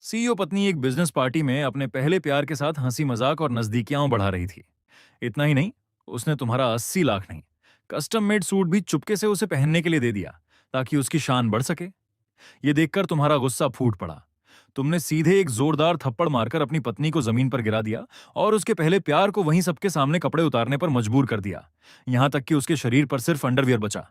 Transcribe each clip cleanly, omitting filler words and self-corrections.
CEO पत्नी एक business party में अपने पहले प्यार के साथ हंसी मजाक और नजदीकियां बढ़ा रही थी। इतना ही नहीं, उसने तुम्हारा 80 लाख नहीं, कस्टम मेड सूट भी चुपके से उसे पहनने के लिए दे दिया ताकि उसकी शान बढ़ सके। ये देखकर तुम्हारा गुस्सा फूट पड़ा। तुमने सीधे एक जोरदार थप्पड़ मारकर अपनी पत्नी को जमीन पर गिरा दिया और उसके पहले प्यार को वहीं सबके सामने कपड़े उतारने पर मजबूर कर दिया। यहां तक कि उसके शरीर पर सिर्फ अंडरवियर बचा।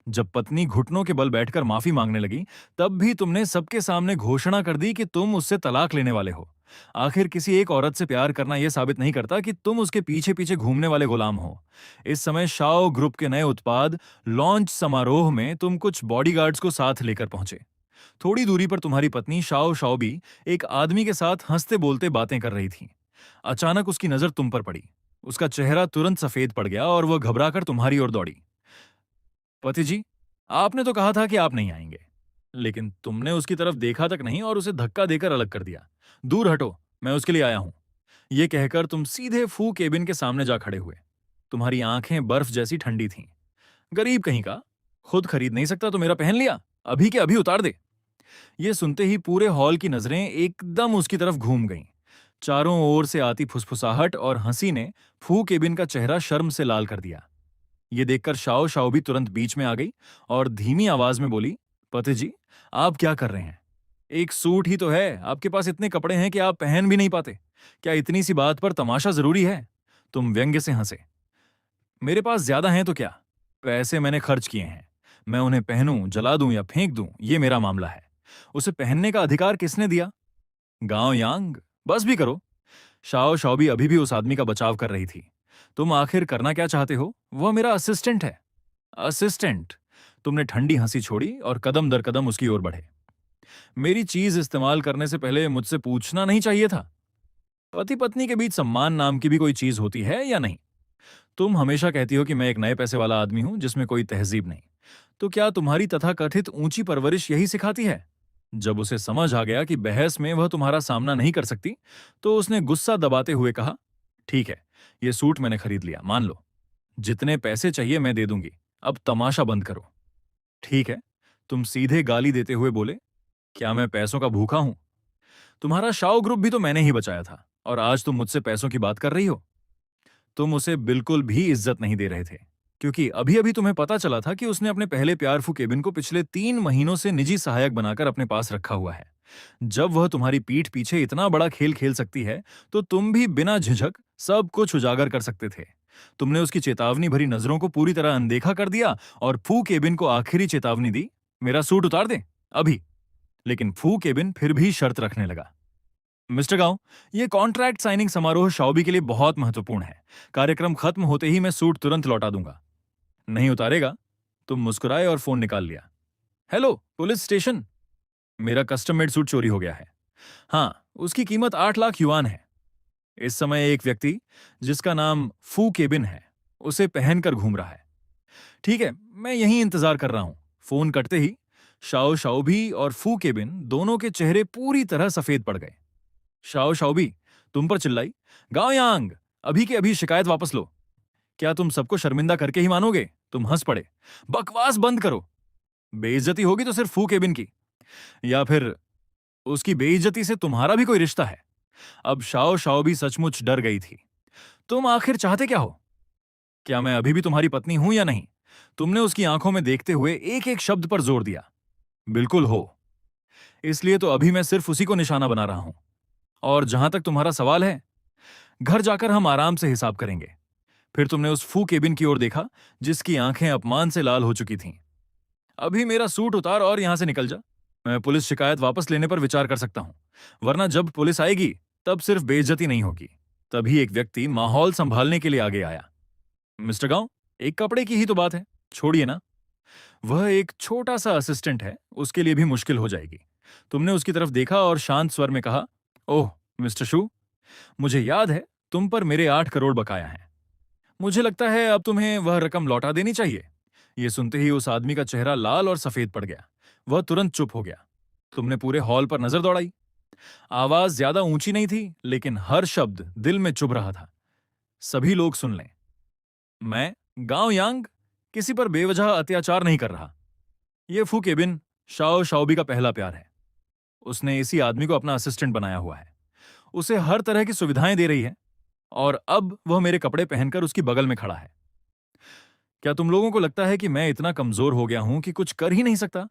जब पत्नी घुटनों के बल बैठकर माफी मांगने लगी, तब भी तुमने सबके सामने घोषणा कर दी कि तुम उससे तलाक लेने वाले हो। आखिर किसी एक औरत से प्यार करना यह साबित नहीं करता कि तुम उसके पीछे पीछे घूमने वाले गुलाम हो। इस समय शाओ ग्रुप के नए उत्पाद लॉन्च समारोह में तुम कुछ बॉडीगार्ड्स को साथ लेकर पहुंचे। थोड़ी दूरी पर तुम्हारी पत्नी शाओ शाओबी एक आदमी के साथ हंसते बोलते बातें कर रही थी। अचानक उसकी नजर तुम पर पड़ी। उसका चेहरा तुरंत सफेद पड़ गया और वह घबराकर तुम्हारी ओर दौड़ी। पति जी, आपने तो कहा था कि आप नहीं आएंगे, लेकिन तुमने उसकी तरफ देखा तक नहीं और उसे धक्का देकर अलग कर दिया। दूर हटो, मैं उसके लिए आया हूं। यह कहकर तुम सीधे फू केबिन के सामने जा खड़े हुए। तुम्हारी आंखें बर्फ जैसी ठंडी थीं। गरीब कहीं का, खुद खरीद नहीं सकता तो मेरा पहन लिया, अभी के अभी उतार दे। ये सुनते ही पूरे हॉल की नजरें एकदम उसकी तरफ घूम गईं। चारों ओर से आती फुसफुसाहट और हंसी ने फू केबिन का चेहरा शर्म से लाल कर दिया। ये देखकर शाओ शाओ भी तुरंत बीच में आ गई और धीमी आवाज में बोली, पति जी, आप क्या कर रहे हैं? एक सूट ही तो है, आपके पास इतने कपड़े हैं कि आप पहन भी नहीं पाते। क्या इतनी सी बात पर तमाशा जरूरी है? तुम व्यंग्य से हंसे। मेरे पास ज्यादा हैं तो क्या, पैसे मैंने खर्च किए हैं। मैं उन्हें पहनूं, जला दूं या फेंक दूं, ये मेरा मामला है। उसे पहनने का अधिकार किसने दिया? गांव यांग, बस भी करो। शाओ शाओ भी अभी भी उस आदमी का बचाव कर रही थी। तुम आखिर करना क्या चाहते हो? वह मेरा असिस्टेंट है। असिस्टेंट? तुमने ठंडी हंसी छोड़ी और कदम दर कदम उसकी ओर बढ़े। मेरी चीज इस्तेमाल करने से पहले मुझसे पूछना नहीं चाहिए था? पति पत्नी के बीच सम्मान नाम की भी कोई चीज होती है या नहीं? तुम हमेशा कहती हो कि मैं एक नए पैसे वाला आदमी हूं जिसमें कोई तहजीब नहीं। तो क्या तुम्हारी तथाकथित ऊंची परवरिश यही सिखाती है? जब उसे समझ आ गया कि बहस में वह तुम्हारा सामना नहीं कर सकती, तो उसने गुस्सा दबाते हुए कहा, ठीक है, यह सूट मैंने खरीद लिया, मान लो। जितने पैसे चाहिए मैं दे दूंगी। अब तमाशा बंद करो। ठीक है, तुम सीधे गाली देते हुए बोले, क्या मैं पैसों का भूखा हूं? तुम्हारा शाओ ग्रुप भी तो मैंने ही बचाया था और आज तुम मुझसे पैसों की बात कर रही हो। तुम उसे बिल्कुल भी इज्जत नहीं दे रहे थे, क्योंकि अभी अभी तुम्हें पता चला था कि उसने अपने पहले प्यार फू केबिन को पिछले 3 महीनों से निजी सहायक बनाकर अपने पास रखा हुआ है। जब वह तुम्हारी पीठ पीछे इतना बड़ा खेल खेल सकती है, तो तुम भी बिना झिझक सब कुछ उजागर कर सकते थे। तुमने उसकी चेतावनी भरी नजरों को पूरी तरह अनदेखा कर दिया और फू केबिन को आखिरी चेतावनी दी, मेरा सूट उतार दे, अभी। लेकिन फू केबिन फिर भी शर्त रखने लगा। मिस्टर गांव, ये कॉन्ट्रैक्ट साइनिंग समारोह शाओबी के लिए बहुत महत्वपूर्ण है। कार्यक्रम खत्म होते ही मैं सूट तुरंत लौटा दूंगा। नहीं उतारेगा? तुम मुस्कुराए और फोन निकाल लिया। Hello, police station. मेरा कस्टम मेड सूट चोरी हो गया है। हाँ, उसकी कीमत 8 लाख युआन है। इस समय एक व्यक्ति, जिसका नाम फू केबिन है, उसे पहनकर घूम रहा है। ठीक है, मैं यहीं इंतजार कर रहा हूं। फोन कटते ही शाओ शाओबी और फू केबिन दोनों के चेहरे पूरी तरह सफेद पड़ गए। शाओ शाओबी तुम पर चिल्लाई, गाओ यांग, अभी के अभी शिकायत वापस लो। क्या तुम सबको शर्मिंदा करके ही मानोगे? तुम हंस पड़े। बकवास बंद करो। बेइज्जती होगी तो सिर्फ फू केबिन की, या फिर उसकी बेइज्जती से तुम्हारा भी कोई रिश्ता है? अब शाओ शाओ भी सचमुच डर गई थी। तुम आखिर चाहते क्या हो? क्या मैं अभी भी तुम्हारी पत्नी हूं या नहीं? तुमने उसकी आंखों में देखते हुए एक एक शब्द पर जोर दिया। बिल्कुल हो। इसलिए तो अभी मैं सिर्फ उसी को निशाना बना रहा हूं। और जहां तक तुम्हारा सवाल है, घर जाकर हम आराम से हिसाब करेंगे। फिर तुमने उस फू केबिन की ओर देखा, जिसकी आंखें अपमान से लाल हो चुकी थीं। अभी मेरा सूट उतार और यहां से निकल जा। मैं पुलिस शिकायत वापस लेने पर विचार कर सकता हूं, वरना जब पुलिस आएगी तब सिर्फ बेइज्जती नहीं होगी। तभी एक व्यक्ति माहौल संभालने के लिए आगे आया। मिस्टर गांव, एक कपड़े की ही तो बात है, छोड़िए ना। वह एक छोटा सा असिस्टेंट है, उसके लिए भी मुश्किल हो जाएगी। तुमने उसकी तरफ देखा और शांत स्वर में कहा, ओह मिस्टर शू, मुझे याद है तुम पर मेरे 8 करोड़ बकाया है। मुझे लगता है अब तुम्हें वह रकम लौटा देनी चाहिए। यह सुनते ही उस आदमी का चेहरा लाल और सफेद पड़ गया। वह तुरंत चुप हो गया। तुमने पूरे हॉल पर नजर दौड़ाई। आवाज ज्यादा ऊंची नहीं थी, लेकिन हर शब्द दिल में चुभ रहा था। सभी लोग सुन लें, मैं, गांव यांग, किसी पर बेवजह अत्याचार नहीं कर रहा। यह फू केबिन शाओ शाओबी का पहला प्यार है। उसने इसी आदमी को अपना असिस्टेंट बनाया हुआ है, उसे हर तरह की सुविधाएं दे रही है, और अब वह मेरे कपड़े पहनकर उसकी बगल में खड़ा है। क्या तुम लोगों को लगता है कि मैं इतना कमजोर हो गया हूं कि कुछ कर ही नहीं सकता?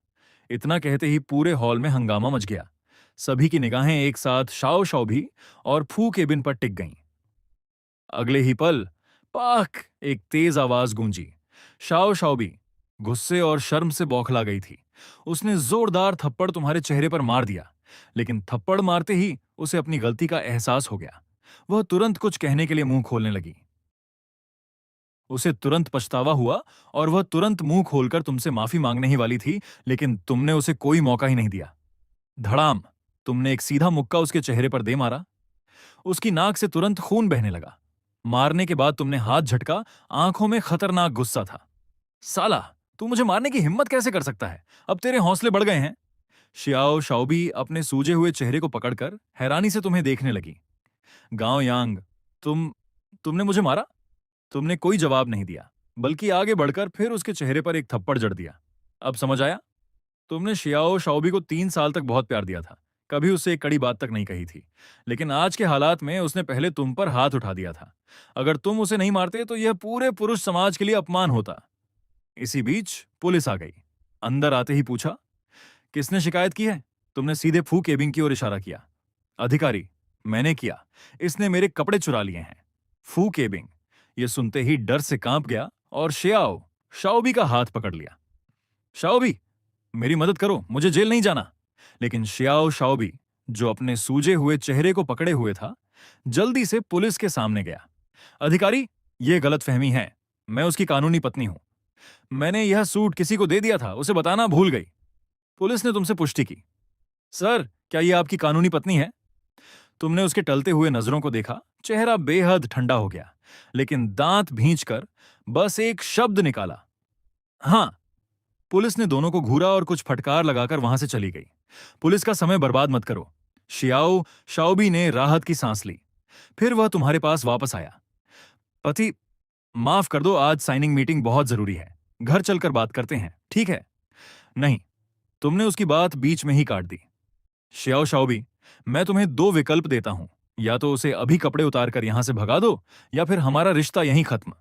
इतना कहते ही पूरे हॉल में हंगामा मच गया। सभी की निगाहें एक साथ शाओ शाओबी और फू केबिन पर टिक गईं। अगले ही पल पाक एक तेज आवाज गूंजी। शाओ शाओबी गुस्से और शर्म से बौखला गई थी। उसने जोरदार थप्पड़ तुम्हारे चेहरे पर मार दिया, लेकिन थप्पड़ मारते ही उसे अपनी गलती का एहसास हो गया। वह तुरंत कुछ कहने के लिए मुंह खोलने लगी। उसे तुरंत पछतावा हुआ और वह तुरंत मुंह खोलकर तुमसे माफी मांगने ही वाली थी, लेकिन तुमने उसे कोई मौका ही नहीं दिया। धड़ाम, तुमने एक सीधा मुक्का उसके चेहरे पर दे मारा। उसकी नाक से तुरंत खून बहने लगा। मारने के बाद तुमने हाथ झटका, आंखों में खतरनाक गुस्सा था। साला, तू मुझे मारने की हिम्मत कैसे कर सकता है? अब तेरे हौसले बढ़ गए हैं। शियाओ शाओबी अपने सूजे हुए चेहरे को पकड़कर हैरानी से तुम्हें देखने लगी। गांव यांग, तुमने मुझे मारा? तुमने कोई जवाब नहीं दिया, बल्कि आगे बढ़कर फिर उसके चेहरे पर एक थप्पड़ जड़ दिया। अब समझ आया? तुमने शियाओ शाओबी को 3 साल तक बहुत प्यार दिया था, कभी उससे एक कड़ी बात तक नहीं कही थी, लेकिन आज के हालात में उसने पहले तुम पर हाथ उठा दिया था। अगर तुम उसे नहीं मारते तो यह पूरे पुरुष समाज के लिए अपमान होता। इसी बीच पुलिस आ गई। अंदर आते ही पूछा, किसने शिकायत की है? तुमने सीधे फू केबिंग की ओर इशारा किया। अधिकारी, मैंने किया। इसने मेरे कपड़े चुरा लिए हैं। फू केबिंग ये सुनते ही डर से कांप गया और शियाओ शाओबी का हाथ पकड़ लिया। शाओबी, मेरी मदद करो, मुझे जेल नहीं जाना। लेकिन शियाओ शाओबी, जो अपने सूजे हुए चेहरे को पकड़े हुए था, जल्दी से पुलिस के सामने गया। अधिकारी, यह गलतफहमी है। मैं उसकी कानूनी पत्नी हूं। मैंने यह सूट किसी को दे दिया था, उसे बताना भूल गई। पुलिस ने तुमसे पुष्टि की। सर, क्या यह आपकी कानूनी पत्नी है? तुमने उसके टलते हुए नजरों को देखा। चेहरा बेहद ठंडा हो गया, लेकिन दांत भींचकर बस एक शब्द निकाला, हां। पुलिस ने दोनों को घूरा और कुछ फटकार लगाकर वहां से चली गई। पुलिस का समय बर्बाद मत करो। शियाओ शाओबी ने राहत की सांस ली। फिर वह तुम्हारे पास वापस आया। पति, माफ कर दो, आज साइनिंग मीटिंग बहुत जरूरी है। घर चलकर बात करते हैं, ठीक है? नहीं, तुमने उसकी बात बीच में ही काट दी। शियाओ शाओबी, मैं तुम्हें 2 विकल्प देता हूं। या तो उसे अभी कपड़े उतारकर यहां से भगा दो, या फिर हमारा रिश्ता यहीं खत्म।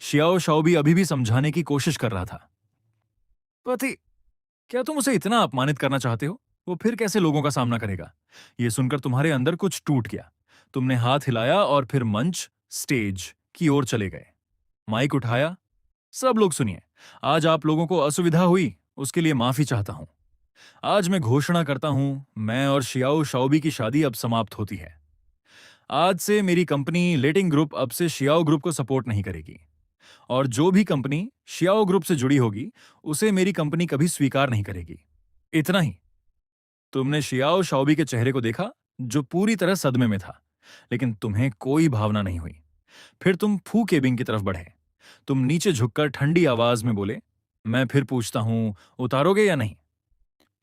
शियाओ शाओबी अभी भी समझाने की कोशिश कर रहा था। पति, क्या तुम उसे इतना अपमानित करना चाहते हो? वो फिर कैसे लोगों का सामना करेगा? यह सुनकर तुम्हारे अंदर कुछ टूट गया। तुमने हाथ हिलाया और फिर मंच, स्टेज की ओर चले गए। माइक उठाया। सब लोग सुनिए, आज आप लोगों को असुविधा हुई, उसके लिए माफी चाहता हूं। आज मैं घोषणा करता हूं, मैं और शियाओ शाओबी की शादी अब समाप्त होती है। आज से मेरी कंपनी लेटिंग ग्रुप अब से शियाओ ग्रुप को सपोर्ट नहीं करेगी, और जो भी कंपनी शियाओ ग्रुप से जुड़ी होगी उसे मेरी कंपनी कभी स्वीकार नहीं करेगी। इतना ही। तुमने शियाओ शाओबी के चेहरे को देखा, जो पूरी तरह सदमे में था, लेकिन तुम्हें कोई भावना नहीं हुई। फिर तुम फू केबिंग की तरफ बढ़े। तुम नीचे झुककर ठंडी आवाज में बोले, मैं फिर पूछता हूं, उतारोगे या नहीं?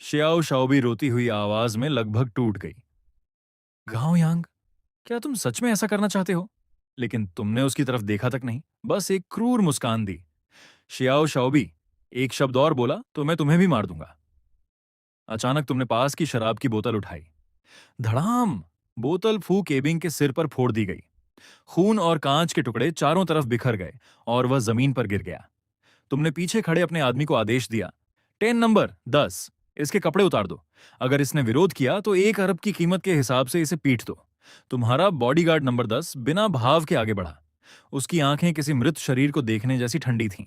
शियाओ शाओबी रोती हुई आवाज में लगभग टूट गई। गांव यांग, क्या तुम सच में ऐसा करना चाहते हो? लेकिन तुमने उसकी तरफ देखा तक नहीं, बस एक क्रूर मुस्कान दी। शियाओ शाओबी, एक शब्द और बोला तो मैं तुम्हें भी मार दूंगा। अचानक तुमने पास की शराब की बोतल उठाई। धड़ाम, बोतल फू केबिंग के सिर पर फोड़ दी गई। खून और कांच के टुकड़े चारों तरफ बिखर गए और वह जमीन पर गिर गया। तुमने पीछे खड़े अपने आदमी को आदेश दिया, 10 नंबर 10, इसके कपड़े उतार दो। अगर इसने विरोध किया तो 1 अरब की कीमत के हिसाब से इसे पीट दो। तुम्हारा बॉडीगार्ड नंबर 10 बिना भाव के आगे बढ़ा। उसकी आंखें किसी मृत शरीर को देखने जैसी ठंडी थीं।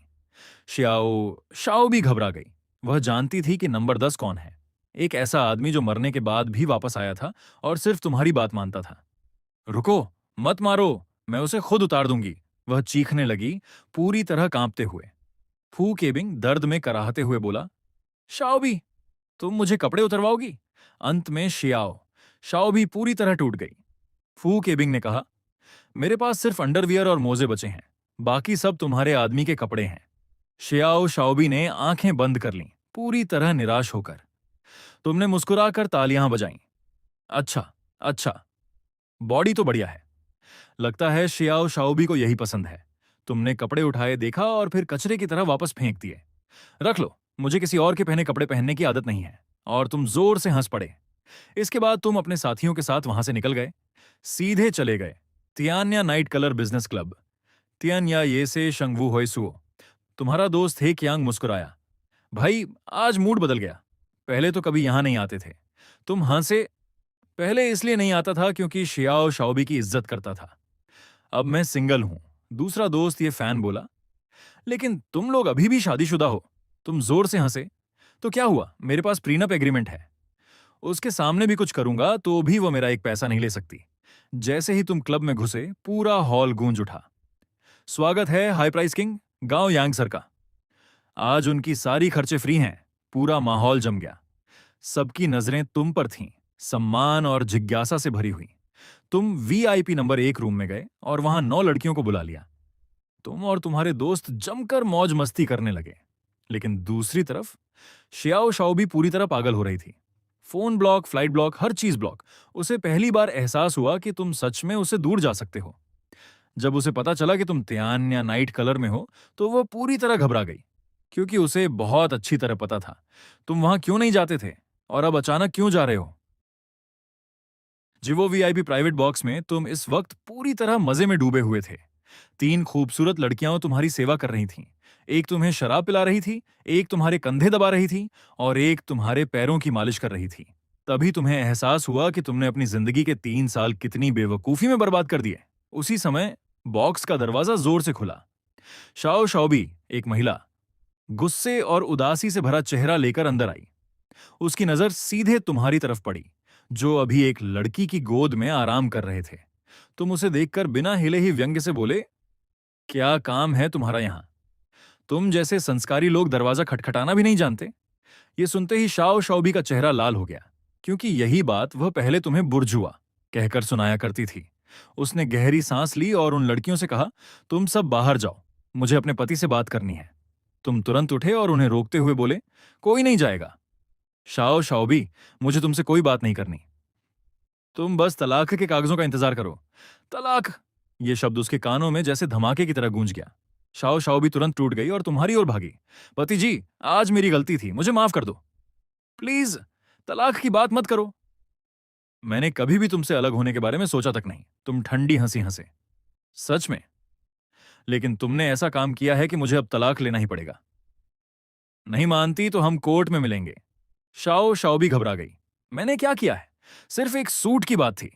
शियाओ शाओ भी घबरा गई। वह जानती थी कि नंबर 10 कौन है। एक ऐसा आदमी जो मरने के बाद भी वापस आया था और सिर्फ तुम्हारी बात मानता था। रुको, मत मारो, मैं उसे खुद उतार दूंगी, वह चीखने लगी, पूरी तरह कांपते हुए। फू केबिंग दर्द में कराहते हुए बोला, शाओबी, तुम मुझे कपड़े उतरवाओगी? अंत में शियाओ शाओ भी पूरी तरह टूट गई। फू केबिंग ने कहा, मेरे पास सिर्फ अंडरवियर और मोजे बचे हैं, बाकी सब तुम्हारे आदमी के कपड़े हैं। शियाओ शाओबी ने आंखें बंद कर लीं, पूरी तरह निराश होकर। तुमने मुस्कुराकर तालियां बजाईं। अच्छा, अच्छा, बॉडी तो बढ़िया है। लगता है शियाओ शाओबी को यही पसंद है। तुमने कपड़े उठाए, देखा और फिर कचरे की तरह वापस फेंक दिए। रख लो, मुझे किसी और के पहने कपड़े पहनने की आदत नहीं है। और तुम जोर से हंस पड़े। इसके बाद तुम अपने साथियों के साथ वहां से निकल गए, सीधे चले गए तियान्या नाइट कलर बिजनेस क्लब। तियान्या ये से शंगवू होइसुओ। तुम्हारा दोस्त हे कियांग मुस्कुराया। भाई, आज मूड बदल गया। पहले तो कभी यहां नहीं आते थे। तुम हंसे। पहले इसलिए नहीं आता था क्योंकि शियाओ शाओबी की इज्जत करता था। अब मैं सिंगल हूं। दूसरा दोस्त ये फैन बोला। लेकिन तुम लोग अभी भी शादीशुदा हो। तुम जोर से हंसे। तो क्या हुआ, मेरे पास प्रीनप एग्रीमेंट है। उसके सामने भी कुछ करूंगा तो भी वो मेरा एक पैसा नहीं ले सकती। जैसे ही तुम क्लब में घुसे पूरा हॉल गूंज उठा। स्वागत है हाई प्राइस किंग गांव यांग सर का। आज उनकी सारी खर्चे फ्री हैं। पूरा माहौल जम गया। सबकी नजरें तुम पर थीं, सम्मान और जिज्ञासा से भरी हुई। तुम वीआईपी नंबर 1 रूम में गए और वहां 9 लड़कियों को बुला लिया। तुम और तुम्हारे दोस्त जमकर मौज मस्ती करने लगे। लेकिन दूसरी तरफ शियाओ शाओ भी पूरी तरह पागल हो रही थी। फोन ब्लॉक, फ्लाइट ब्लॉक, हर चीज ब्लॉक। उसे पहली बार एहसास हुआ कि तुम सच में उससे दूर जा सकते हो। जब उसे पता चला कि तुम त्यान या नाइट कलर में हो तो वो पूरी तरह घबरा गई, क्योंकि उसे बहुत अच्छी तरह पता था तुम वहां क्यों नहीं जाते थे और अब अचानक क्यों जा रहे हो। जिवो वीआईपी प्राइवेट बॉक्स में तुम इस वक्त पूरी तरह मजे में डूबे हुए थे। 3 खूबसूरत लड़कियां तुम्हारी सेवा कर रही थीं। एक तुम्हें शराब पिला रही थी, एक तुम्हारे कंधे दबा रही थी और एक तुम्हारे पैरों की मालिश कर रही थी। तभी तुम्हें एहसास हुआ कि तुमने अपनी जिंदगी के 3 साल कितनी बेवकूफी में बर्बाद कर दिए। उसी समय बॉक्स का दरवाजा जोर से खुला। शाओ शाओबी, एक महिला, गुस्से और उदासी से भरा चेहरा लेकर अंदर आई। उसकी नजर सीधे तुम्हारी तरफ पड़ी, जो अभी एक लड़की की गोद में आराम कर रहे थे। तुम उसे देखकर बिना हिले ही व्यंग्य से बोले, क्या काम है तुम्हारा यहां? तुम जैसे संस्कारी लोग दरवाजा खटखटाना भी नहीं जानते। ये सुनते ही शाओ शाओबी का चेहरा लाल हो गया, क्योंकि यही बात वह पहले तुम्हें बुर्जुआ कहकर सुनाया करती थी। उसने गहरी सांस ली और उन लड़कियों से कहा, तुम सब बाहर जाओ, मुझे अपने पति से बात करनी है। तुम तुरंत उठे और उन्हें रोकते हुए बोले, कोई नहीं जाएगा। शाओ शाओबी, मुझे तुमसे कोई बात नहीं करनी। तुम बस तलाक के कागजों का इंतजार करो। तलाक, ये शब्द उसके कानों में जैसे धमाके की तरह गूंज गया। शाओ शाओ भी तुरंत टूट गई और तुम्हारी ओर भागी। पति जी, आज मेरी गलती थी, मुझे माफ कर दो। प्लीज, तलाक की बात मत करो। मैंने कभी भी तुमसे अलग होने के बारे में सोचा तक नहीं। तुम ठंडी हंसी हंसे। सच में? लेकिन तुमने ऐसा काम किया है कि मुझे अब तलाक लेना ही पड़ेगा। नहीं मानती तो हम कोर्ट में मिलेंगे। शाओ शाओ भी घबरा गई। मैंने क्या किया है? सिर्फ एक सूट की बात थी।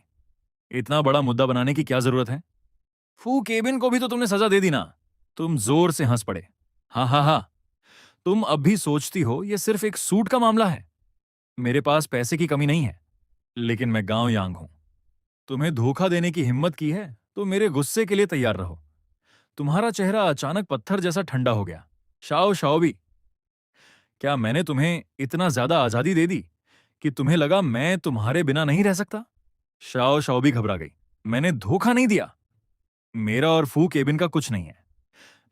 इतना बड़ा मुद्दा बनाने की क्या जरूरत है? फू केबिन को भी तो तुमने सजा दे दी ना। तुम जोर से हंस पड़े। हाँ हाँ हाँ, तुम अब भी सोचती हो ये सिर्फ एक सूट का मामला है। मेरे पास पैसे की कमी नहीं है, लेकिन मैं गांव यांग हूं। तुम्हें धोखा देने की हिम्मत की है तो मेरे गुस्से के लिए तैयार रहो। तुम्हारा चेहरा अचानक पत्थर जैसा ठंडा हो गया। शाओ शाओ भी, क्या मैंने तुम्हें इतना ज्यादा आजादी दे दी कि तुम्हें लगा मैं तुम्हारे बिना नहीं रह सकता? शाओ शाओ भी घबरा गई। मैंने धोखा नहीं दिया। मेरा और फू केबिन का कुछ नहीं है।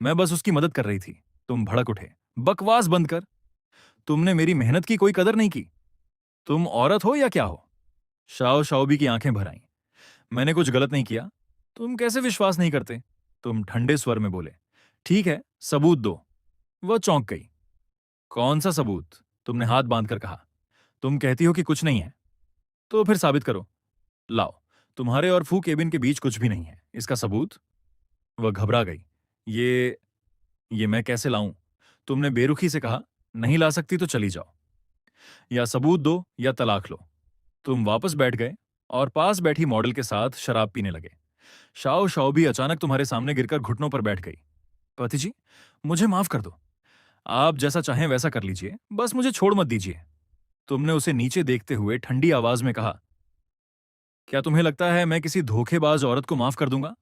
मैं बस उसकी मदद कर रही थी। तुम भड़क उठे। बकवास बंद कर। तुमने मेरी मेहनत की कोई कदर नहीं की। तुम औरत हो या क्या हो? शाओ शाओबी की आंखें भर आईं। मैंने कुछ गलत नहीं किया। तुम कैसे विश्वास नहीं करते? तुम ठंडे स्वर में बोले। ठीक है, सबूत दो। वह चौंक गई। कौन सा सबूत? तुमने हाथ बांधकर कहा। तुम कहती हो कि कुछ नहीं है, तो फिर साबित करो। लाओ, तुम्हारे और फू केबिन के बीच कुछ भी नहीं है, इसका सबूत। वह घबरा गई। ये मैं कैसे लाऊं? तुमने बेरुखी से कहा, नहीं ला सकती तो चली जाओ। या सबूत दो या तलाक लो। तुम वापस बैठ गए और पास बैठी मॉडल के साथ शराब पीने लगे। शाओ शाओ भी अचानक तुम्हारे सामने गिरकर घुटनों पर बैठ गई। पति जी, मुझे माफ कर दो। आप जैसा चाहें वैसा कर लीजिए, बस मुझे छोड़ मत दीजिए। तुमने उसे नीचे देखते हुए ठंडी आवाज में कहा, क्या तुम्हें लगता है मैं किसी धोखेबाज औरत को माफ कर दूंगा?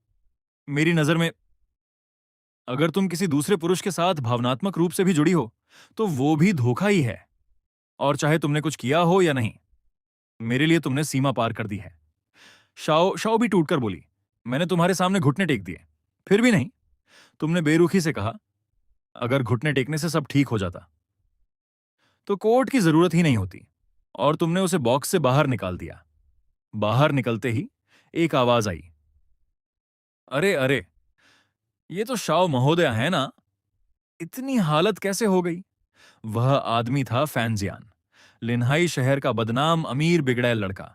मेरी नजर में अगर तुम किसी दूसरे पुरुष के साथ भावनात्मक रूप से भी जुड़ी हो तो वो भी धोखा ही है। और चाहे तुमने कुछ किया हो या नहीं, मेरे लिए तुमने सीमा पार कर दी है। शाओ शाओ भी टूटकर बोली, मैंने तुम्हारे सामने घुटने टेक दिए, फिर भी नहीं। तुमने बेरुखी से कहा, अगर घुटने टेकने से सब ठीक हो जाता तो कोर्ट की जरूरत ही नहीं होती। और तुमने उसे बॉक्स से बाहर निकाल दिया। बाहर निकलते ही एक आवाज आई, अरे अरे, ये तो शाओ महोदय है ना? इतनी हालत कैसे हो गई? वह आदमी था फैंजियान। लिन्हाई शहर का बदनाम अमीर बिगड़ैल लड़का।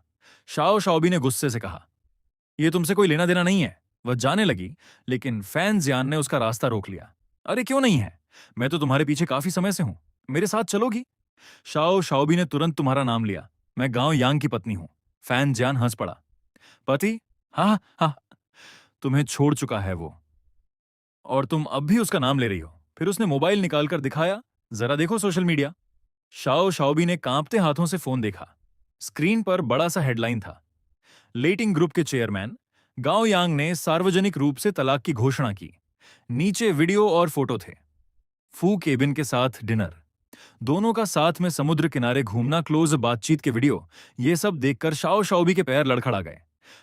शाओ शाओबी ने गुस्से से कहा, यह तुमसे कोई लेना देना नहीं है। वह जाने लगी, लेकिन फैन जियान ने उसका रास्ता रोक लिया। अरे क्यों नहीं है? मैं तो तुम्हारे पीछे काफी समय से हूं। मेरे साथ चलोगी? शाओ शाओबी ने तुरंत तुम्हारा नाम लिया। मैं गांव यांग की पत्नी हूं। फैन जियान हंस पड़ा। पति? हाँ हाँ, तुम्हें छोड़ चुका है वो, और तुम अब भी उसका नाम ले रही हो। फिर उसने मोबाइल निकालकर दिखाया, जरा देखो सोशल मीडिया। शाओ शाओबी ने कांपते हाथों से फोन देखा। स्क्रीन पर बड़ा सा हेडलाइन था, लेटिंग ग्रुप के चेयरमैन गाओ यांग ने सार्वजनिक रूप से तलाक की घोषणा की। नीचे वीडियो और फोटो थे। फू केबिन के साथ डिनर, दोनों का साथ में समुद्र किनारे घूमना, क्लोज बातचीत के वीडियो। ये सब देखकर शाओ शाओबी के पैर लड़खड़ा गए।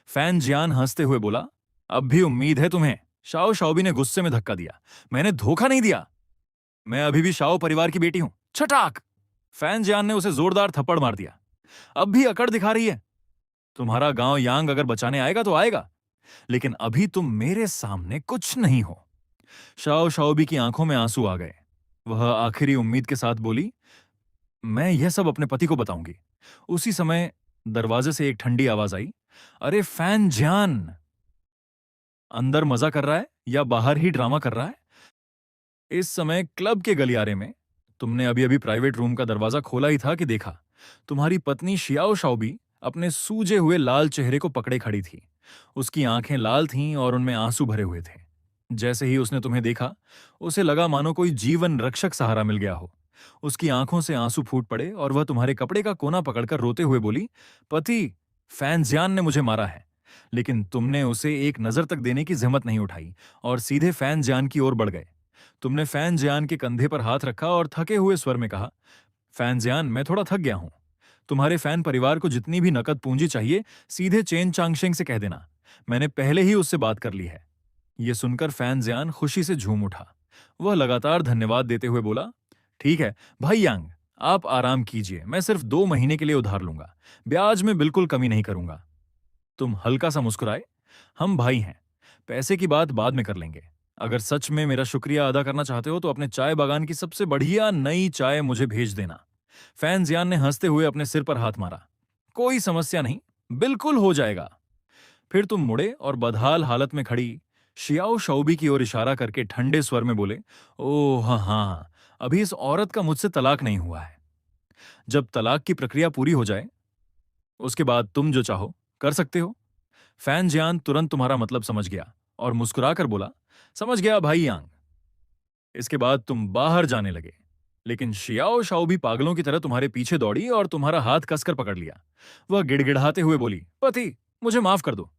फैन जियान हंसते हुए बोला, अब भी उम्मीद है तुम्हें? शाओ शाओबी ने गुस्से में धक्का दिया। मैंने धोखा नहीं दिया। मैं अभी भी शाओ परिवार की बेटी हूं। छटाक! फैन जियान ने उसे जोरदार थप्पड़ मार दिया। अब भी अकड़ दिखा रही है? तुम्हारा गांव यांग अगर बचाने आएगा तो आएगा, लेकिन अभी तुम मेरे सामने कुछ नहीं हो। शाओ शाओबी की आंखों में आंसू आ गए। वह आखिरी उम्मीद के साथ बोली, मैं यह सब अपने पति को बताऊंगी। उसी समय दरवाजे से एक ठंडी आवाज आई, अरे फैन जियान, अंदर मजा कर रहा है या बाहर ही ड्रामा कर रहा है? इस समय क्लब के गलियारे में, तुमने अभी अभी प्राइवेट रूम का दरवाजा खोला ही था कि देखा, तुम्हारी पत्नी शियाओ शाओबी अपने सूजे हुए लाल चेहरे को पकड़े खड़ी थी। उसकी आंखें लाल थीं और उनमें आंसू भरे हुए थे। जैसे ही उसने तुम्हें देखा, उसे लगा मानो कोई जीवन रक्षक सहारा मिल गया हो। उसकी आंखों से आंसू फूट पड़े और वह तुम्हारे कपड़े का कोना पकड़कर रोते हुए बोली, पति, फैन जियान ने मुझे मारा है। लेकिन तुमने उसे एक नजर तक देने की जहमत नहीं उठाई और सीधे फैन जियान की ओर बढ़ गए। तुमने फैन जियान के कंधे पर हाथ रखा और थके हुए स्वर में कहा, फैन जियान, मैं थोड़ा थक गया हूं। तुम्हारे फैन परिवार को जितनी भी नकद पूंजी चाहिए, सीधे चेन चांगशेंग से कह देना। मैंने पहले ही उससे बात कर ली है। यह सुनकर फैन जियान खुशी से झूम उठा। वह लगातार धन्यवाद देते हुए बोला, ठीक है भाई यांग, आप आराम कीजिए। मैं सिर्फ 2 महीने के लिए उधार लूंगा। ब्याज में बिल्कुल कमी नहीं करूंगा। तुम हल्का सा मुस्कुराए। हम भाई हैं। पैसे की बात बाद में कर लेंगे। अगर सच में मेरा शुक्रिया अदा करना चाहते हो तो अपने चाय बागान की सबसे बढ़िया नई चाय मुझे भेज देना। फैन जियान ने हंसते हुए अपने सिर पर हाथ मारा। कोई समस्या नहीं, बिल्कुल हो जाएगा। फिर तुम मुड़े और बदहाल हालत में खड़ी शियाओ शाओबी की ओर इशारा करके ठंडे स्वर में बोले, ओह हाँ हाँ, अभी इस औरत का मुझसे तलाक नहीं हुआ है। जब तलाक की प्रक्रिया पूरी हो जाए, उसके बाद तुम जो चाहो कर सकते हो। फैन जियान तुरंत तुम्हारा मतलब समझ गया और मुस्कुराकर बोला, समझ गया भाई यांग। इसके बाद तुम बाहर जाने लगे, लेकिन शियाओ शाओबी पागलों की तरह तुम्हारे पीछे दौड़ी और तुम्हारा हाथ कसकर पकड़ लिया। वह गिड़गिड़ाते हुए बोली, पति, मुझे माफ कर दो।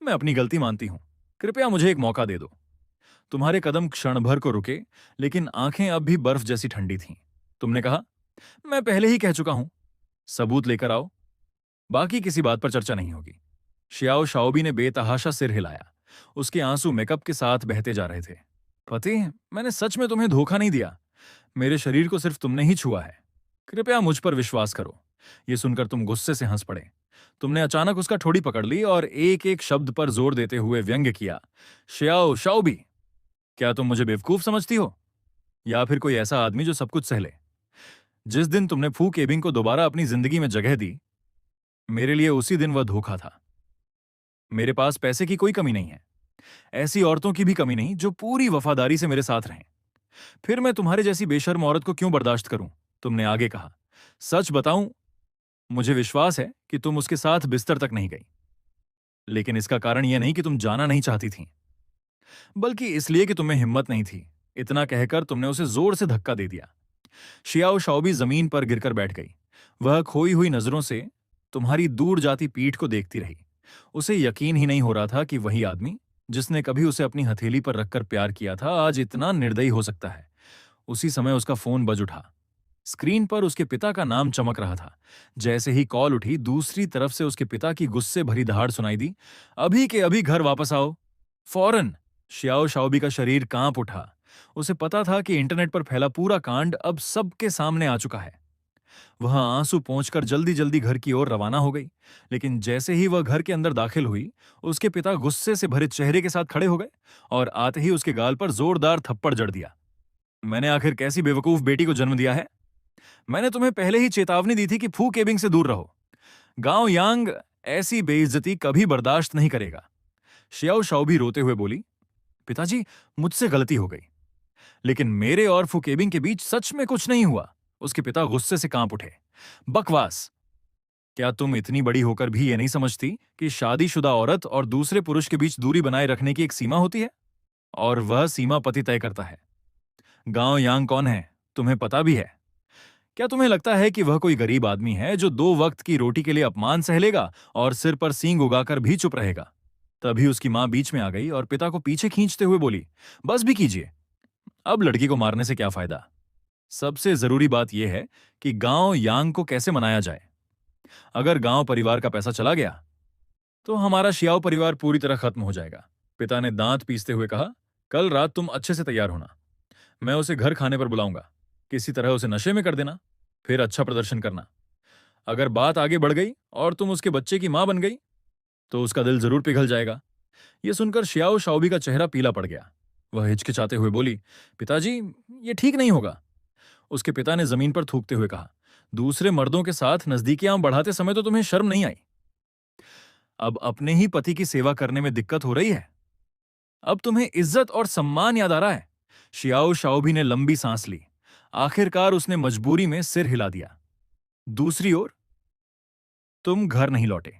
मैं अपनी गलती मानती हूं। कृपया मुझे एक मौका दे दो। तुम्हारे कदम क्षण भर को रुके, लेकिन आंखें अब भी बर्फ जैसी ठंडी थीं। तुमने कहा, मैं पहले ही कह चुका हूं। सबूत लेकर आओ, बाकी किसी बात पर चर्चा नहीं होगी। शियाओ शाओबी ने बेतहाशा सिर हिलाया। उसके आंसू मेकअप के साथ बहते जा रहे थे। पति, मैंने सच में तुम्हें धोखा नहीं दिया। मेरे शरीर को सिर्फ तुमने ही छुआ है। कृपया मुझ पर विश्वास करो। यह सुनकर तुम गुस्से से हंस पड़े। तुमने अचानक उसका ठोड़ी पकड़ ली और एक एक शब्द पर जोर देते हुए व्यंग्य किया, शियाओ शाओबी, क्या तुम मुझे बेवकूफ समझती हो, या फिर कोई ऐसा आदमी जो सब कुछ सह ले? जिस दिन तुमने फू केबिंग को दोबारा अपनी जिंदगी में जगह दी, मेरे लिए उसी दिन वह धोखा था। मेरे पास पैसे की कोई कमी नहीं है, ऐसी औरतों की भी कमी नहीं जो पूरी वफादारी से मेरे साथ रहें। फिर मैं तुम्हारे जैसी बेशर्म औरत को क्यों बर्दाश्त करूं? तुमने आगे कहा, सच बताऊं, मुझे विश्वास है कि तुम उसके साथ बिस्तर तक नहीं गई। लेकिन इसका कारण यह नहीं कि तुम जाना नहीं चाहती थी, बल्कि इसलिए कि तुम्हें हिम्मत नहीं थी। इतना कहकर तुमने उसे जोर से धक्का दे दिया। शियाओ शाओबी जमीन पर गिरकर बैठ गई। वह खोई हुई नजरों से तुम्हारी दूर जाती पीठ को देखती रही। उसे यकीन ही नहीं हो रहा था कि वही आदमी जिसने कभी उसे अपनी हथेली पर रखकर प्यार किया था, आज इतना निर्दयी हो सकता है। उसी समय उसका फोन बज उठा। स्क्रीन पर उसके पिता का नाम चमक रहा था। जैसे ही कॉल उठी, दूसरी तरफ से उसके पिता की गुस्से भरी दहाड़ सुनाई दी, अभी के अभी घर वापस आओ, फौरन। शियाओ शाओबी का शरीर कांप उठा। उसे पता था कि इंटरनेट पर फैला पूरा कांड अब सबके सामने आ चुका है। वह आंसू पोंछकर जल्दी जल्दी घर की ओर रवाना हो गई। लेकिन जैसे ही वह घर के अंदर दाखिल हुई, उसके पिता गुस्से से भरे चेहरे के साथ खड़े हो गए और आते ही उसके गाल पर जोरदार थप्पड़ जड़ दिया। मैंने आखिर कैसी बेवकूफ बेटी को जन्म दिया है? मैंने तुम्हें पहले ही चेतावनी दी थी कि फू केबिंग से दूर रहो। गांव यांग ऐसी बेइज्जती कभी बर्दाश्त नहीं करेगा। शियाओ शाओ भी रोते हुए बोली, पिताजी, मुझसे गलती हो गई, लेकिन मेरे और फू केबिंग के बीच सच में कुछ नहीं हुआ। उसके पिता गुस्से से कांप उठे। बकवास! क्या तुम इतनी बड़ी होकर भी ये नहीं समझती कि शादीशुदा औरत और दूसरे पुरुष के बीच दूरी बनाए रखने की एक सीमा होती है, और वह सीमा पति तय करता है। गांव यांग कौन है, तुम्हें पता भी है। क्या तुम्हें लगता है कि वह कोई गरीब आदमी है जो 2 वक्त की रोटी के लिए अपमान सह लेगा और सिर पर सींग उगाकर भी चुप रहेगा? तभी उसकी मां बीच में आ गई और पिता को पीछे खींचते हुए बोली, बस भी कीजिए, अब लड़की को मारने से क्या फायदा। सबसे जरूरी बात यह है कि गांव यांग को कैसे मनाया जाए। अगर गांव परिवार का पैसा चला गया तो हमारा शियाओ परिवार पूरी तरह खत्म हो जाएगा। पिता ने दांत पीसते हुए कहा, कल रात तुम अच्छे से तैयार होना। मैं उसे घर खाने पर बुलाऊंगा। किसी तरह उसे नशे में कर देना, फिर अच्छा प्रदर्शन करना। अगर बात आगे बढ़ गई और तुम उसके बच्चे की मां बन गई तो उसका दिल जरूर पिघल जाएगा। यह सुनकर शियाओ शाओबी का चेहरा पीला पड़ गया। वह हिचकिचाते हुए बोली, पिताजी, ये ठीक नहीं होगा। उसके पिता ने जमीन पर थूकते हुए कहा, दूसरे मर्दों के साथ नजदीकियां बढ़ाते समय तो तुम्हें शर्म नहीं आई। अब अपने ही पति की सेवा करने में दिक्कत हो रही है। अब तुम्हें इज्जत और सम्मान याद आ रहा है। शियाओ शाओबी ने लंबी सांस ली। आखिरकार उसने मजबूरी में सिर हिला दिया। दूसरी ओर, तुम घर नहीं लौटे,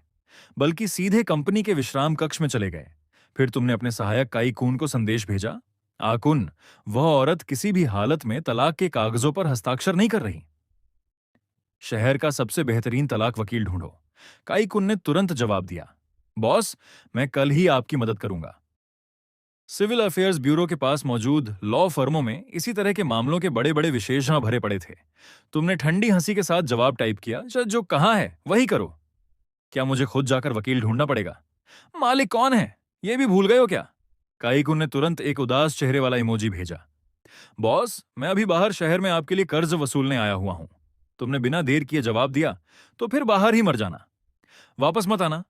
बल्कि सीधे कंपनी के विश्राम कक्ष में चले गए। फिर तुमने अपने सहायक काई कून को संदेश भेजा, आकुन, वह औरत किसी भी हालत में तलाक के कागजों पर हस्ताक्षर नहीं कर रही। शहर का सबसे बेहतरीन तलाक वकील ढूंढो। काई कुन ने तुरंत जवाब दिया, बॉस, मैं कल ही आपकी मदद करूंगा। सिविल अफेयर्स ब्यूरो के पास मौजूद लॉ फर्मों में इसी तरह के मामलों के बड़े बड़े विशेषण भरे पड़े थे। तुमने ठंडी हंसी के साथ जवाब टाइप किया, जो कहाँ है वही करो। क्या मुझे खुद जाकर वकील ढूंढना पड़ेगा? मालिक कौन है, ये भी भूल गए हो क्या? काईकुन ने तुरंत एक उदास चेहरे वाला इमोजी भेजा। बॉस, मैं अभी बाहर शहर में आपके लिए कर्ज वसूलने आया हुआ हूं। तुमने बिना देर किए जवाब दिया तो फिर बाहर ही मर जाना, वापस मत आना।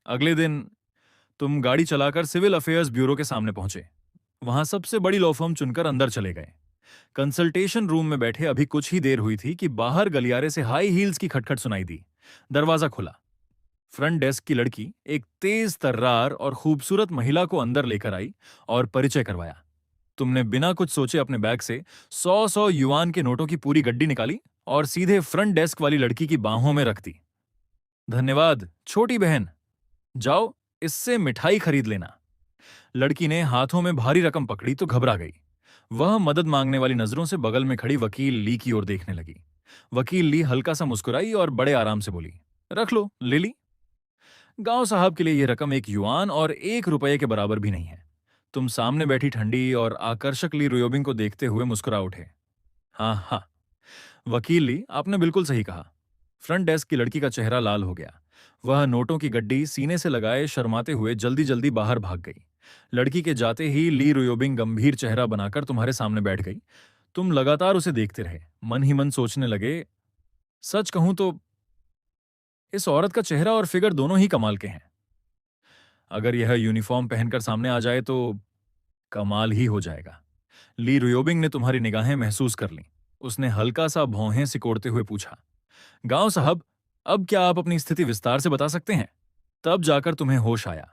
अगले दिन तुम गाड़ी चलाकर सिविल अफेयर्स ब्यूरो के सामने पहुंचे। वहां सबसे बड़ी लॉ फर्म चुनकर अंदर चले गए। कंसल्टेशन रूम में बैठे अभी कुछ ही देर हुई थी कि बाहर गलियारे से हाई हील्स की खटखट सुनाई दी। दरवाजा खुला। फ्रंट डेस्क की लड़की एक तेज तर्रार और खूबसूरत महिला को अंदर लेकर आई और परिचय करवाया। तुमने बिना कुछ सोचे अपने बैग से 100 युआन के नोटों की पूरी गड्डी निकाली और सीधे फ्रंट डेस्क वाली लड़की की बाहों में रख दी। धन्यवाद छोटी बहन, जाओ इससे मिठाई खरीद लेना। लड़की ने हाथों में भारी रकम पकड़ी तो घबरा गई। वह मदद मांगने वाली नजरों से बगल में खड़ी वकील ली की ओर देखने लगी। वकील ली हल्का सा मुस्कुराई और बड़े आराम से बोली, रख लो लिली। गांव साहब के लिए यह रकम 1 युआन और 1 रुपये के बराबर भी नहीं है। तुम सामने बैठी ठंडी और आकर्षक ली रुयोबिंग को देखते हुए मुस्कुरा उठे। हाँ हाँ, वकील ली, आपने बिल्कुल सही कहा। फ्रंट डेस्क की लड़की का चेहरा लाल हो गया। वह नोटों की गड्डी सीने से लगाए शर्माते हुए जल्दी जल्दी बाहर भाग गई। लड़की के जाते ही ली रुयोबिंग गंभीर चेहरा बनाकर तुम्हारे सामने बैठ गई। तुम लगातार उसे देखते रहे, मन ही मन सोचने लगे, सच कहूं तो इस औरत का चेहरा और फिगर दोनों ही कमाल के हैं। अगर यह यूनिफॉर्म पहनकर सामने आ जाए तो कमाल ही हो जाएगा। ली रुयोबिंग ने तुम्हारी निगाहें महसूस कर ली। उसने हल्का सा भौहें सिकोड़ते हुए पूछा, गांव साहब, अब क्या आप अपनी स्थिति विस्तार से बता सकते हैं? तब जाकर तुम्हें होश आया।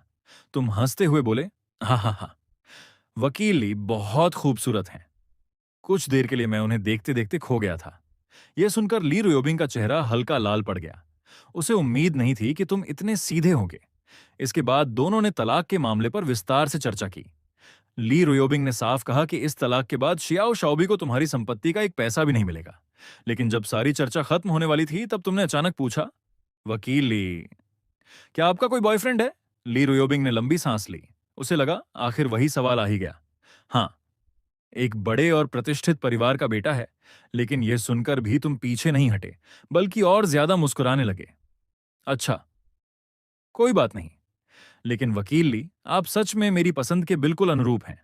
तुम हंसते हुए बोले, हाँ हाँ हाँ, वकील ली बहुत खूबसूरत हैं। कुछ देर के लिए मैं उन्हें देखते देखते खो गया था। यह सुनकर ली रुयोबिंग का चेहरा हल्का लाल पड़ गया। उसे उम्मीद नहीं थी कि तुम इतने सीधे होंगे। इसके बाद दोनों ने तलाक के मामले पर विस्तार से चर्चा की। ली रुयोबिंग ने साफ कहा कि इस तलाक के बाद शियाओ शाओबी को तुम्हारी संपत्ति का एक पैसा भी नहीं मिलेगा। लेकिन जब सारी चर्चा खत्म होने वाली थी तब तुमने अचानक पूछा, वकील ली, क्या आपका कोई बॉयफ्रेंड है? ली रुयोबिंग ने लंबी सांस ली। उसे लगा आखिर वही सवाल आ ही गया। हाँ, एक बड़े और प्रतिष्ठित परिवार का बेटा है। लेकिन यह सुनकर भी तुम पीछे नहीं हटे, बल्कि और ज्यादा मुस्कुराने लगे। अच्छा, कोई बात नहीं, लेकिन वकील ली, आप सच में मेरी पसंद के बिल्कुल अनुरूप हैं।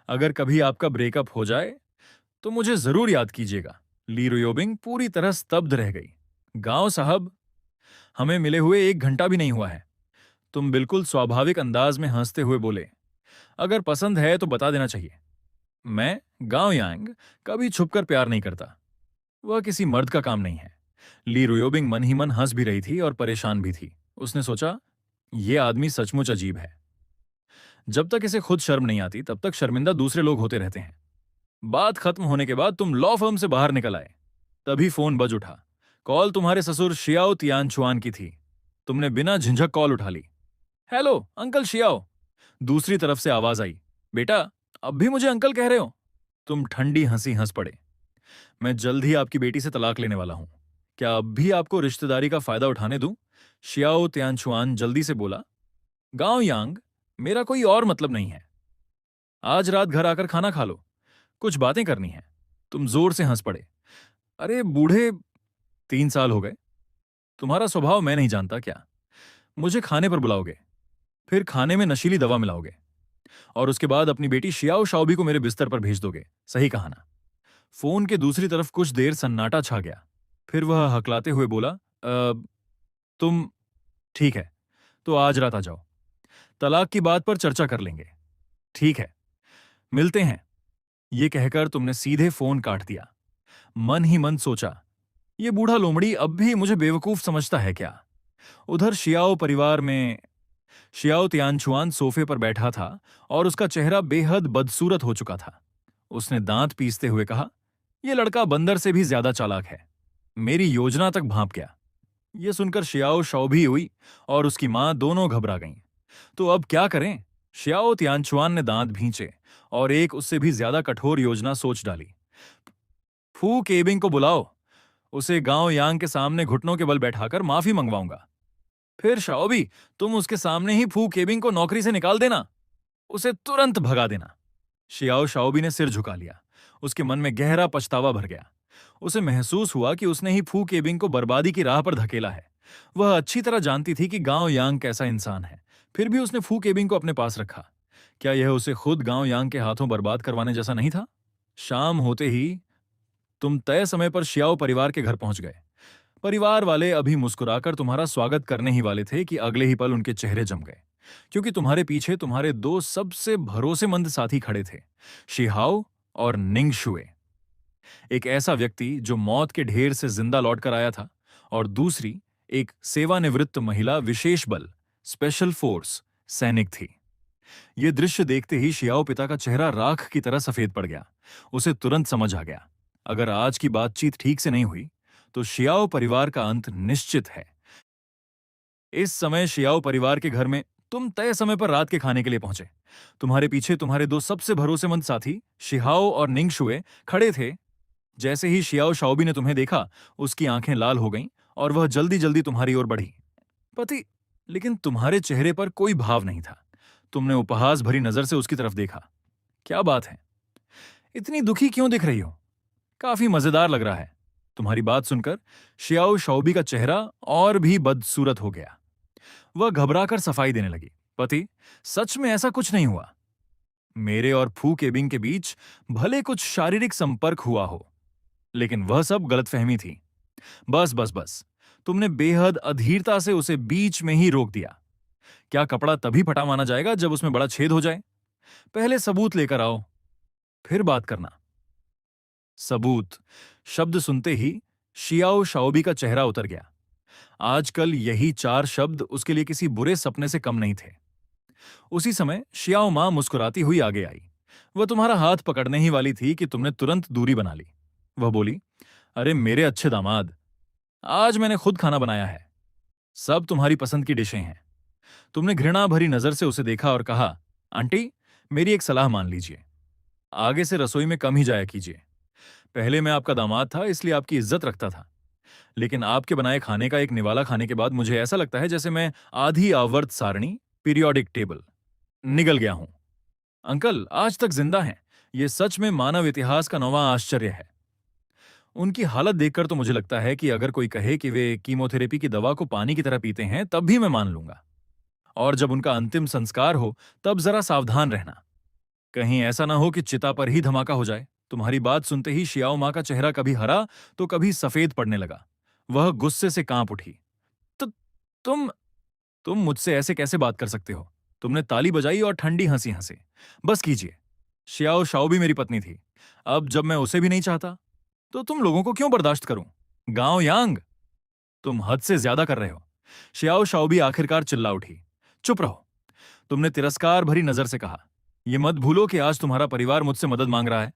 अगर कभी आपका ब्रेकअप हो जाए तो मुझे जरूर याद कीजिएगा। ली रुयोबिंग पूरी तरह स्तब्ध रह गई। गांव साहब, हमें मिले हुए 1 घंटा भी नहीं हुआ है। तुम बिल्कुल स्वाभाविक अंदाज में हंसते हुए बोले, अगर पसंद है तो बता देना चाहिए। मैं, गांव यांग, कभी छुपकर प्यार नहीं करता। वह किसी मर्द का काम नहीं है। ली रुयोबिंग मन ही मन हंस भी रही थी और परेशान भी थी। उसने सोचा, ये आदमी सचमुच अजीब है। जब तक इसे खुद शर्म नहीं आती तब तक शर्मिंदा दूसरे लोग होते रहते हैं। बात खत्म होने के बाद तुम लॉ फर्म से बाहर निकल आए। तभी फोन बज उठा। कॉल तुम्हारे ससुर शियाओ तियानचुआन की थी। तुमने बिना झिझक कॉल उठा ली। Hello uncle Xiao. दूसरी तरफ से आवाज आई, बेटा अब भी मुझे अंकल कह रहे हो? तुम ठंडी हंसी हंस पड़े। मैं जल्द ही आपकी बेटी से तलाक लेने वाला हूं। क्या अब भी आपको रिश्तेदारी का फायदा उठाने दूं? शियाओ तियानचुआन जल्दी से बोला। गांव यांग, मेरा कोई और मतलब नहीं है। आज रात घर आकर खाना खा लो, कुछ बातें करनी है। तुम जोर से हंस पड़े। अरे बूढ़े, 3 साल हो गए। तुम्हारा स्वभाव मैं नहीं जानता क्या? मुझे खाने पर बुलाओगे, फिर खाने में नशीली दवा मिलाओगे, और उसके बाद अपनी बेटी शियाओ शाओबी को मेरे बिस्तर पर भेज दोगे। सही कहा ना? फोन के दूसरी तरफ कुछ देर सन्नाटा छा गया। फिर वह हकलाते हुए बोला, तुम ठीक है, तो आज रात आ जाओ। तलाक की बात पर चर्चा कर लेंगे। ठीक है, मिलते हैं। ये कहकर तुमने सीधे फोन काट दिया। मन ही मन सोचा, ये बूढ़ा लोमड़ी अब भी मुझे बेवकूफ समझता है क्या? उधर शियाओ परिवार में शियाओ तियानचुआन सोफे पर बैठा था और उसका चेहरा बेहद बदसूरत हो चुका था। उसने दांत पीसते हुए कहा, यह लड़का बंदर से भी ज्यादा चालाक है। मेरी योजना तक भांप गया। यह सुनकर शियाओ शौभी हुई और उसकी मां दोनों घबरा गईं। तो अब क्या करें? शियाओ तियानचुआन ने दांत भींचे और एक उससे भी ज्यादा कठोर योजना सोच डाली। फू केबिंग को बुलाओ, उसे गांव यांग के सामने घुटनों के बल बैठाकर माफी मंगवाऊंगा। फिर शाओबी, तुम उसके सामने ही फू केबिंग को नौकरी से निकाल देना, उसे तुरंत भगा देना। शियाओ शाओबी ने सिर झुका लिया। उसके मन में गहरा पछतावा भर गया। उसे महसूस हुआ कि उसने ही फू केबिंग को बर्बादी की राह पर धकेला है। वह अच्छी तरह जानती थी कि गांव यांग कैसा इंसान है, फिर भी उसने फू केबिंग को अपने पास रखा। क्या यह उसे खुद गांव यांग के हाथों बर्बाद करवाने जैसा नहीं था? शाम होते ही तुम तय समय पर शियाओ परिवार के घर पहुंच गए। परिवार वाले अभी मुस्कुराकर तुम्हारा स्वागत करने ही वाले थे कि अगले ही पल उनके चेहरे जम गए, क्योंकि तुम्हारे पीछे तुम्हारे दो सबसे भरोसेमंद साथी खड़े थे, शिहाओ और निंग शुए। एक ऐसा व्यक्ति जो मौत के ढेर से जिंदा लौटकर आया था, और दूसरी एक सेवानिवृत्त महिला विशेष बल स्पेशल फोर्स सैनिक थी। यह दृश्य देखते ही शियाओ पिता का चेहरा राख की तरह सफेद पड़ गया। उसे तुरंत समझ आ गया, अगर आज की बातचीत ठीक से नहीं हुई तो शियाओ परिवार का अंत निश्चित है। इस समय शियाओ परिवार के घर में तुम तय समय पर रात के खाने के लिए पहुंचे। तुम्हारे पीछे तुम्हारे दो सबसे भरोसेमंद साथी शिहाओ और निंगशुए खड़े थे। जैसे ही शियाओ शाओबी ने तुम्हें देखा, उसकी आंखें लाल हो गईं और वह जल्दी जल्दी तुम्हारी ओर बढ़ी। पति, लेकिन तुम्हारे चेहरे पर कोई भाव नहीं था। तुमने उपहास भरी नजर से उसकी तरफ देखा। क्या बात है, इतनी दुखी क्यों दिख रही हो? काफी मजेदार लग रहा है। तुम्हारी बात सुनकर शियाओ शाओबी का चेहरा और भी बदसूरत हो गया। वह घबराकर सफाई देने लगी। पति, सच में ऐसा कुछ नहीं हुआ। मेरे और फू केबिंग के बीच भले कुछ शारीरिक संपर्क हुआ हो, लेकिन वह सब गलतफहमी थी। बस बस बस, तुमने बेहद अधीरता से उसे बीच में ही रोक दिया। क्या कपड़ा तभी फटा माना जाएगा जब उसमें बड़ा छेद हो जाए? पहले सबूत लेकर आओ, फिर बात करना। सबूत शब्द सुनते ही शियाओ शाओबी का चेहरा उतर गया। आजकल यही 4 शब्द उसके लिए किसी बुरे सपने से कम नहीं थे। उसी समय शियाओ मां मुस्कुराती हुई आगे आई। वह तुम्हारा हाथ पकड़ने ही वाली थी कि तुमने तुरंत दूरी बना ली। वह बोली, अरे मेरे अच्छे दामाद, आज मैंने खुद खाना बनाया है। सब तुम्हारी पसंद की डिशें हैं। तुमने घृणा भरी नजर से उसे देखा और कहा, आंटी, मेरी एक सलाह मान लीजिए। आगे से रसोई में कम ही जाया कीजिए। पहले मैं आपका दामाद था, इसलिए आपकी इज्जत रखता था, लेकिन आपके बनाए खाने का एक निवाला खाने के बाद मुझे ऐसा लगता है जैसे मैं आधी आवर्त सारणी पीरियोडिक टेबल निगल गया हूं। अंकल आज तक जिंदा हैं, ये सच में मानव इतिहास का नौवां आश्चर्य है। उनकी हालत देखकर तो मुझे लगता है कि अगर कोई कहे कि वे कीमोथेरेपी की दवा को पानी की तरह पीते हैं, तब भी मैं मान लूंगा। और जब उनका अंतिम संस्कार हो तब जरा सावधान रहना, कहीं ऐसा ना हो कि चिता पर ही धमाका हो जाए। तुम्हारी बात सुनते ही शियाओ मां का चेहरा कभी हरा तो कभी सफेद पड़ने लगा। वह गुस्से से कांप उठी। तो तुम तुम मुझसे ऐसे कैसे बात कर सकते हो? तुमने ताली बजाई और ठंडी हंसी हंसे। बस कीजिए, शियाओ शाओ भी मेरी पत्नी थी। अब जब मैं उसे भी नहीं चाहता तो तुम लोगों को क्यों बर्दाश्त करूं? गांव यांग, तुम हद से ज्यादा कर रहे हो। शियाओ शाओबी आखिरकार चिल्ला उठी। चुप रहो। तुमने तिरस्कार भरी नजर से कहा, यह मत भूलो कि आज तुम्हारा परिवार मुझसे मदद मांग रहा है।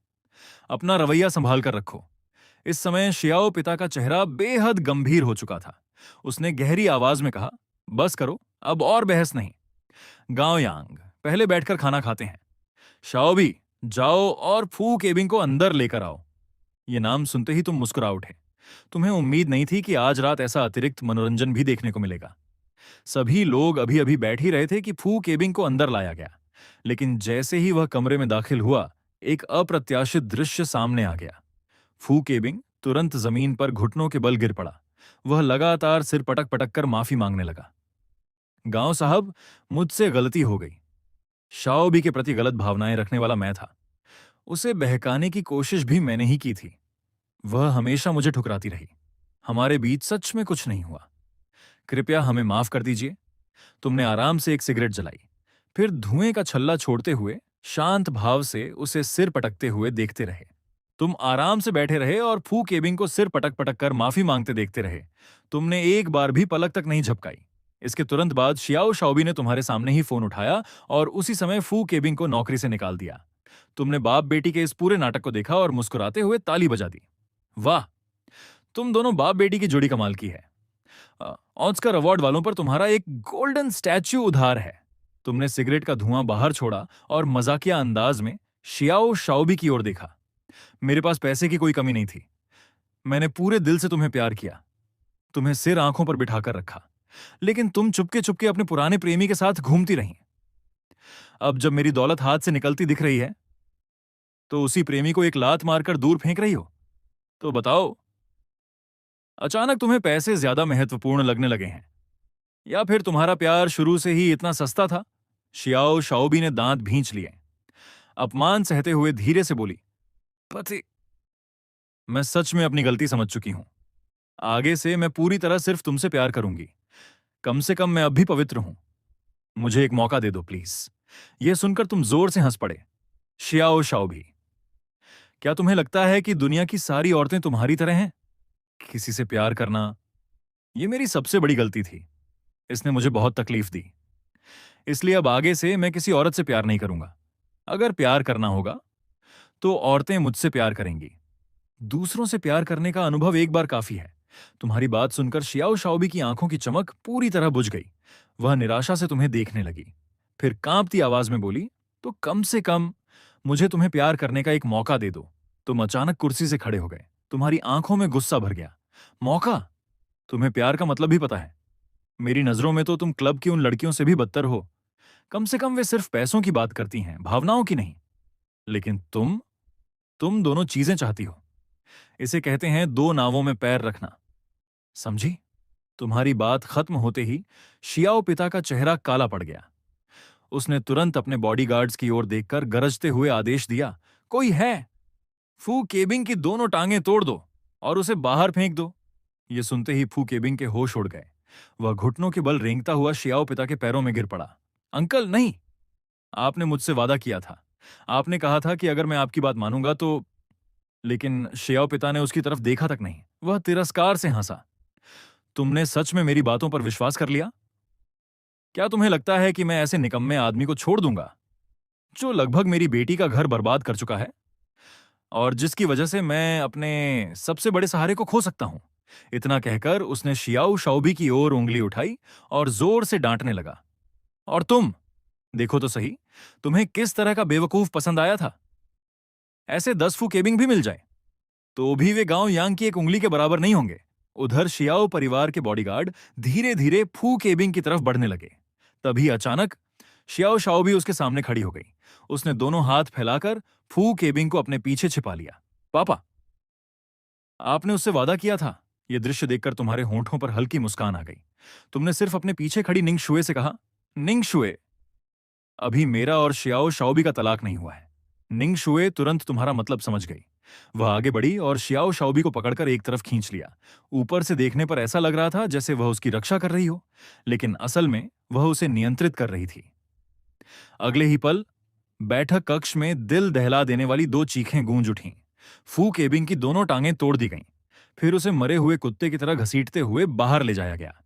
अपना रवैया संभाल कर रखो। इस समय शियाओ पिता का चेहरा बेहद गंभीर हो चुका था। उसने गहरी आवाज में कहा, बस करो, अब और बहस नहीं। गांव यांग, पहले बैठकर खाना खाते हैं। शाओबी, जाओ और फू केबिंग को अंदर लेकर आओ। ये नाम सुनते ही तुम मुस्कुरा उठे। तुम्हें उम्मीद नहीं थी कि आज रात ऐसा अतिरिक्त मनोरंजन भी देखने को मिलेगा। सभी लोग अभी अभी बैठ ही रहे थे कि फू केबिंग को अंदर लाया गया, लेकिन जैसे ही वह कमरे में दाखिल हुआ, एक अप्रत्याशित दृश्य सामने आ गया। फू केबिंग तुरंत जमीन पर घुटनों के बल गिर पड़ा। वह लगातार सिर पटक पटक कर माफी मांगने लगा। गांव साहब, मुझसे गलती हो गई। शाओबी के प्रति गलत भावनाएं रखने वाला मैं था। उसे बहकाने की कोशिश भी मैंने ही की थी। वह हमेशा मुझे ठुकराती रही। हमारे बीच सच में कुछ नहीं हुआ। कृपया हमें माफ कर दीजिए। तुमने आराम से एक सिगरेट जलाई, फिर धुएं का छल्ला छोड़ते हुए शांत भाव से उसे सिर पटकते हुए देखते रहे। तुम आराम से बैठे रहे और फू केबिंग को सिर पटक पटक कर माफी मांगते देखते रहे। तुमने एक बार भी पलक तक नहीं झपकाई। इसके तुरंत बाद शियाओ शाओबी ने तुम्हारे सामने ही फोन उठाया और उसी समय फू केबिंग को नौकरी से निकाल दिया। तुमने बाप बेटी के इस पूरे नाटक को देखा और मुस्कुराते हुए ताली बजा दी। वाह, तुम दोनों बाप बेटी की जोड़ी कमाल की है। ऑस्कर अवार्ड वालों पर तुम्हारा एक गोल्डन स्टैच्यू उधार है। तुमने सिगरेट का धुआं बाहर छोड़ा और मजाकिया अंदाज में शियाओ शाओबी की ओर देखा। मेरे पास पैसे की कोई कमी नहीं थी। मैंने पूरे दिल से तुम्हें प्यार किया, तुम्हें सिर आंखों पर बिठाकर रखा, लेकिन तुम चुपके चुपके अपने पुराने प्रेमी के साथ घूमती रही। अब जब मेरी दौलत हाथ से निकलती दिख रही है, तो उसी प्रेमी को एक लात मारकर दूर फेंक रही हो। तो बताओ, अचानक तुम्हें पैसे ज्यादा महत्वपूर्ण लगने लगे हैं, या फिर तुम्हारा प्यार शुरू से ही इतना सस्ता था? शियाओ शाओबी ने दांत भींच लिए। अपमान सहते हुए धीरे से बोली, पति, मैं सच में अपनी गलती समझ चुकी हूं। आगे से मैं पूरी तरह सिर्फ तुमसे प्यार करूंगी। कम से कम मैं अब भी पवित्र हूं। मुझे एक मौका दे दो प्लीज। यह सुनकर तुम जोर से हंस पड़े। शियाओ शाओबी, क्या तुम्हें लगता है कि दुनिया की सारी औरतें तुम्हारी तरह हैं? किसी से प्यार करना, यह मेरी सबसे बड़ी गलती थी। इसने मुझे बहुत तकलीफ दी। इसलिए अब आगे से मैं किसी औरत से प्यार नहीं करूंगा। अगर प्यार करना होगा तो औरतें मुझसे प्यार करेंगी। दूसरों से प्यार करने का अनुभव एक बार काफी है। तुम्हारी बात सुनकर शियाओ शाओबी की आंखों की चमक पूरी तरह बुझ गई। वह निराशा से तुम्हें देखने लगी, फिर कांपती आवाज में बोली, तो कम से कम मुझे तुम्हें प्यार करने का एक मौका दे दो। तुम अचानक कुर्सी से खड़े हो गए। तुम्हारी आंखों में गुस्सा भर गया। मौका? तुम्हें प्यार का मतलब भी पता है। मेरी नजरों में तो तुम क्लब की उन लड़कियों से भी बदतर हो। कम से कम वे सिर्फ पैसों की बात करती हैं, भावनाओं की नहीं। लेकिन तुम दोनों चीजें चाहती हो। इसे कहते हैं दो नावों में पैर रखना। समझी? तुम्हारी बात खत्म होते ही शियाओ पिता का चेहरा काला पड़ गया। उसने तुरंत अपने बॉडीगार्ड्स की ओर देखकर गरजते हुए आदेश दिया, कोई है? फू केबिंग की दोनों टांगें तोड़ दो और उसे बाहर फेंक दो। ये सुनते ही फू केबिंग के होश उड़ गए। वह घुटनों के बल रेंगता हुआ शियाओ पिता के पैरों में गिर पड़ा। अंकल, नहीं! आपने मुझसे वादा किया था। आपने कहा था कि अगर मैं आपकी बात मानूंगा तो। लेकिन शियाओ पिता ने उसकी तरफ देखा तक नहीं। वह तिरस्कार से हंसा। तुमने सच में मेरी बातों पर विश्वास कर लिया? क्या तुम्हें लगता है कि मैं ऐसे निकम्मे आदमी को छोड़ दूंगा, जो लगभग मेरी बेटी का घर बर्बाद कर चुका है और जिसकी वजह से मैं अपने सबसे बड़े सहारे को खो सकता हूं? इतना कहकर उसने शियाओ शाओबी की ओर उंगली उठाई और जोर से डांटने लगा। और तुम, देखो तो सही, तुम्हें किस तरह का बेवकूफ पसंद आया था। ऐसे 10 फू केबिंग भी मिल जाए तो भी वे गांव यांग की एक उंगली के बराबर नहीं होंगे। उधर शियाओ परिवार के बॉडीगार्ड धीरे धीरे फू केबिंग की तरफ बढ़ने लगे। तभी अचानक शियाओ शाओबी उसके सामने खड़ी हो गई। उसने दोनों हाथ फैलाकर फू केबिंग को अपने पीछे छिपा लिया। पापा, आपने उससे वादा किया था। यह दृश्य देखकर तुम्हारे होंठों पर हल्की मुस्कान आ गई। तुमने सिर्फ अपने पीछे खड़ी निंग शुए से कहा, निंग शुए, अभी मेरा और शियाओ शाओबी का तलाक नहीं हुआ है। निंग शुए तुरंत तुम्हारा मतलब समझ गई। वह आगे बढ़ी और शियाओ शाओबी को पकड़कर एक तरफ खींच लिया। ऊपर से देखने पर ऐसा लग रहा था जैसे वह उसकी रक्षा कर रही हो, लेकिन असल में वह उसे नियंत्रित कर रही थी। अगले ही पल बैठक कक्ष में दिल दहला देने वाली दो चीखें गूंज उठीं। फू केबिंग की दोनों टांगें तोड़ दी गईं। फिर उसे मरे हुए कुत्ते की तरह घसीटते हुए बाहर ले जाया गया।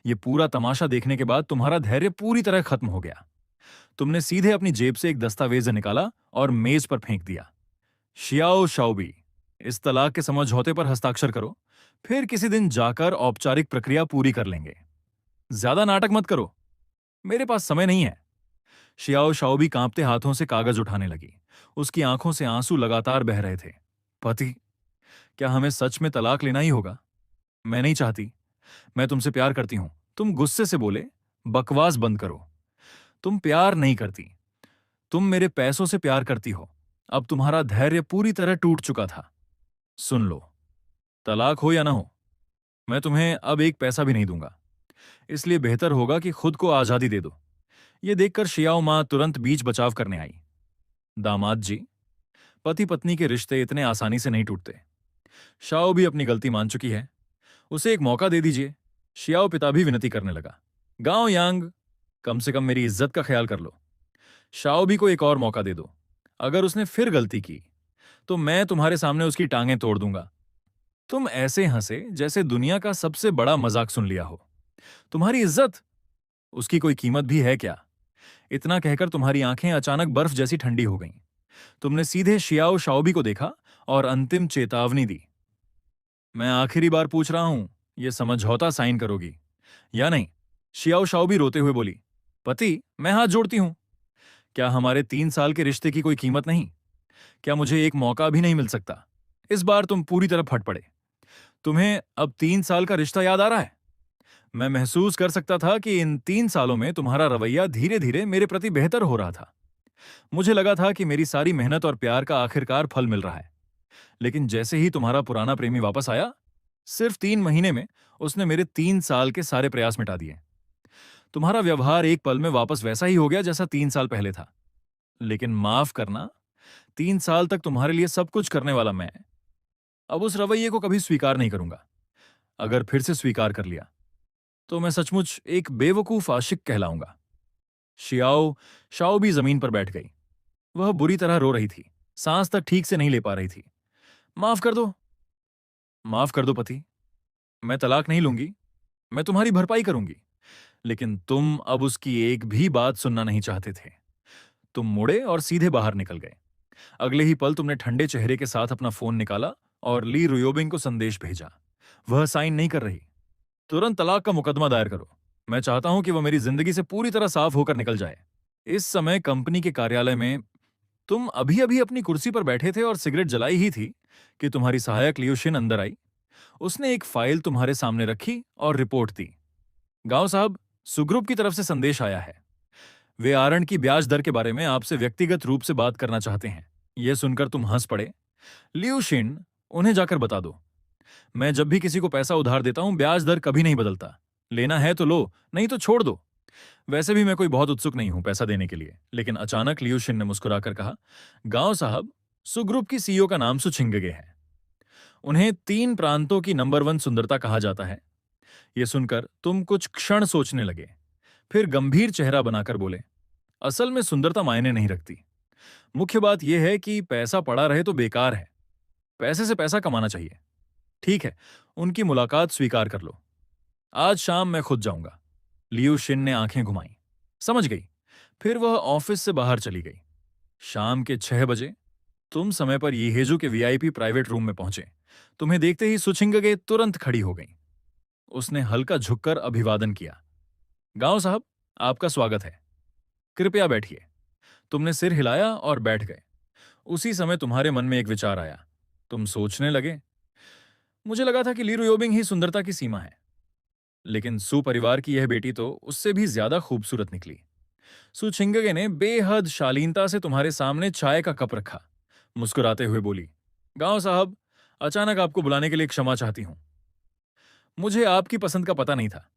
ये पूरा तमाशा देखने के बाद तुम्हारा धैर्य पूरी तरह खत्म हो गया। तुमने सीधे अपनी जेब से एक दस्तावेज निकाला और मेज पर फेंक दिया। शियाओ शाओबी, इस तलाक के समझौते पर हस्ताक्षर करो। फिर किसी दिन जाकर औपचारिक प्रक्रिया पूरी कर लेंगे। ज्यादा नाटक मत करो, मेरे पास समय नहीं है। शियाओ शाओबी कांपते हाथों से कागज उठाने लगी। उसकी आंखों से आंसू लगातार बह रहे थे। पति, क्या हमें सच में तलाक लेना ही होगा? मैं नहीं चाहती। मैं तुमसे प्यार करती हूं। तुम गुस्से से बोले, बकवास बंद करो। तुम प्यार नहीं करती, तुम मेरे पैसों से प्यार करती हो। अब तुम्हारा धैर्य पूरी तरह टूट चुका था। सुन लो, तलाक हो या ना हो, मैं तुम्हें अब एक पैसा भी नहीं दूंगा। इसलिए बेहतर होगा कि खुद को आजादी दे दो। यह देखकर शियाओ मां तुरंत बीच बचाव करने आई। दामाद जी, पति पत्नी के रिश्ते इतने आसानी से नहीं टूटते। शाओ भी अपनी गलती मान चुकी है, उसे एक मौका दे दीजिए। शियाओ पिता भी विनती करने लगा। गांव यांग, कम से कम मेरी इज्जत का ख्याल कर लो। शाओ भी को एक और मौका दे दो। अगर उसने फिर गलती की तो मैं तुम्हारे सामने उसकी टांगें तोड़ दूंगा। तुम ऐसे हंसे जैसे दुनिया का सबसे बड़ा मजाक सुन लिया हो। तुम्हारी इज्जत, उसकी कोई कीमत भी है क्या? इतना कहकर तुम्हारी आंखें अचानक बर्फ जैसी ठंडी हो गईं। तुमने सीधे शियाओ शाओबी को देखा और अंतिम चेतावनी दी। मैं आखिरी बार पूछ रहा हूं, यह समझौता साइन करोगी या नहीं? शियाओ शाओबी रोते हुए बोली। पति, मैं हाथ जोड़ती हूं। क्या हमारे 3 साल के रिश्ते की कोई कीमत नहीं? क्या मुझे एक मौका भी नहीं मिल सकता? इस बार तुम पूरी तरह फट पड़े। तुम्हें अब 3 साल का रिश्ता याद आ रहा है? मैं महसूस कर सकता था कि इन 3 सालों में तुम्हारा रवैया धीरे धीरे मेरे प्रति बेहतर हो रहा था। मुझे लगा था कि मेरी सारी मेहनत और प्यार का आखिरकार फल मिल रहा है। लेकिन जैसे ही तुम्हारा पुराना प्रेमी वापस आया, सिर्फ 3 महीने में उसने मेरे 3 साल के सारे प्रयास मिटा दिए। तुम्हारा व्यवहार एक पल में वापस वैसा ही हो गया जैसा 3 साल पहले था। लेकिन माफ करना, 3 साल तक तुम्हारे लिए सब कुछ करने वाला मैं अब उस रवैये को कभी स्वीकार नहीं करूंगा। अगर फिर से स्वीकार कर लिया तो मैं सचमुच एक बेवकूफ आशिक कहलाऊंगा। शियाओ शाओ भी जमीन पर बैठ गई। वह बुरी तरह रो रही थी, सांस तक ठीक से नहीं ले पा रही थी। माफ कर दो, माफ कर दो पति। मैं तलाक नहीं लूंगी, मैं तुम्हारी भरपाई करूंगी। लेकिन तुम अब उसकी एक भी बात सुनना नहीं चाहते थे। तुम मुड़े और सीधे बाहर निकल गए। अगले ही पल तुमने ठंडे चेहरे के साथ अपना फोन निकाला और ली रुयोबिंग को संदेश भेजा। वह साइन नहीं कर रही। तुरंत तलाक का मुकदमा दायर करो। मैं चाहता हूं कि वह मेरी जिंदगी से पूरी तरह साफ होकर निकल जाए। इस समय कंपनी के कार्यालय में तुम अभी अभी अपनी कुर्सी पर बैठे थे और सिगरेट जलाई ही थी कि तुम्हारी सहायक लियोशिन अंदर आई। उसने एक फाइल तुम्हारे सामने रखी और रिपोर्ट दी। गांव साहब, सुग्रुप की तरफ से संदेश आया है। वे आरण की ब्याज दर के बारे में आपसे व्यक्तिगत रूप से बात करना चाहते हैं। यह सुनकर तुम हंस पड़े। लियोशिन, उन्हें जाकर बता दो, मैं जब भी किसी को पैसा उधार देता हूं ब्याज दर कभी नहीं बदलता। लेना है तो लो, नहीं तो छोड़ दो। वैसे भी मैं कोई बहुत उत्सुक नहीं हूं पैसा देने के लिए। लेकिन अचानक लियूशिन ने मुस्कुराकर कहा, गांव साहब, सुग्रुप की सीईओ का नाम सुछिंगगे है। उन्हें 3 प्रांतों की नंबर 1 सुंदरता कहा जाता है। यह सुनकर तुम कुछ क्षण सोचने लगे, फिर गंभीर चेहरा बनाकर बोले, असल में सुंदरता मायने नहीं रखती। मुख्य बात यह है कि पैसा पड़ा रहे तो बेकार है। पैसे से पैसा कमाना चाहिए। ठीक है, उनकी मुलाकात स्वीकार कर लो। आज शाम मैं खुद जाऊंगा। लियू शिन ने आंखें घुमाई। समझ गई। फिर वह ऑफिस से बाहर चली गई। शाम के 6 बजे तुम समय पर यीहेजू के वीआईपी प्राइवेट रूम में पहुंचे। तुम्हें देखते ही सुछिंगगे तुरंत खड़ी हो गई। उसने हल्का झुककर अभिवादन किया। गांव साहब, आपका स्वागत है। कृपया बैठिए। तुमने सिर हिलाया और बैठ गए। उसी समय तुम्हारे मन में एक विचार आया। तुम सोचने लगे, मुझे लगा था कि ली रुयोबिंग ही सुंदरता की सीमा है, लेकिन सु परिवार की यह बेटी तो उससे भी ज्यादा खूबसूरत निकली। सु छिंगगे ने बेहद शालीनता से तुम्हारे सामने चाय का कप रखा। मुस्कुराते हुए बोली, गांव साहब, अचानक आपको बुलाने के लिए क्षमा चाहती हूं। मुझे आपकी पसंद का पता नहीं था,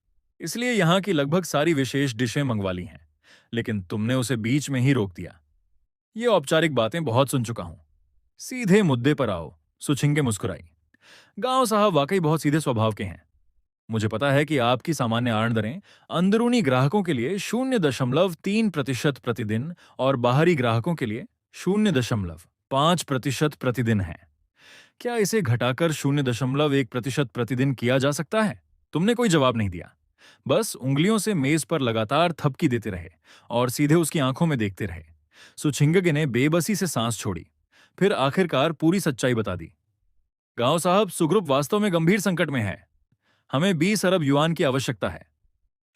इसलिए यहां की लगभग सारी विशेष डिशें मंगवा ली हैं, लेकिन तुमने उसे बीच में ही रोक दिया। ये औपचारिक बातें बहुत सुन चुका हूं। सीधे मुद्दे पर आओ। सुछिंगे मुस्कुराई। गांव साहब वाकई बहुत सीधे स्वभाव के हैं। मुझे पता है कि आपकी सामान्य आरण दरें अंदरूनी ग्राहकों के लिए 0.3% प्रतिदिन और बाहरी ग्राहकों के लिए 0.5% प्रतिदिन हैं। क्या इसे घटाकर 0.1% प्रतिदिन किया जा सकता है? तुमने कोई जवाब नहीं दिया, बस उंगलियों से मेज पर लगातार थपकी देते रहे और सीधे उसकी आंखों में देखते रहे। सुचिंगगे ने बेबसी से सांस छोड़ी, फिर आखिरकार पूरी सच्चाई बता दी। गांव साहब, सुग्रुप वास्तव में गंभीर संकट में है। हमें 20 अरब युआन की आवश्यकता है।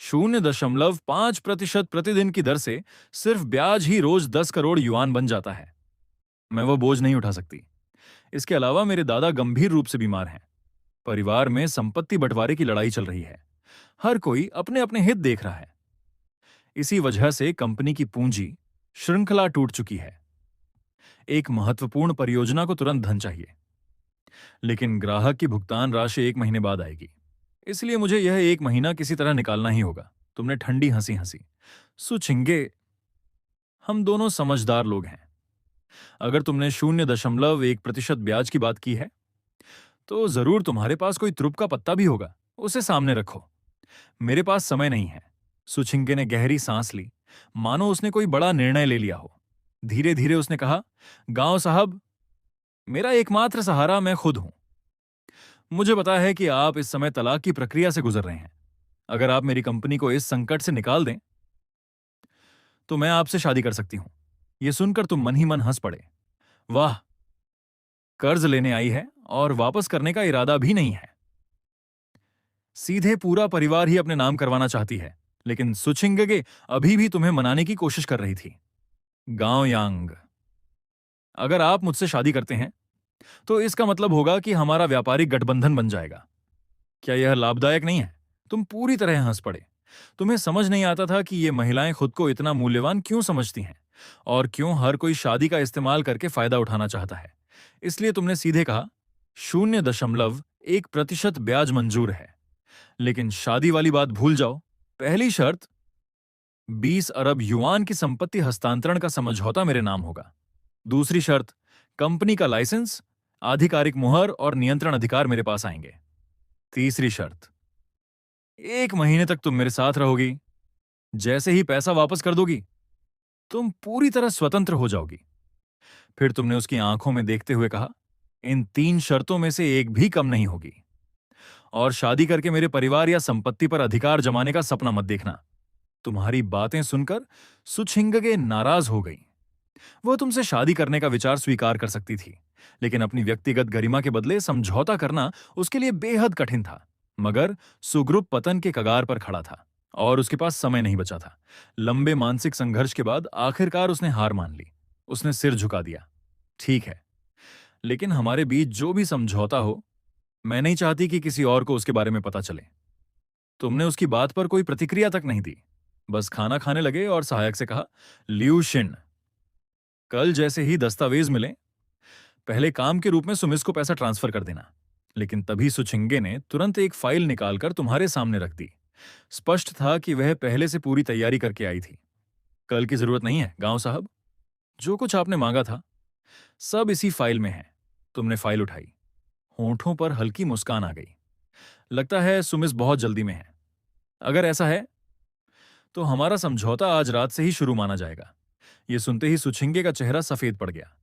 0.5% प्रतिदिन की दर से सिर्फ ब्याज ही रोज 10 करोड़ युआन बन जाता है। मैं वो बोझ नहीं उठा सकती। इसके अलावा मेरे दादा गंभीर रूप से बीमार हैं। परिवार में संपत्ति बंटवारे की लड़ाई चल रही है। हर कोई अपने अपने हित देख रहा है। इसी वजह से कंपनी की पूंजी श्रृंखला टूट चुकी है। एक महत्वपूर्ण परियोजना को तुरंत धन चाहिए, लेकिन ग्राहक की भुगतान राशि 1 महीने बाद आएगी। इसलिए मुझे यह 1 महीना किसी तरह निकालना ही होगा। तुमने ठंडी हंसी हंसी। सुचिंगे, हम दोनों समझदार लोग हैं। अगर तुमने 0.1% ब्याज की बात की है, तो जरूर तुम्हारे पास कोई त्रुप का पत्ता भी होगा। उसे सामने रखो। मेरे पास समय नहीं है। सुचिंगे ने गहरी सांस ली, मानो उसने कोई बड़ा निर्णय ले लिया हो। धीरे धीरे उसने कहा, गांव साहब, मेरा एकमात्र सहारा मैं खुद हूं। मुझे पता है कि आप इस समय तलाक की प्रक्रिया से गुजर रहे हैं। अगर आप मेरी कंपनी को इस संकट से निकाल दें, तो मैं आपसे शादी कर सकती हूं। यह सुनकर तुम मन ही मन हंस पड़े। वाह, कर्ज लेने आई है और वापस करने का इरादा भी नहीं है। सीधे पूरा परिवार ही अपने नाम करवाना चाहती है, लेकिन सुचिंगे अभी भी तुम्हें मनाने की कोशिश कर रही थी। गांव यांग, अगर आप मुझसे शादी करते हैं, तो इसका मतलब होगा कि हमारा व्यापारिक गठबंधन बन जाएगा। क्या यह लाभदायक नहीं है? तुम पूरी तरह हंस पड़े। तुम्हें समझ नहीं आता था कि ये महिलाएं खुद को इतना मूल्यवान क्यों समझती हैं और क्यों हर कोई शादी का इस्तेमाल करके फायदा उठाना चाहता है। इसलिए तुमने सीधे कहा, 0.1% ब्याज मंजूर है, लेकिन शादी वाली बात भूल जाओ। पहली शर्त, 20 अरब युआन की संपत्ति हस्तांतरण का समझौता मेरे नाम होगा। दूसरी शर्त, कंपनी का लाइसेंस, आधिकारिक मुहर और नियंत्रण अधिकार मेरे पास आएंगे। तीसरी शर्त, 1 महीने तक तुम मेरे साथ रहोगी। जैसे ही पैसा वापस कर दोगी, तुम पूरी तरह स्वतंत्र हो जाओगी। फिर तुमने उसकी आंखों में देखते हुए कहा, इन 3 शर्तों में से एक भी कम नहीं होगी। और शादी करके मेरे परिवार या संपत्ति पर अधिकार जमाने का सपना मत देखना। तुम्हारी बातें सुनकर सुचिंगे नाराज हो गई। वह तुमसे शादी करने का विचार स्वीकार कर सकती थी, लेकिन अपनी व्यक्तिगत गरिमा के बदले समझौता करना उसके लिए बेहद कठिन था। मगर सुग्रुप पतन के कगार पर खड़ा था और उसके पास समय नहीं बचा था। लंबे मानसिक संघर्ष के बाद आखिरकार उसने हार मान ली। उसने सिर झुका दिया। ठीक है, लेकिन हमारे बीच जो भी समझौता हो, मैं नहीं चाहती कि किसी और को उसके बारे में पता चले। तुमने उसकी बात पर कोई प्रतिक्रिया तक नहीं दी, बस खाना खाने लगे और सहायक से कहा, लियू शिन, कल जैसे ही दस्तावेज मिले, पहले काम के रूप में सुमिस को पैसा ट्रांसफर कर देना। लेकिन तभी सुचिंगे ने तुरंत एक फाइल निकालकर तुम्हारे सामने रख दी। स्पष्ट था कि वह पहले से पूरी तैयारी करके आई थी। कल की जरूरत नहीं है गांव साहब। जो कुछ आपने मांगा था, सब इसी फाइल में है। तुमने फाइल उठाई। होंठों पर हल्की मुस्कान आ गई। लगता है सुमिस बहुत जल्दी में है। अगर ऐसा है, तो हमारा समझौता आज रात से ही शुरू माना जाएगा। यह सुनते ही सुचिंगे का चेहरा सफेद पड़ गया।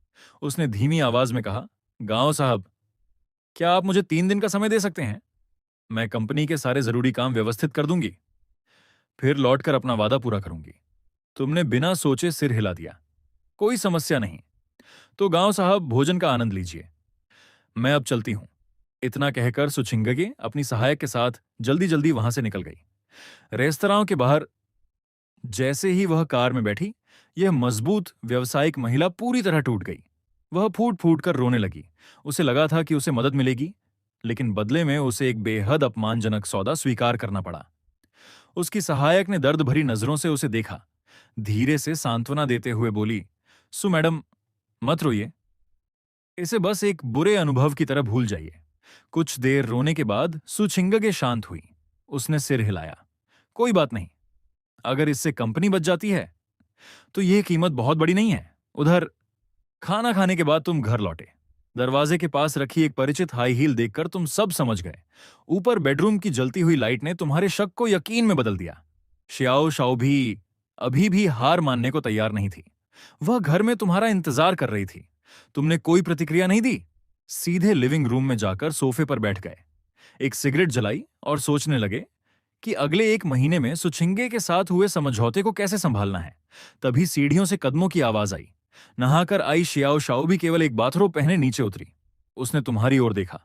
उसने धीमी आवाज में कहा, गांव साहब, क्या आप मुझे 3 दिन का समय दे सकते हैं? मैं कंपनी के सारे जरूरी काम व्यवस्थित कर दूंगी, फिर लौटकर अपना वादा पूरा करूंगी। तुमने बिना सोचे सिर हिला दिया। कोई समस्या नहीं। तो गांव साहब, भोजन का आनंद लीजिए। मैं अब चलती हूं। इतना कहकर सुचिंगे अपनी सहायक के साथ जल्दी जल्दी वहां से निकल गई। रेस्तरां के बाहर जैसे ही वह कार में बैठी, यह मजबूत व्यावसायिक महिला पूरी तरह टूट गई। वह फूट फूट कर रोने लगी। उसे लगा था कि उसे मदद मिलेगी, लेकिन बदले में उसे एक बेहद अपमानजनक सौदा स्वीकार करना पड़ा। उसकी सहायक ने दर्द भरी नजरों से उसे देखा। धीरे से सांत्वना देते हुए बोली, सु मैडम, मत रोइए। इसे बस एक बुरे अनुभव की तरह भूल जाइए। कुछ देर रोने के बाद सुचिंगे शांत हुई। उसने सिर हिलाया। कोई बात नहीं। अगर इससे कंपनी बच जाती है, तो यह कीमत बहुत बड़ी नहीं है। उधर खाना खाने के बाद तुम घर लौटे। दरवाजे के पास रखी एक परिचित हाई हील देखकर तुम सब समझ गए। ऊपर बेडरूम की जलती हुई लाइट ने तुम्हारे शक को यकीन में बदल दिया। श्याओ शाओ भी अभी भी हार मानने को तैयार नहीं थी। वह घर में तुम्हारा इंतजार कर रही थी। तुमने कोई प्रतिक्रिया नहीं दी। सीधे लिविंग रूम में जाकर सोफे पर बैठ गए, एक सिगरेट जलाई और सोचने लगे कि अगले 1 महीने में सुचिंगे के साथ हुए समझौते को कैसे संभालना है। तभी सीढ़ियों से कदमों की आवाज आई। नहाकर आई शियाओ शाओ भी केवल एक बाथरोब पहने नीचे उतरी। उसने तुम्हारी ओर देखा,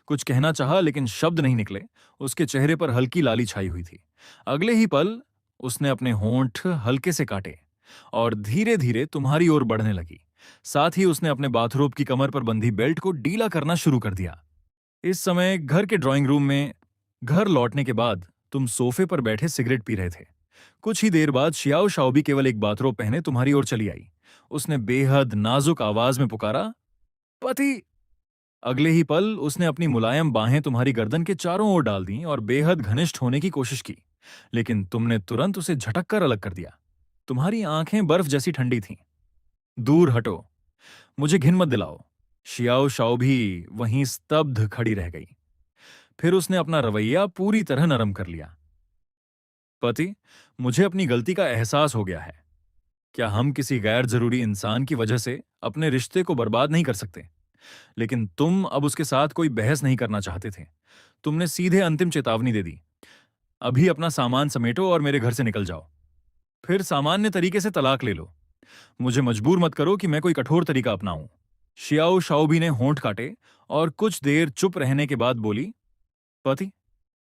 कुछ कहना चाहा लेकिन शब्द नहीं निकले। उसके चेहरे पर हल्की लाली छाई हुई थी। अगले ही पल उसने अपने होंठ हल्के से काटे और धीरे धीरे तुम्हारी ओर बढ़ने लगी। साथ ही उसने अपने बाथरोब की कमर पर बंधी बेल्ट को ढीला करना शुरू कर दिया। इस समय घर के ड्राइंग रूम में घर लौटने के बाद तुम सोफे पर बैठे सिगरेट पी रहे थे। कुछ ही देर बाद शियाओ शाओ भी केवल एक बाथरोब पहने तुम्हारी ओर चली आई। उसने बेहद नाजुक आवाज में पुकारा, पति। अगले ही पल उसने अपनी मुलायम बाहें तुम्हारी गर्दन के चारों ओर डाल दी और बेहद घनिष्ठ होने की कोशिश की, लेकिन तुमने तुरंत उसे झटक कर अलग कर दिया। तुम्हारी आंखें बर्फ जैसी ठंडी थीं। दूर हटो, मुझे घिन मत दिलाओ। शियाओ शाओ भी वहीं स्तब्ध खड़ी रह गई। फिर उसने अपना रवैया पूरी तरह नरम कर लिया। पति, मुझे अपनी गलती का एहसास हो गया है। क्या हम किसी गैर जरूरी इंसान की वजह से अपने रिश्ते को बर्बाद नहीं कर सकते? लेकिन तुम अब उसके साथ कोई बहस नहीं करना चाहते थे। तुमने सीधे अंतिम चेतावनी दे दी, अभी अपना सामान समेटो और मेरे घर से निकल जाओ। फिर सामान्य तरीके से तलाक ले लो। मुझे मजबूर मत करो कि मैं कोई कठोर तरीका अपनाऊं। शियाओ शाओबी ने होंठ काटे और कुछ देर चुप रहने के बाद बोली, पति,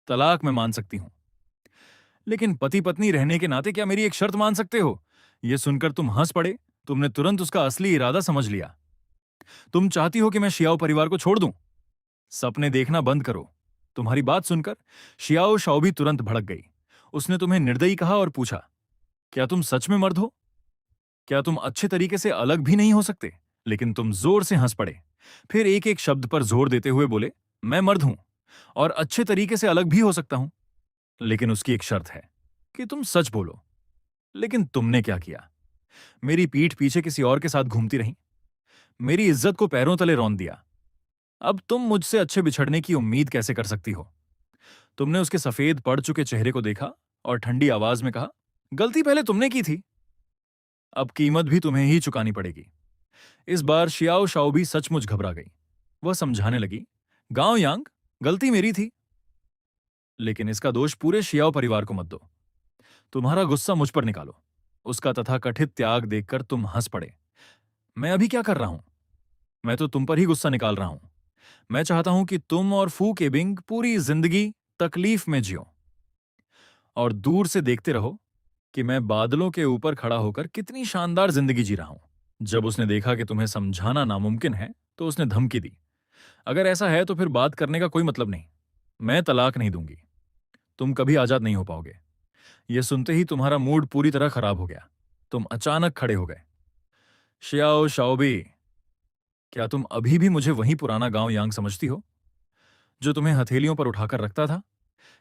तलाक मैं मान सकती हूं, लेकिन पति पत्नी रहने के नाते क्या मेरी एक शर्त मान सकते हो? यह सुनकर तुम हंस पड़े। तुमने तुरंत उसका असली इरादा समझ लिया। तुम चाहती हो कि मैं शियाओ परिवार को छोड़ दूं? सपने देखना बंद करो। तुम्हारी बात सुनकर शियाओ शाओबी तुरंत भड़क गई। उसने तुम्हें निर्दयी कहा और पूछा, क्या तुम सच में मर्द हो? क्या तुम अच्छे तरीके से अलग भी नहीं हो सकते? लेकिन तुम जोर से हंस पड़े। फिर एक एक शब्द पर जोर देते हुए बोले, मैं मर्द हूं और अच्छे तरीके से अलग भी हो सकता हूं, लेकिन उसकी एक शर्त है कि तुम सच बोलो। लेकिन तुमने क्या किया? मेरी पीठ पीछे किसी और के साथ घूमती रही, मेरी इज्जत को पैरों तले रौंद दिया। अब तुम मुझसे अच्छे बिछड़ने की उम्मीद कैसे कर सकती हो? तुमने उसके सफेद पड़ चुके चेहरे को देखा और ठंडी आवाज में कहा, गलती पहले तुमने की थी, अब कीमत भी तुम्हें ही चुकानी पड़ेगी। इस बार शियाओ शाओ भी सचमुच घबरा गई। वह समझाने लगी, गांव यांग, गलती मेरी थी, लेकिन इसका दोष पूरे शियाओ परिवार को मत दो। तुम्हारा गुस्सा मुझ पर निकालो। उसका तथाकथित त्याग देखकर तुम हंस पड़े। मैं अभी क्या कर रहा हूं? मैं तो तुम पर ही गुस्सा निकाल रहा हूं। मैं चाहता हूं कि तुम और फू केबिंग पूरी जिंदगी तकलीफ में जियो और दूर से देखते रहो कि मैं बादलों के ऊपर खड़ा होकर कितनी शानदार जिंदगी जी रहा हूं। जब उसने देखा कि तुम्हें समझाना नामुमकिन है, तो उसने धमकी दी, अगर ऐसा है तो फिर बात करने का कोई मतलब नहीं। मैं तलाक नहीं दूंगी, तुम कभी आजाद नहीं हो पाओगे। यह सुनते ही तुम्हारा मूड पूरी तरह खराब हो गया। तुम अचानक खड़े हो गए। शियाओ शाओबी, क्या तुम अभी भी मुझे वही पुराना गांव यांग समझती हो जो तुम्हें हथेलियों पर उठाकर रखता था?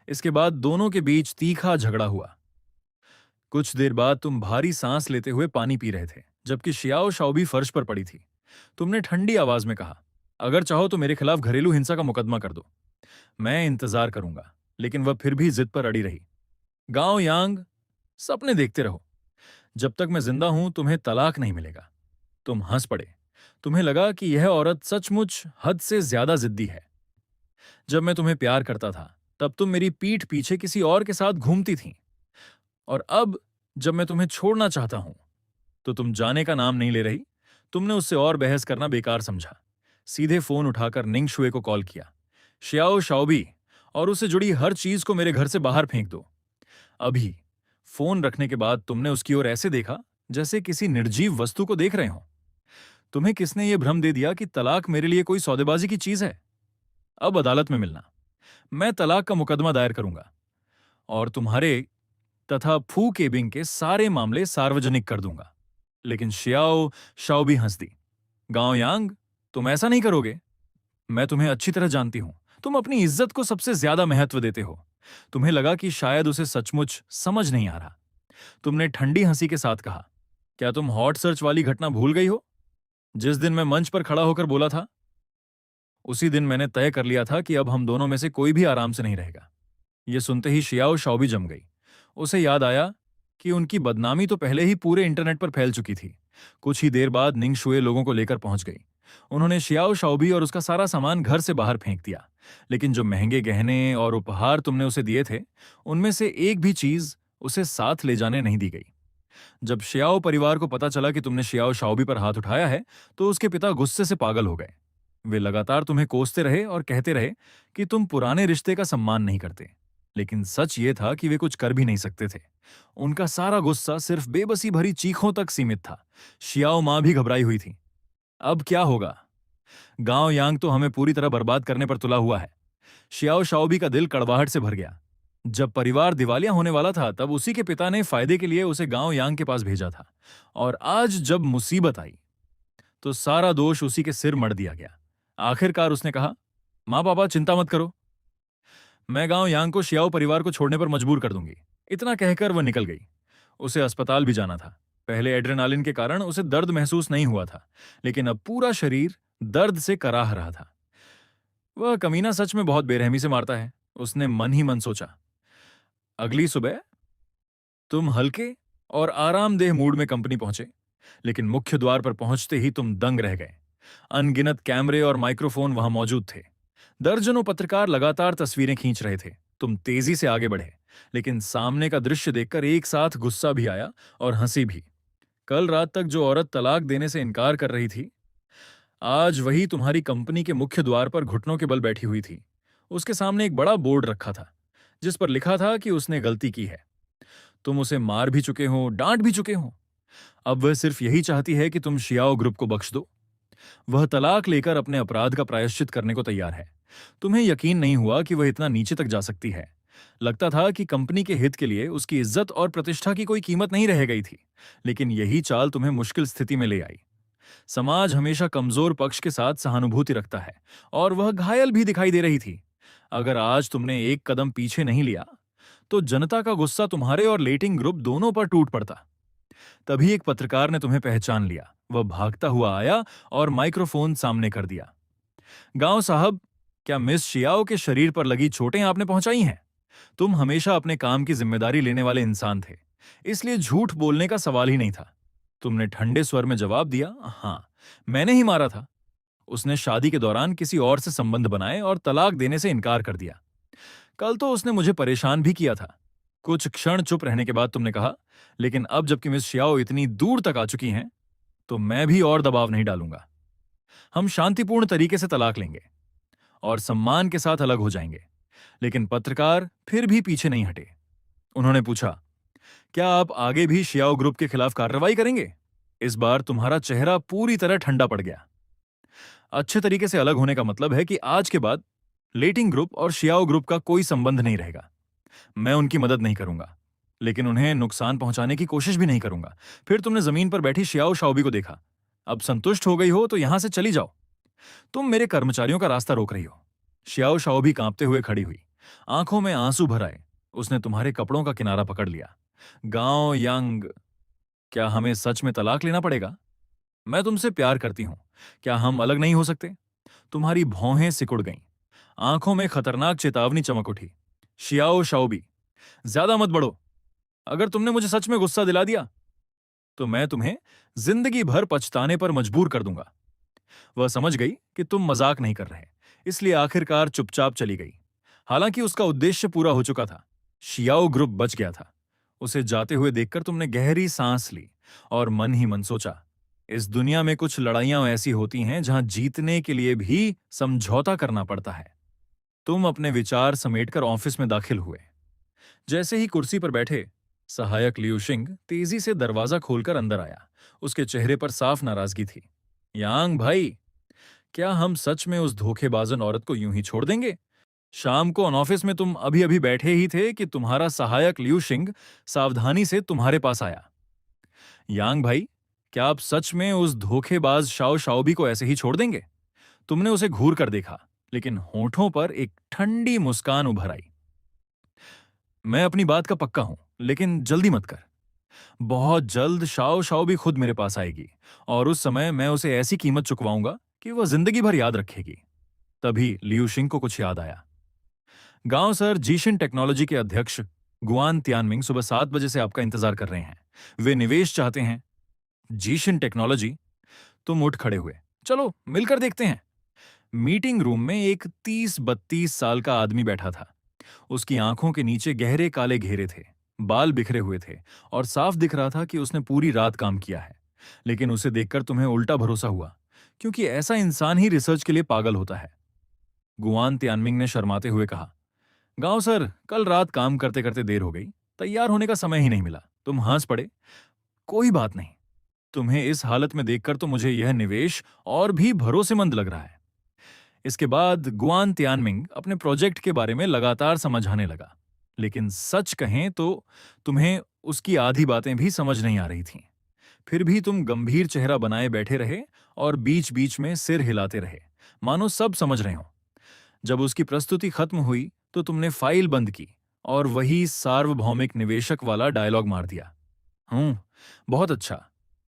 इसके बाद दोनों के बीच तीखा झगड़ा हुआ। कुछ देर बाद तुम भारी सांस लेते हुए पानी पी रहे थे, जबकि शियाओ शाओबी फर्श पर पड़ी थी। तुमने ठंडी आवाज में कहा, अगर चाहो तो मेरे खिलाफ घरेलू हिंसा का मुकदमा कर दो, मैं इंतजार करूंगा। लेकिन वह फिर भी जिद पर अड़ी रही। गांव यांग, सपने देखते रहो, जब तक मैं जिंदा हूं तुम्हें तलाक नहीं मिलेगा। तुम हंस पड़े। तुम्हें लगा कि यह औरत सचमुच हद से ज्यादा जिद्दी है। जब मैं तुम्हें प्यार करता था तब तुम मेरी पीठ पीछे किसी और के साथ घूमती थीं, और अब जब मैं तुम्हें छोड़ना चाहता हूं तो तुम जाने का नाम नहीं ले रही। तुमने उससे और बहस करना बेकार समझा। सीधे फोन उठाकर निंग शुए को कॉल किया, शियाओ शाओबी और उससे जुड़ी हर चीज को मेरे घर से बाहर फेंक दो, अभी। फोन रखने के बाद तुमने उसकी ओर ऐसे देखा जैसे किसी निर्जीव वस्तु को देख रहे हो। तुम्हें किसने यह भ्रम दे दिया कि तलाक मेरे लिए कोई सौदेबाजी की चीज है? अब अदालत में मिलना। मैं तलाक का मुकदमा दायर करूंगा और तुम्हारे तथा फू केबिंग के सारे मामले सार्वजनिक कर दूंगा। लेकिन शियाओ शाओबी हंस दी। गांव यांग, तुम ऐसा नहीं करोगे। मैं तुम्हें अच्छी तरह जानती हूं। तुम अपनी इज्जत को सबसे ज्यादा महत्व देते हो। तुम्हें लगा कि शायद उसे सचमुच समझ नहीं आ रहा। तुमने ठंडी हंसी के साथ कहा, क्या तुम हॉट सर्च वाली घटना भूल गई हो जिस दिन मैं मंच पर खड़ा होकर बोला था? उसी दिन मैंने तय कर लिया था कि अब हम दोनों में से कोई भी आराम से नहीं रहेगा। यह सुनते ही शियाओ शाओबी जम गई। उसे याद आया कि उनकी बदनामी तो पहले ही पूरे इंटरनेट पर फैल चुकी थी। कुछ ही देर बाद निंग शुए लोगों को लेकर पहुंच गई। उन्होंने शियाओ शाओबी और उसका सारा सामान घर से बाहर फेंक दिया, लेकिन जो महंगे गहने और उपहार तुमने उसे दिए थे, उनमें से एक भी चीज उसे साथ ले जाने नहीं दी गई। जब शियाओ परिवार को पता चला कि तुमने शियाओ शाओबी पर हाथ उठाया है, तो उसके पिता गुस्से से पागल हो गए। वे लगातार तुम्हें कोसते रहे और कहते रहे कि तुम पुराने रिश्ते का सम्मान नहीं करते, लेकिन सच ये था कि वे कुछ कर भी नहीं सकते थे। उनका सारा गुस्सा सिर्फ बेबसी भरी चीखों तक सीमित था। शियाओ मां भी घबराई हुई थी। अब क्या होगा? गांव यांग तो हमें पूरी तरह बर्बाद करने पर तुला हुआ है। शियाओ शाओबी का दिल कड़वाहट से भर गया। जब परिवार दिवालिया होने वाला था, तब उसी के पिता ने फायदे के लिए उसे गांव यांग के पास भेजा था, और आज जब मुसीबत आई तो सारा दोष उसी के सिर मढ़ दिया गया। आखिरकार उसने कहा, माँ पापा चिंता मत करो, मैं गांव यांग को शियाओ परिवार को छोड़ने पर मजबूर कर दूंगी। इतना कहकर वह निकल गई। उसे अस्पताल भी जाना था। पहले एड्रेनालिन के कारण उसे दर्द महसूस नहीं हुआ था, लेकिन अब पूरा शरीर दर्द से कराह रहा था। वह कमीना सच में बहुत बेरहमी से मारता है, उसने मन ही मन सोचा। अगली सुबह तुम हल्के और आरामदेह मूड में कंपनी पहुंचे, लेकिन मुख्य द्वार पर पहुंचते ही तुम दंग रह गए। अनगिनत कैमरे और माइक्रोफोन वहां मौजूद थे। दर्जनों पत्रकार लगातार तस्वीरें खींच रहे थे। तुम तेजी से आगे बढ़े, लेकिन सामने का दृश्य देखकर एक साथ गुस्सा भी आया और हंसी भी। कल रात तक जो औरत तलाक देने से इनकार कर रही थी, आज वही तुम्हारी कंपनी के मुख्य द्वार पर घुटनों के बल बैठी हुई थी। उसके सामने एक बड़ा बोर्ड रखा था, जिस पर लिखा था कि उसने गलती की है। तुम उसे मार भी चुके हो, डांट भी चुके हो। अब वह सिर्फ यही चाहती है कि तुम शियाओ ग्रुप को बख्श दो। वह तलाक लेकर अपने अपराध का प्रायश्चित करने को तैयार है। तुम्हें यकीन नहीं हुआ कि वह इतना नीचे तक जा सकती है। लगता था कि कंपनी के हित के लिए उसकी इज्जत और प्रतिष्ठा की कोई कीमत नहीं रह गई थी, लेकिन यही चाल तुम्हें मुश्किल स्थिति में ले आई। समाज हमेशा कमजोर पक्ष के साथ सहानुभूति रखता है, और वह घायल भी दिखाई दे रही थी। अगर आज तुमने एक कदम पीछे नहीं लिया, तो जनता का गुस्सा तुम्हारे और लेटिंग ग्रुप दोनों पर टूट पड़ता। तभी एक पत्रकार ने तुम्हें पहचान लिया। वह भागता हुआ आया और माइक्रोफोन सामने कर दिया। गांव साहब, क्या मिस शियाओ के शरीर पर लगी चोटें आपने पहुंचाई हैं? तुम हमेशा अपने काम की जिम्मेदारी लेने वाले इंसान थे, इसलिए झूठ बोलने का सवाल ही नहीं था। तुमने ठंडे स्वर में जवाब दिया, हाँ, मैंने ही मारा था। उसने शादी के दौरान किसी और से संबंध बनाए और तलाक देने से इनकार कर दिया। कल तो उसने मुझे परेशान भी किया था। कुछ क्षण चुप रहने के बाद तुमने कहा, लेकिन अब जबकि मिस शियाओ इतनी दूर तक आ चुकी हैं, तो मैं भी और दबाव नहीं डालूंगा। हम शांतिपूर्ण तरीके से तलाक लेंगे और सम्मान के साथ अलग हो जाएंगे। लेकिन पत्रकार फिर भी पीछे नहीं हटे। उन्होंने पूछा, क्या आप आगे भी शियाओ ग्रुप के खिलाफ कार्रवाई करेंगे? इस बार तुम्हारा चेहरा पूरी तरह ठंडा पड़ गया। अच्छे तरीके से अलग होने का मतलब है कि आज के बाद लेटिंग ग्रुप और शियाओ ग्रुप का कोई संबंध नहीं रहेगा। मैं उनकी मदद नहीं करूंगा, लेकिन उन्हें नुकसान पहुंचाने की कोशिश भी नहीं करूंगा। फिर तुमने जमीन पर बैठी शियाओ शाओबी को देखा। अब संतुष्ट हो गई हो तो यहां से चली जाओ। तुम मेरे कर्मचारियों का रास्ता रोक रही हो। शियाओ शाओबी कांपते हुए खड़ी हुई, आंखों में आंसू भर आए। उसने तुम्हारे कपड़ों का किनारा पकड़ लिया। गांव यांग, क्या हमें सच में तलाक लेना पड़ेगा? मैं तुमसे प्यार करती हूं, क्या हम अलग नहीं हो सकते? तुम्हारी भौहें सिकुड़ गईं। आंखों में खतरनाक चेतावनी चमक उठी। शियाओ शाओबी, ज्यादा मत बढ़ो। अगर तुमने मुझे सच में गुस्सा दिला दिया, तो मैं तुम्हें जिंदगी भर पछताने पर मजबूर कर दूंगा। वह समझ गई कि तुम मजाक नहीं कर रहे, इसलिए आखिरकार चुपचाप चली गई। हालांकि उसका उद्देश्य पूरा हो चुका था। शियाओ ग्रुप बच गया था। उसे जाते हुए देखकर तुमने गहरी सांस ली और मन ही मन सोचा, इस दुनिया में कुछ लड़ाइयां ऐसी होती हैं जहां जीतने के लिए भी समझौता करना पड़ता है। तुम अपने विचार समेटकर ऑफिस में दाखिल हुए। जैसे ही कुर्सी पर बैठे, सहायक लियू शिंग तेजी से दरवाजा खोलकर अंदर आया। उसके चेहरे पर साफ नाराजगी थी। यांग भाई, क्या हम सच में उस धोखेबाजन औरत को यूं ही छोड़ देंगे? शाम को ऑफिस में तुम अभी अभी बैठे ही थे कि तुम्हारा सहायक लियू शिंग सावधानी से तुम्हारे पास आया। यांग भाई, क्या आप सच में उस धोखेबाज शाओ शाओबी को ऐसे ही छोड़ देंगे? तुमने उसे घूर कर देखा, लेकिन होठों पर एक ठंडी मुस्कान उभर आई। मैं अपनी बात का पक्का हूं, लेकिन जल्दी मत कर। बहुत जल्द शाओ शाओबी खुद मेरे पास आएगी, और उस समय मैं उसे ऐसी कीमत चुकवाऊंगा कि वह जिंदगी भर याद रखेगी। तभी लियू शिंग को कुछ याद आया। गांव सर, जीशिन टेक्नोलॉजी के अध्यक्ष गुआन तियानमिंग सुबह 7 बजे से आपका इंतजार कर रहे हैं। वे निवेश चाहते हैं। जीशिन टेक्नोलॉजी? तुम उठ खड़े हुए। चलो मिलकर देखते हैं। मीटिंग रूम में एक 30-32 साल का आदमी बैठा था। उसकी आंखों के नीचे गहरे काले घेरे थे, बाल बिखरे हुए थे और साफ दिख रहा था कि उसने पूरी रात काम किया है। लेकिन उसे देखकर तुम्हें उल्टा भरोसा हुआ, क्योंकि ऐसा इंसान ही रिसर्च के लिए पागल होता है। गुआन तियानमिंग ने शर्माते हुए कहा, गांव सर, कल रात काम करते करते देर हो गई, तैयार होने का समय ही नहीं मिला। तुम हंस पड़े। कोई बात नहीं, तुम्हें इस हालत में देखकर तो मुझे यह निवेश और भी भरोसेमंद लग रहा है। इसके बाद गुआन तियानमिंग अपने प्रोजेक्ट के बारे में लगातार समझाने लगा, लेकिन सच कहें तो तुम्हें उसकी आधी बातें भी समझ नहीं आ रही थीं। फिर भी तुम गंभीर चेहरा बनाए बैठे रहे और बीच बीच में सिर हिलाते रहे, मानो सब समझ रहे हो। जब उसकी प्रस्तुति खत्म हुई तो तुमने फाइल बंद की और वही सार्वभौमिक निवेशक वाला डायलॉग मार दिया। बहुत अच्छा,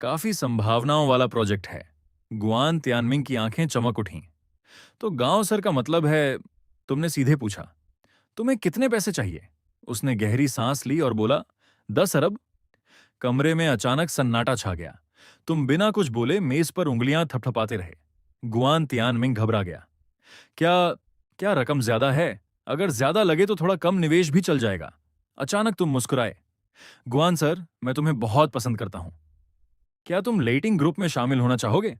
काफी संभावनाओं वाला प्रोजेक्ट है। गुआन तियानमिंग की आंखें चमक उठीं। तो गांव सर का मतलब है? तुमने सीधे पूछा। तुम्हें कितने पैसे चाहिए? उसने गहरी सांस ली और बोला, 10 अरब। कमरे में अचानक सन्नाटा छा गया। तुम बिना कुछ बोले मेज पर उंगलियां थपथपाते रहे। गुआन तियानमिंग घबरा गया। क्या क्या रकम ज्यादा है? अगर ज्यादा लगे तो थोड़ा कम निवेश भी चल जाएगा। अचानक तुम मुस्कुराए। गुआन सर, मैं तुम्हें बहुत पसंद करता हूं। क्या तुम लेटिंग ग्रुप में शामिल होना चाहोगे?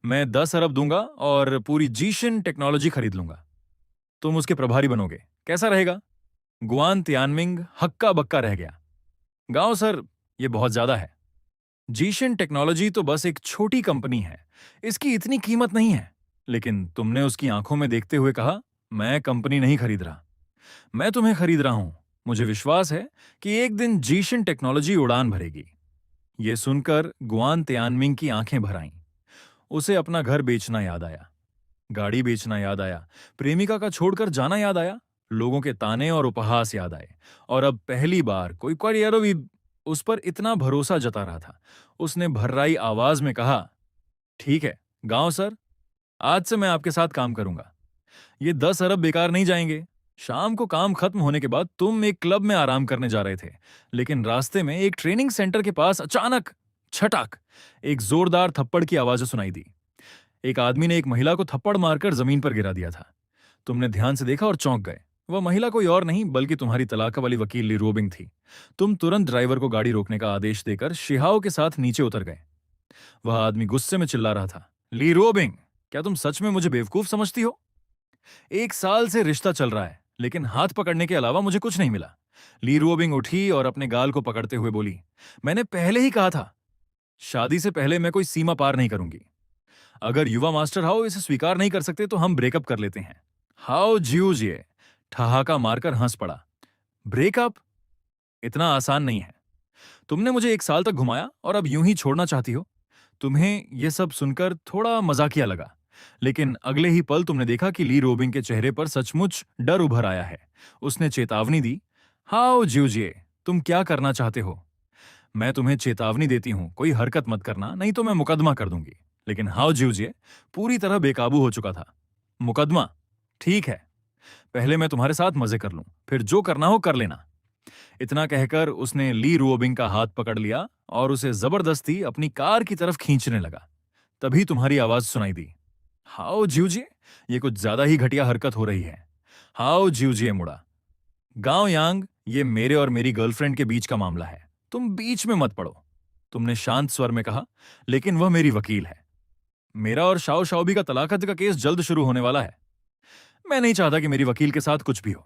मैं 10 अरब दूंगा और पूरी जीशन टेक्नोलॉजी खरीद लूंगा। तुम उसके प्रभारी बनोगे, कैसा रहेगा? गुआन तियानमिंग हक्का बक्का रह गया। गांव सर, ये बहुत ज्यादा है। जीशन टेक्नोलॉजी तो बस एक छोटी कंपनी है, इसकी इतनी कीमत नहीं है। लेकिन तुमने उसकी आंखों में देखते हुए कहा, मैं कंपनी नहीं खरीद रहा, मैं तुम्हें खरीद रहा हूं। मुझे विश्वास है कि एक दिन जीशन टेक्नोलॉजी उड़ान भरेगी। यह सुनकर गुआन तियानमिंग की आंखें भर आईं। उसे अपना घर बेचना याद आया, गाड़ी बेचना याद आया, प्रेमिका का छोड़कर जाना याद आया, लोगों के ताने और उपहास याद आए। और अब पहली बार कोई क्वारियरो भी उस पर इतना भरोसा जता रहा था। उसने भर्राई आवाज में कहा, ठीक है गांव सर, आज से मैं आपके साथ काम करूंगा। ये 10 अरब बेकार नहीं जाएंगे। शाम को काम खत्म होने के बाद तुम एक क्लब में आराम करने जा रहे थे, लेकिन रास्ते में एक ट्रेनिंग सेंटर के पास अचानक छटाक एक जोरदार थप्पड़ की आवाज सुनाई दी। एक आदमी ने एक महिला को थप्पड़ मारकर जमीन पर गिरा दिया था। तुमने ध्यान से देखा और चौंक गए। वह महिला कोई और नहीं बल्कि तुम्हारी तलाक वाली वकील ली रोबिंग थी। तुम तुरंत ड्राइवर को गाड़ी रोकने का आदेश देकर शिहाओ के साथ नीचे उतर गए। वह आदमी गुस्से में चिल्ला रहा था, ली रोबिंग, क्या तुम सच में मुझे बेवकूफ समझती हो? 1 साल से रिश्ता चल रहा है, लेकिन हाथ पकड़ने के अलावा मुझे कुछ नहीं मिला। ली रोबिंग उठी और अपने गाल को पकड़ते हुए बोली, मैंने पहले ही कहा था, शादी से पहले मैं कोई सीमा पार नहीं करूंगी। अगर युवा मास्टर हाओ इसे स्वीकार नहीं कर सकते तो हम ब्रेकअप कर लेते हैं। हाओ जियूजिए ठहाका मारकर हंस पड़ा। ब्रेकअप? इतना आसान नहीं है। तुमने मुझे 1 साल तक घुमाया और अब यूं ही छोड़ना चाहती हो? तुम्हें यह सब सुनकर थोड़ा मजाकिया लगा, लेकिन अगले ही पल तुमने देखा कि ली रोबिंग के चेहरे पर सचमुच डर उभर आया है। उसने चेतावनी दी, हाओ जियूजिए, तुम क्या करना चाहते हो? मैं तुम्हें चेतावनी देती हूं, कोई हरकत मत करना, नहीं तो मैं मुकदमा कर दूंगी। लेकिन हाओ जियूजिए पूरी तरह बेकाबू हो चुका था। मुकदमा? ठीक है, पहले मैं तुम्हारे साथ मजे कर लूं, फिर जो करना हो कर लेना। इतना कहकर उसने ली रोबिंग का हाथ पकड़ लिया और उसे जबरदस्ती अपनी कार की तरफ खींचने लगा। तभी तुम्हारी आवाज सुनाई दी, हाओ जियूजिए, ये कुछ ज्यादा ही घटिया हरकत हो रही है। हाओ जियूजिए मुड़ा। गांव यांग, ये मेरे और मेरी गर्लफ्रेंड के बीच का मामला है, तुम बीच में मत पड़ो। तुमने शांत स्वर में कहा, लेकिन वह मेरी वकील है। मेरा और शाओ शाओबी का तलाकत का केस जल्द शुरू होने वाला है। मैं नहीं चाहता कि मेरी वकील के साथ कुछ भी हो।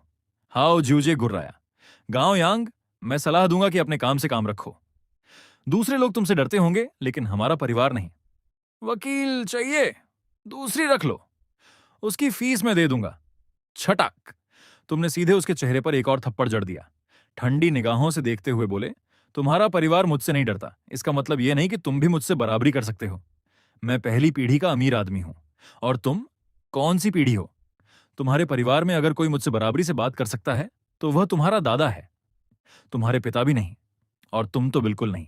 हाओ जियूजिए गुर्राया। गांव यांग, मैं सलाह दूंगा कि अपने काम से काम रखो। दूसरे लोग तुमसे डरते होंगे, लेकिन हमारा परिवार नहीं। वकील चाहिए? दूसरी रख लो, उसकी फीस मैं दे दूंगा। छटाक। तुमने सीधे उसके चेहरे पर एक और थप्पड़ जड़ दिया। ठंडी निगाहों से देखते हुए बोले, तुम्हारा परिवार मुझसे नहीं डरता, इसका मतलब यह नहीं कि तुम भी मुझसे बराबरी कर सकते हो। मैं पहली पीढ़ी का अमीर आदमी हूं, और तुम कौन सी पीढ़ी हो? तुम्हारे परिवार में अगर कोई मुझसे बराबरी से बात कर सकता है तो वह तुम्हारा दादा है, तुम्हारे पिता भी नहीं, और तुम तो बिल्कुल नहीं।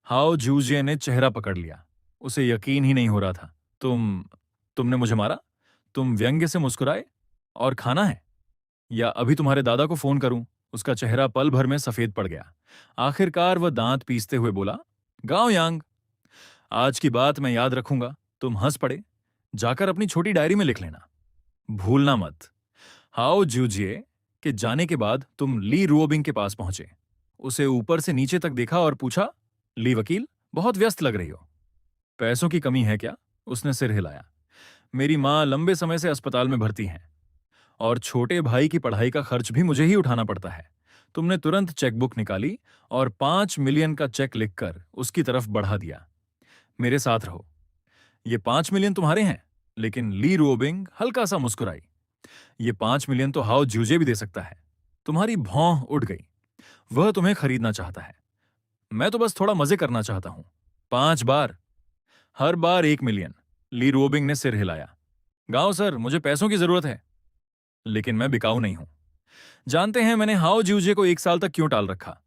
हाओ जूजिए ने चेहरा पकड़ लिया। उसे यकीन ही नहीं हो रहा था। तुमने मुझे मारा? तुम व्यंग्य से मुस्कुराए। और खाना है? या अभी तुम्हारे दादा को फोन करूं? उसका चेहरा पल भर में सफेद पड़ गया। आखिरकार वह दांत पीसते हुए बोला, गांव यांग, आज की बात मैं याद रखूंगा, तुम हंस पड़े। जाकर अपनी छोटी डायरी में लिख लेना। भूलना मत। हाओ जूजिए के जाने के बाद तुम ली रुओबिंग के पास पहुंचे। उसे ऊपर से नीचे तक देखा और पूछा, ली वकील, बहुत व्यस्त लग रही हो। पैसों की कमी है क्या? उसने सिर हिलाया। मेरी माँ लंबे समय से अस्पताल में भर्ती हैं और छोटे भाई की पढ़ाई का खर्च भी मुझे ही उठाना पड़ता है। तुमने तुरंत चेकबुक निकाली और 5 मिलियन का चेक लिखकर उसकी तरफ बढ़ा दिया। मेरे साथ रहो। ये 5 मिलियन तुम्हारे हैं। लेकिन ली रुओबिंग हल्का सा मुस्कुराई। ये 5 मिलियन तो हाओ जूजे भी दे सकता है। तुम्हारी भौं उड़ गई। वह तुम्हें खरीदना चाहता है। मैं तो बस थोड़ा मजे करना चाहता हूं। 5 बार, हर बार 1 मिलियन। ली रुओबिंग ने सिर हिलाया। गांव सर, मुझे पैसों की जरूरत है, लेकिन मैं बिकाऊ नहीं हूं। जानते हैं मैंने हाओ जूजे को 1 साल तक क्यों टाल रखा?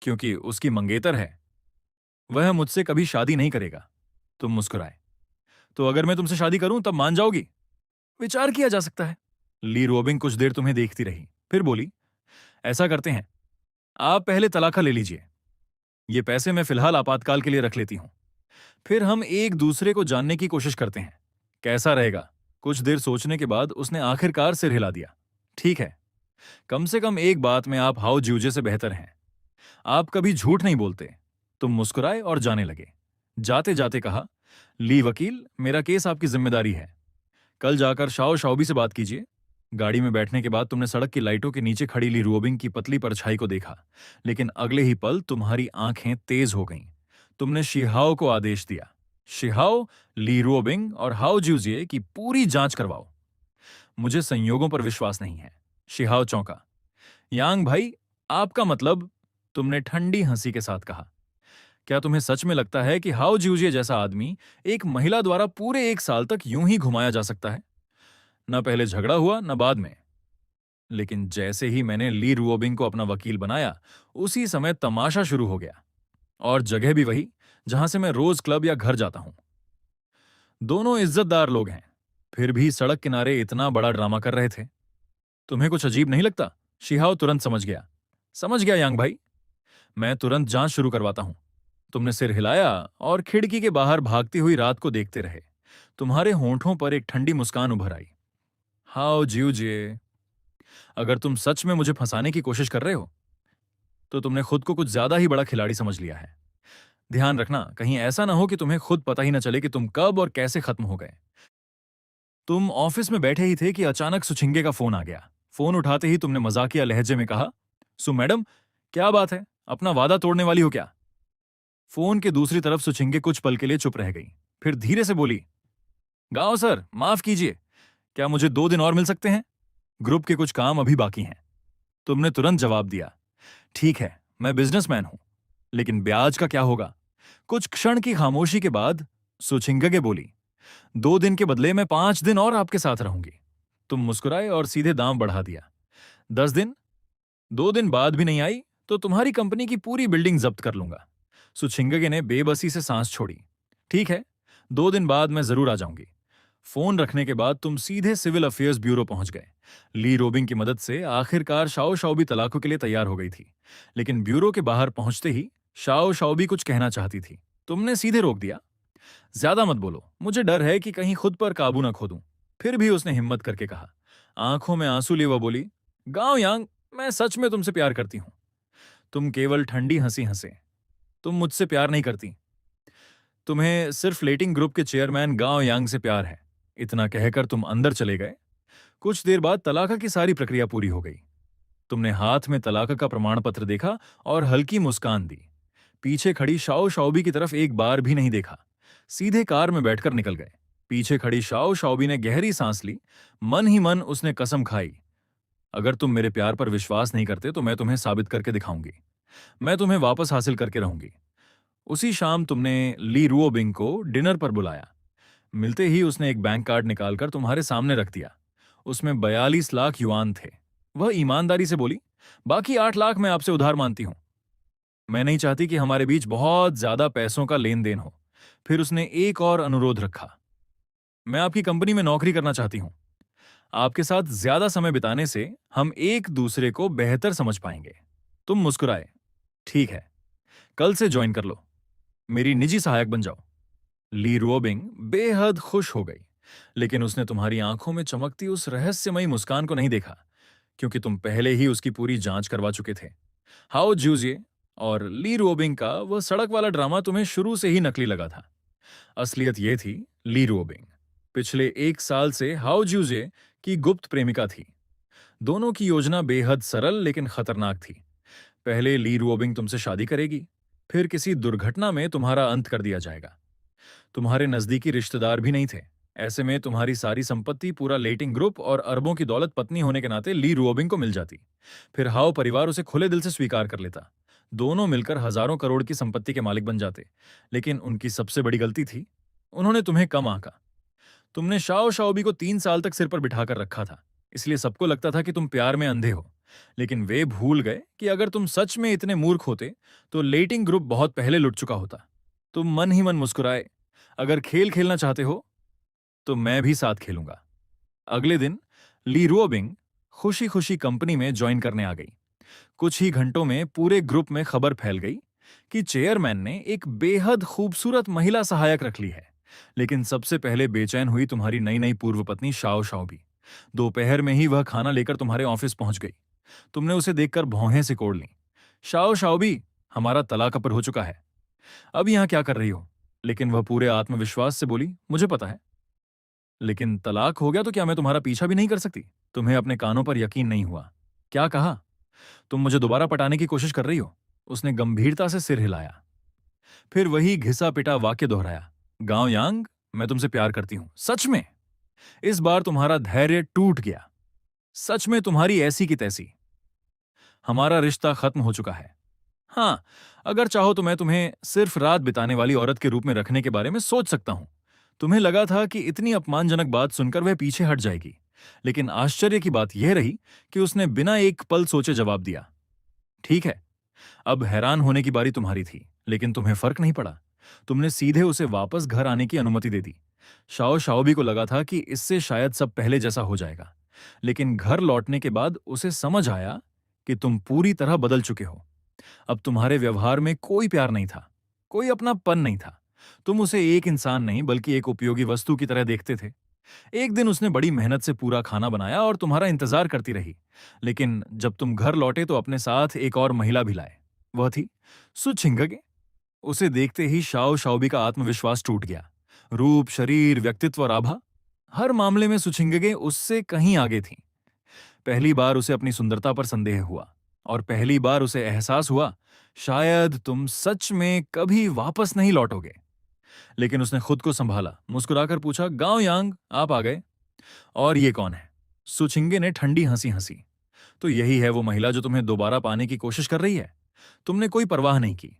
क्योंकि उसकी मंगेतर है। वह मुझसे कभी शादी नहीं करेगा। तुम मुस्कुराए। तो अगर मैं तुमसे शादी करूं तब मान जाओगी? विचार किया जा सकता है। ली रोबिंग कुछ देर तुम्हें देखती रही, फिर बोली, ऐसा करते हैं, आप पहले तलाका ले लीजिए। ये पैसे मैं फिलहाल आपातकाल के लिए रख लेती हूं। फिर हम एक दूसरे को जानने की कोशिश करते हैं। कैसा रहेगा? कुछ देर सोचने के बाद उसने आखिरकार सिर हिला दिया। ठीक है। कम से कम एक बात में आप हाओ जूजे से बेहतर हैं। आप कभी झूठ नहीं बोलते। तुम मुस्कुराए और जाने लगे। जाते जाते कहा, ली वकील, मेरा केस आपकी जिम्मेदारी है। कल जाकर शाओ शाओबी से बात कीजिए। गाड़ी में बैठने के बाद तुमने सड़क की लाइटों के नीचे खड़ी ली रुओबिंग की पतली परछाई को देखा, लेकिन अगले ही पल तुम्हारी आंखें तेज हो गईं। तुमने शिहाओ को आदेश दिया, शिहाओ, ली रुओबिंग और हाओ जूजिए की पूरी जांच करवाओ। मुझे संयोगों पर विश्वास नहीं है। शिहाओ चौंका। यांग भाई, आपका मतलब? तुमने ठंडी हंसी के साथ कहा। क्या तुम्हें सच में लगता है कि हाओ जूजिए जैसा आदमी एक महिला द्वारा पूरे 1 साल तक यूं ही घुमाया जा सकता है? न पहले झगड़ा हुआ न बाद में। लेकिन जैसे ही मैंने ली रुओबिंग को अपना वकील बनाया, उसी समय तमाशा शुरू हो गया। और जगह भी वही जहां से मैं रोज क्लब या घर जाता हूं। दोनों इज्जतदार लोग हैं, फिर भी सड़क किनारे इतना बड़ा ड्रामा कर रहे थे। तुम्हें कुछ अजीब नहीं लगता? शिहाओ तुरंत समझ गया। समझ गया यांग भाई, मैं तुरंत जांच शुरू करवाता हूं। तुमने सिर हिलाया और खिड़की के बाहर भागती हुई रात को देखते रहे। तुम्हारे होंठों पर एक ठंडी मुस्कान उभर आई। हाओ जूजिए, अगर तुम सच में मुझे फंसाने की कोशिश कर रहे हो, तो तुमने खुद को कुछ ज्यादा ही बड़ा खिलाड़ी समझ लिया है। ध्यान रखना, कहीं ऐसा ना हो कि तुम्हें खुद पता ही ना चले कि तुम कब और कैसे खत्म हो गए। तुम ऑफिस में बैठे ही थे कि अचानक सुचिंगे का फोन आ गया। फोन उठाते ही तुमने मजाकिया लहजे में कहा, सु मैडम, क्या बात है, अपना वादा तोड़ने वाली हो क्या? फोन के दूसरी तरफ सुचिंगे कुछ पल के लिए चुप रह गई, फिर धीरे से बोली, गांव सर, माफ कीजिए, क्या मुझे 2 दिन और मिल सकते हैं? ग्रुप के कुछ काम अभी बाकी हैं। तुमने तुरंत जवाब दिया, ठीक है, मैं बिजनेसमैन हूं, लेकिन ब्याज का क्या होगा? कुछ क्षण की खामोशी के बाद सुचिंगगे बोली, 2 दिन के बदले मैं 5 दिन और आपके साथ रहूंगी। तुम मुस्कुराए और सीधे दाम बढ़ा दिया। 10 दिन? 2 दिन बाद भी नहीं आई तो तुम्हारी कंपनी की पूरी बिल्डिंग जब्त कर लूंगा। सुचिंगगे ने बेबसी से सांस छोड़ी। ठीक है, 2 दिन बाद मैं जरूर आ जाऊंगी। फोन रखने के बाद तुम सीधे सिविल अफेयर्स ब्यूरो पहुंच गए। ली रोबिंग की मदद से आखिरकार शाओ शाओबी तलाकों के लिए तैयार हो गई थी, लेकिन ब्यूरो के बाहर पहुंचते ही शाओ शाओबी कुछ कहना चाहती थी। तुमने सीधे रोक दिया। ज्यादा मत बोलो, मुझे डर है कि कहीं खुद पर काबू न खो दूं। फिर भी उसने हिम्मत करके कहा। आंखों में आंसू लिए वह बोली, गांव यांग, मैं सच में तुमसे प्यार करती हूं। तुम केवल ठंडी हंसी हंसे। तुम मुझसे प्यार नहीं करती। तुम्हें सिर्फ लेटिंग ग्रुप के चेयरमैन गांव यांग से प्यार है। इतना कहकर तुम अंदर चले गए। कुछ देर बाद तलाका की सारी प्रक्रिया पूरी हो गई। तुमने हाथ में तलाका का प्रमाण पत्र देखा और हल्की मुस्कान दी। पीछे खड़ी शाओ शाओबी की तरफ एक बार भी नहीं देखा। सीधे कार में बैठकर निकल गए। पीछे खड़ी शाओ शाओबी ने गहरी सांस ली। मन ही मन उसने कसम खाई, अगर तुम मेरे प्यार पर विश्वास नहीं करते तो मैं तुम्हें साबित करके दिखाऊंगी। मैं तुम्हें वापस हासिल करके रहूंगी। उसी शाम तुमने ली रुओबिंग को डिनर पर बुलाया। मिलते ही उसने एक बैंक कार्ड निकालकर तुम्हारे सामने रख दिया। उसमें 42 लाख युआन थे। वह ईमानदारी से बोली, बाकी 8 लाख मैं आपसे उधार मानती हूं। मैं नहीं चाहती कि हमारे बीच बहुत ज्यादा पैसों का लेन देन हो। फिर उसने एक और अनुरोध रखा, मैं आपकी कंपनी में नौकरी करना चाहती हूं। आपके साथ ज्यादा समय बिताने से हम एक दूसरे को बेहतर समझ पाएंगे। तुम मुस्कुराए। ठीक है, कल से ज्वाइन कर लो। मेरी निजी सहायक बन जाओ। ली रुओबिंग बेहद खुश हो गई, लेकिन उसने तुम्हारी आंखों में चमकती उस रहस्यमयी मुस्कान को नहीं देखा, क्योंकि तुम पहले ही उसकी पूरी जांच करवा चुके थे। हाओ जूजिए और ली रुओबिंग का वह सड़क वाला ड्रामा तुम्हें शुरू से ही नकली लगा था। असलियत यह थी, ली रुओबिंग पिछले 1 साल से हाओ जूजिए की गुप्त प्रेमिका थी। दोनों की योजना बेहद सरल लेकिन खतरनाक थी। पहले ली रुओबिंग तुमसे शादी करेगी, फिर किसी दुर्घटना में तुम्हारा अंत कर दिया जाएगा। तुम्हारे नजदीकी रिश्तेदार भी नहीं थे। ऐसे में तुम्हारी सारी संपत्ति, पूरा लेटिंग ग्रुप और अरबों की दौलत पत्नी होने के नाते ली रुओबिंग को मिल जाती। फिर हाओ परिवार उसे खुले दिल से स्वीकार कर लेता। दोनों मिलकर हजारों करोड़ की संपत्ति के मालिक बन जाते। लेकिन उनकी सबसे बड़ी गलती थी, उन्होंने तुम्हें कम आंका। तुमने शाओ शाओबी को 3 साल तक सिर पर बिठाकर रखा था, इसलिए सबको लगता था कि तुम प्यार में अंधे हो। लेकिन वे भूल गए कि अगर तुम सच में इतने मूर्ख होते तो लेटिंग ग्रुप बहुत पहले लुट चुका होता। तुम मन ही मन मुस्कुराए। अगर खेल खेलना चाहते हो तो मैं भी साथ खेलूंगा। अगले दिन ली रुओबिंग खुशी खुशी कंपनी में ज्वाइन करने आ गई। कुछ ही घंटों में पूरे ग्रुप में खबर फैल गई कि चेयरमैन ने एक बेहद खूबसूरत महिला सहायक रख ली है। लेकिन सबसे पहले बेचैन हुई तुम्हारी नई नई पूर्व पत्नी शाओ शाओबी। दोपहर में ही वह खाना लेकर तुम्हारे ऑफिस पहुंच गई। तुमने उसे देखकर भौहें सिकोड़ लीं। शाओ शाओबी, हमारा तलाक अपर हो चुका है, अब यहां क्या कर रही हो? लेकिन वह पूरे आत्मविश्वास से बोली, मुझे पता है। लेकिन तलाक हो गया तो क्या मैं तुम्हारा पीछा भी नहीं कर सकती? तुम्हें अपने कानों पर यकीन नहीं हुआ। क्या कहा? तुम मुझे दोबारा पटाने की कोशिश कर रही हो? उसने गंभीरता से सिर हिलाया। फिर वही घिसा पिटा वाक्य दोहराया, गांव यांग, मैं तुमसे प्यार करती हूं, सच में। इस बार तुम्हारा धैर्य टूट गया। सच में तुम्हारी ऐसी की तैसी। हमारा रिश्ता खत्म हो चुका है। हाँ, अगर चाहो तो मैं तुम्हें सिर्फ रात बिताने वाली औरत के रूप में रखने के बारे में सोच सकता हूं। तुम्हें लगा था कि इतनी अपमानजनक बात सुनकर वह पीछे हट जाएगी, लेकिन आश्चर्य की बात यह रही कि उसने बिना एक पल सोचे जवाब दिया, ठीक है। अब हैरान होने की बारी तुम्हारी थी, लेकिन तुम्हें फर्क नहीं पड़ा। तुमने सीधे उसे वापस घर आने की अनुमति दे दी। शाओ शाओबी को लगा था कि इससे शायद सब पहले जैसा हो जाएगा, लेकिन घर लौटने के बाद उसे समझ आया कि तुम पूरी तरह बदल चुके हो। अब तुम्हारे व्यवहार में कोई प्यार नहीं था, कोई अपनापन नहीं था। तुम उसे एक इंसान नहीं बल्कि एक उपयोगी वस्तु की तरह देखते थे। एक दिन उसने बड़ी मेहनत से पूरा खाना बनाया और तुम्हारा इंतजार करती रही, लेकिन जब तुम घर लौटे तो अपने साथ एक और महिला भी लाए। वह थी सु छिंगगे। उसे देखते ही शाओ शाओबी का आत्मविश्वास टूट गया। रूप, शरीर, व्यक्तित्व और आभा, हर मामले में सुछिंगगे उससे कहीं आगे थी। पहली बार उसे अपनी सुंदरता पर संदेह हुआ, और पहली बार उसे एहसास हुआ शायद तुम सच में कभी वापस नहीं लौटोगे। लेकिन उसने खुद को संभाला, मुस्कुराकर पूछा, गांव यांग, आप आ गए? और ये कौन है? सुचिंगे ने ठंडी हंसी हंसी। तो यही है वो महिला जो तुम्हें दोबारा पाने की कोशिश कर रही है। तुमने कोई परवाह नहीं की,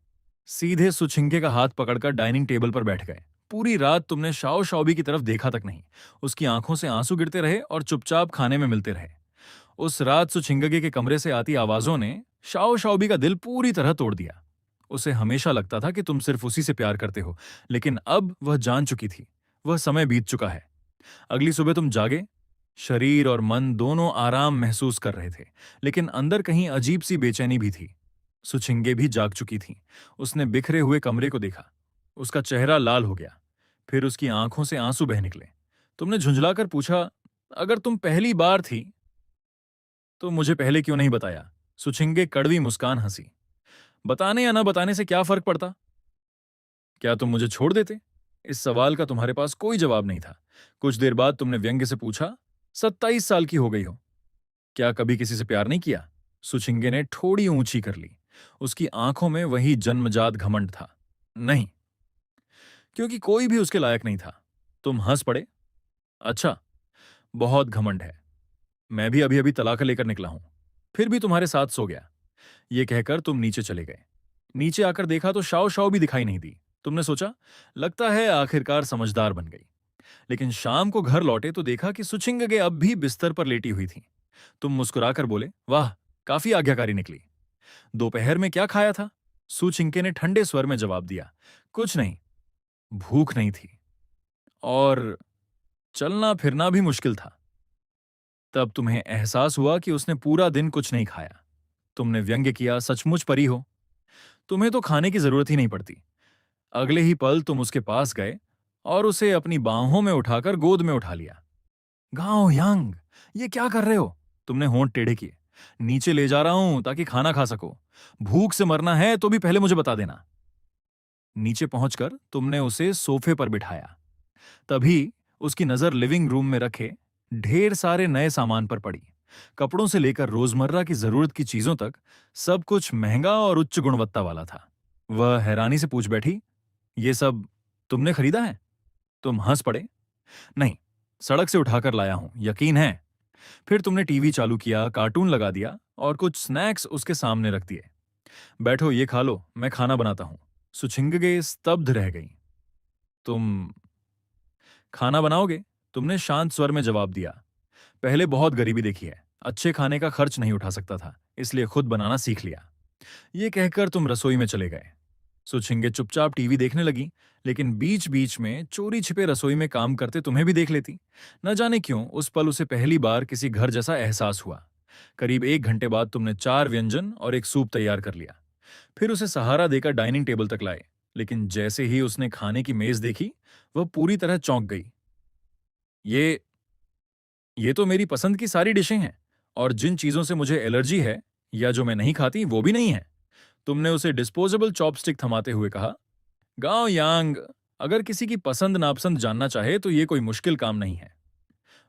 सीधे सुचिंगे का हाथ पकड़कर डाइनिंग टेबल पर बैठ गए। पूरी रात तुमने शाओ शाओबी की तरफ देखा तक नहीं। उसकी आंखों से आंसू गिरते रहे और चुपचाप खाने में मिलते रहे। उस रात सुछिंगगे के कमरे से आती आवाजों ने शाओ शाओबी का दिल पूरी तरह तोड़ दिया। उसे हमेशा लगता था कि तुम सिर्फ उसी से प्यार करते हो, लेकिन अब वह जान चुकी थी, वह समय बीत चुका है। अगली सुबह तुम जागे, शरीर और मन दोनों आराम महसूस कर रहे थे, लेकिन अंदर कहीं अजीब सी बेचैनी भी थी। सुछिंगे भी जाग चुकी थी। उसने बिखरे हुए कमरे को देखा। उसका चेहरा लाल हो गया, फिर उसकी आंखों से आंसू बह निकले। तुमने झुंझलाकर पूछा, अगर तुम पहली बार थी तो मुझे पहले क्यों नहीं बताया? सुछिंगे कड़वी मुस्कान हंसी। बताने या ना बताने से क्या फर्क पड़ता? क्या तुम मुझे छोड़ देते? इस सवाल का तुम्हारे पास कोई जवाब नहीं था। कुछ देर बाद तुमने व्यंग्य से पूछा, 27 साल की हो गई हो, क्या कभी किसी से प्यार नहीं किया? सुछिंगे ने ठोड़ी ऊंची कर ली। उसकी आंखों में वही जन्मजात घमंड था। नहीं, क्योंकि कोई भी उसके लायक नहीं था। तुम हंस पड़े। अच्छा, बहुत घमंड है। मैं भी अभी अभी तलाक लेकर निकला हूं, फिर भी तुम्हारे साथ सो गया। ये कहकर तुम नीचे चले गए। नीचे आकर देखा तो शाओ शाओ भी दिखाई नहीं दी। तुमने सोचा, लगता है आखिरकार समझदार बन गई। लेकिन शाम को घर लौटे तो देखा कि सुचिंगगे अब भी बिस्तर पर लेटी हुई थी। तुम मुस्कुराकर बोले, वाह, काफी आज्ञाकारी निकली। दोपहर में क्या खाया था? सुचिंके ने ठंडे स्वर में जवाब दिया, कुछ नहीं, भूख नहीं थी और चलना फिरना भी मुश्किल था। तब तुम्हें एहसास हुआ कि उसने पूरा दिन कुछ नहीं खाया। तुमने व्यंग्य किया, सचमुच परी हो, तुम्हें तो खाने की जरूरत ही नहीं पड़ती। अगले ही पल तुम उसके पास गए और उसे अपनी बाहों में उठाकर गोद में उठा लिया। गाओ यांग, ये क्या कर रहे हो? तुमने होंठ टेढ़े किए। नीचे ले जा रहा हूं ताकि खाना खा सको। भूख से मरना है तो भी पहले मुझे बता देना। नीचे पहुंचकर तुमने उसे सोफे पर बिठाया। तभी उसकी नजर लिविंग रूम में रखे ढेर सारे नए सामान पर पड़ी। कपड़ों से लेकर रोजमर्रा की जरूरत की चीजों तक सब कुछ महंगा और उच्च गुणवत्ता वाला था। वह हैरानी से पूछ बैठी, ये सब तुमने खरीदा है? तुम हंस पड़े। नहीं, सड़क से उठाकर लाया हूं, यकीन है। फिर तुमने टीवी चालू किया, कार्टून लगा दिया और कुछ स्नैक्स उसके सामने रख दिए। बैठो, ये खा लो, मैं खाना बनाता हूं। सुचिंगगे स्तब्ध रह गई। तुम खाना बनाओगे? तुमने शांत स्वर में जवाब दिया। पहले बहुत गरीबी देखी है, अच्छे खाने का खर्च नहीं उठा सकता था, इसलिए खुद बनाना सीख लिया। ये कहकर तुम रसोई में चले गए। सुचिंगे चुपचाप टीवी देखने लगी, लेकिन बीच बीच में चोरी छिपे रसोई में काम करते तुम्हें भी देख लेती। न जाने क्यों उस पल उसे पहली बार किसी घर जैसा एहसास हुआ। करीब 1 घंटे बाद तुमने 4 व्यंजन और एक सूप तैयार कर लिया। फिर उसे सहारा देकर डाइनिंग टेबल तक लाए, लेकिन जैसे ही उसने खाने की मेज देखी, वह पूरी तरह चौंक गई। ये ये तो मेरी पसंद की सारी डिशें हैं, और जिन चीजों से मुझे एलर्जी है या जो मैं नहीं खाती वो भी नहीं है। तुमने उसे डिस्पोजेबल चॉपस्टिक थमाते हुए कहा। गांव यांग, अगर किसी की पसंद नापसंद जानना चाहे तो ये कोई मुश्किल काम नहीं है।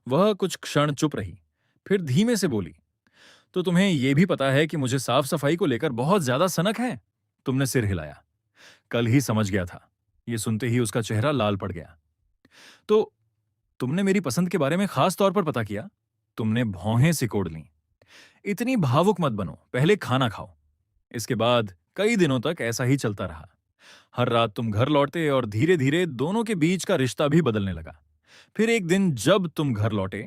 वह कुछ क्षण चुप रही, फिर धीमे से बोली, तो तुम्हें यह भी पता है कि मुझे साफ सफाई को लेकर बहुत ज्यादा सनक है? तुमने सिर हिलाया। कल ही समझ गया था। यह सुनते ही उसका चेहरा लाल पड़ गया। तो तुमने मेरी पसंद के बारे में खास तौर पर पता किया? तुमने भौहें सिकोड़ लीं। इतनी भावुक मत बनो, पहले खाना खाओ। इसके बाद कई दिनों तक ऐसा ही चलता रहा। हर रात तुम घर लौटते और धीरे धीरे दोनों के बीच का रिश्ता भी बदलने लगा। फिर एक दिन जब तुम घर लौटे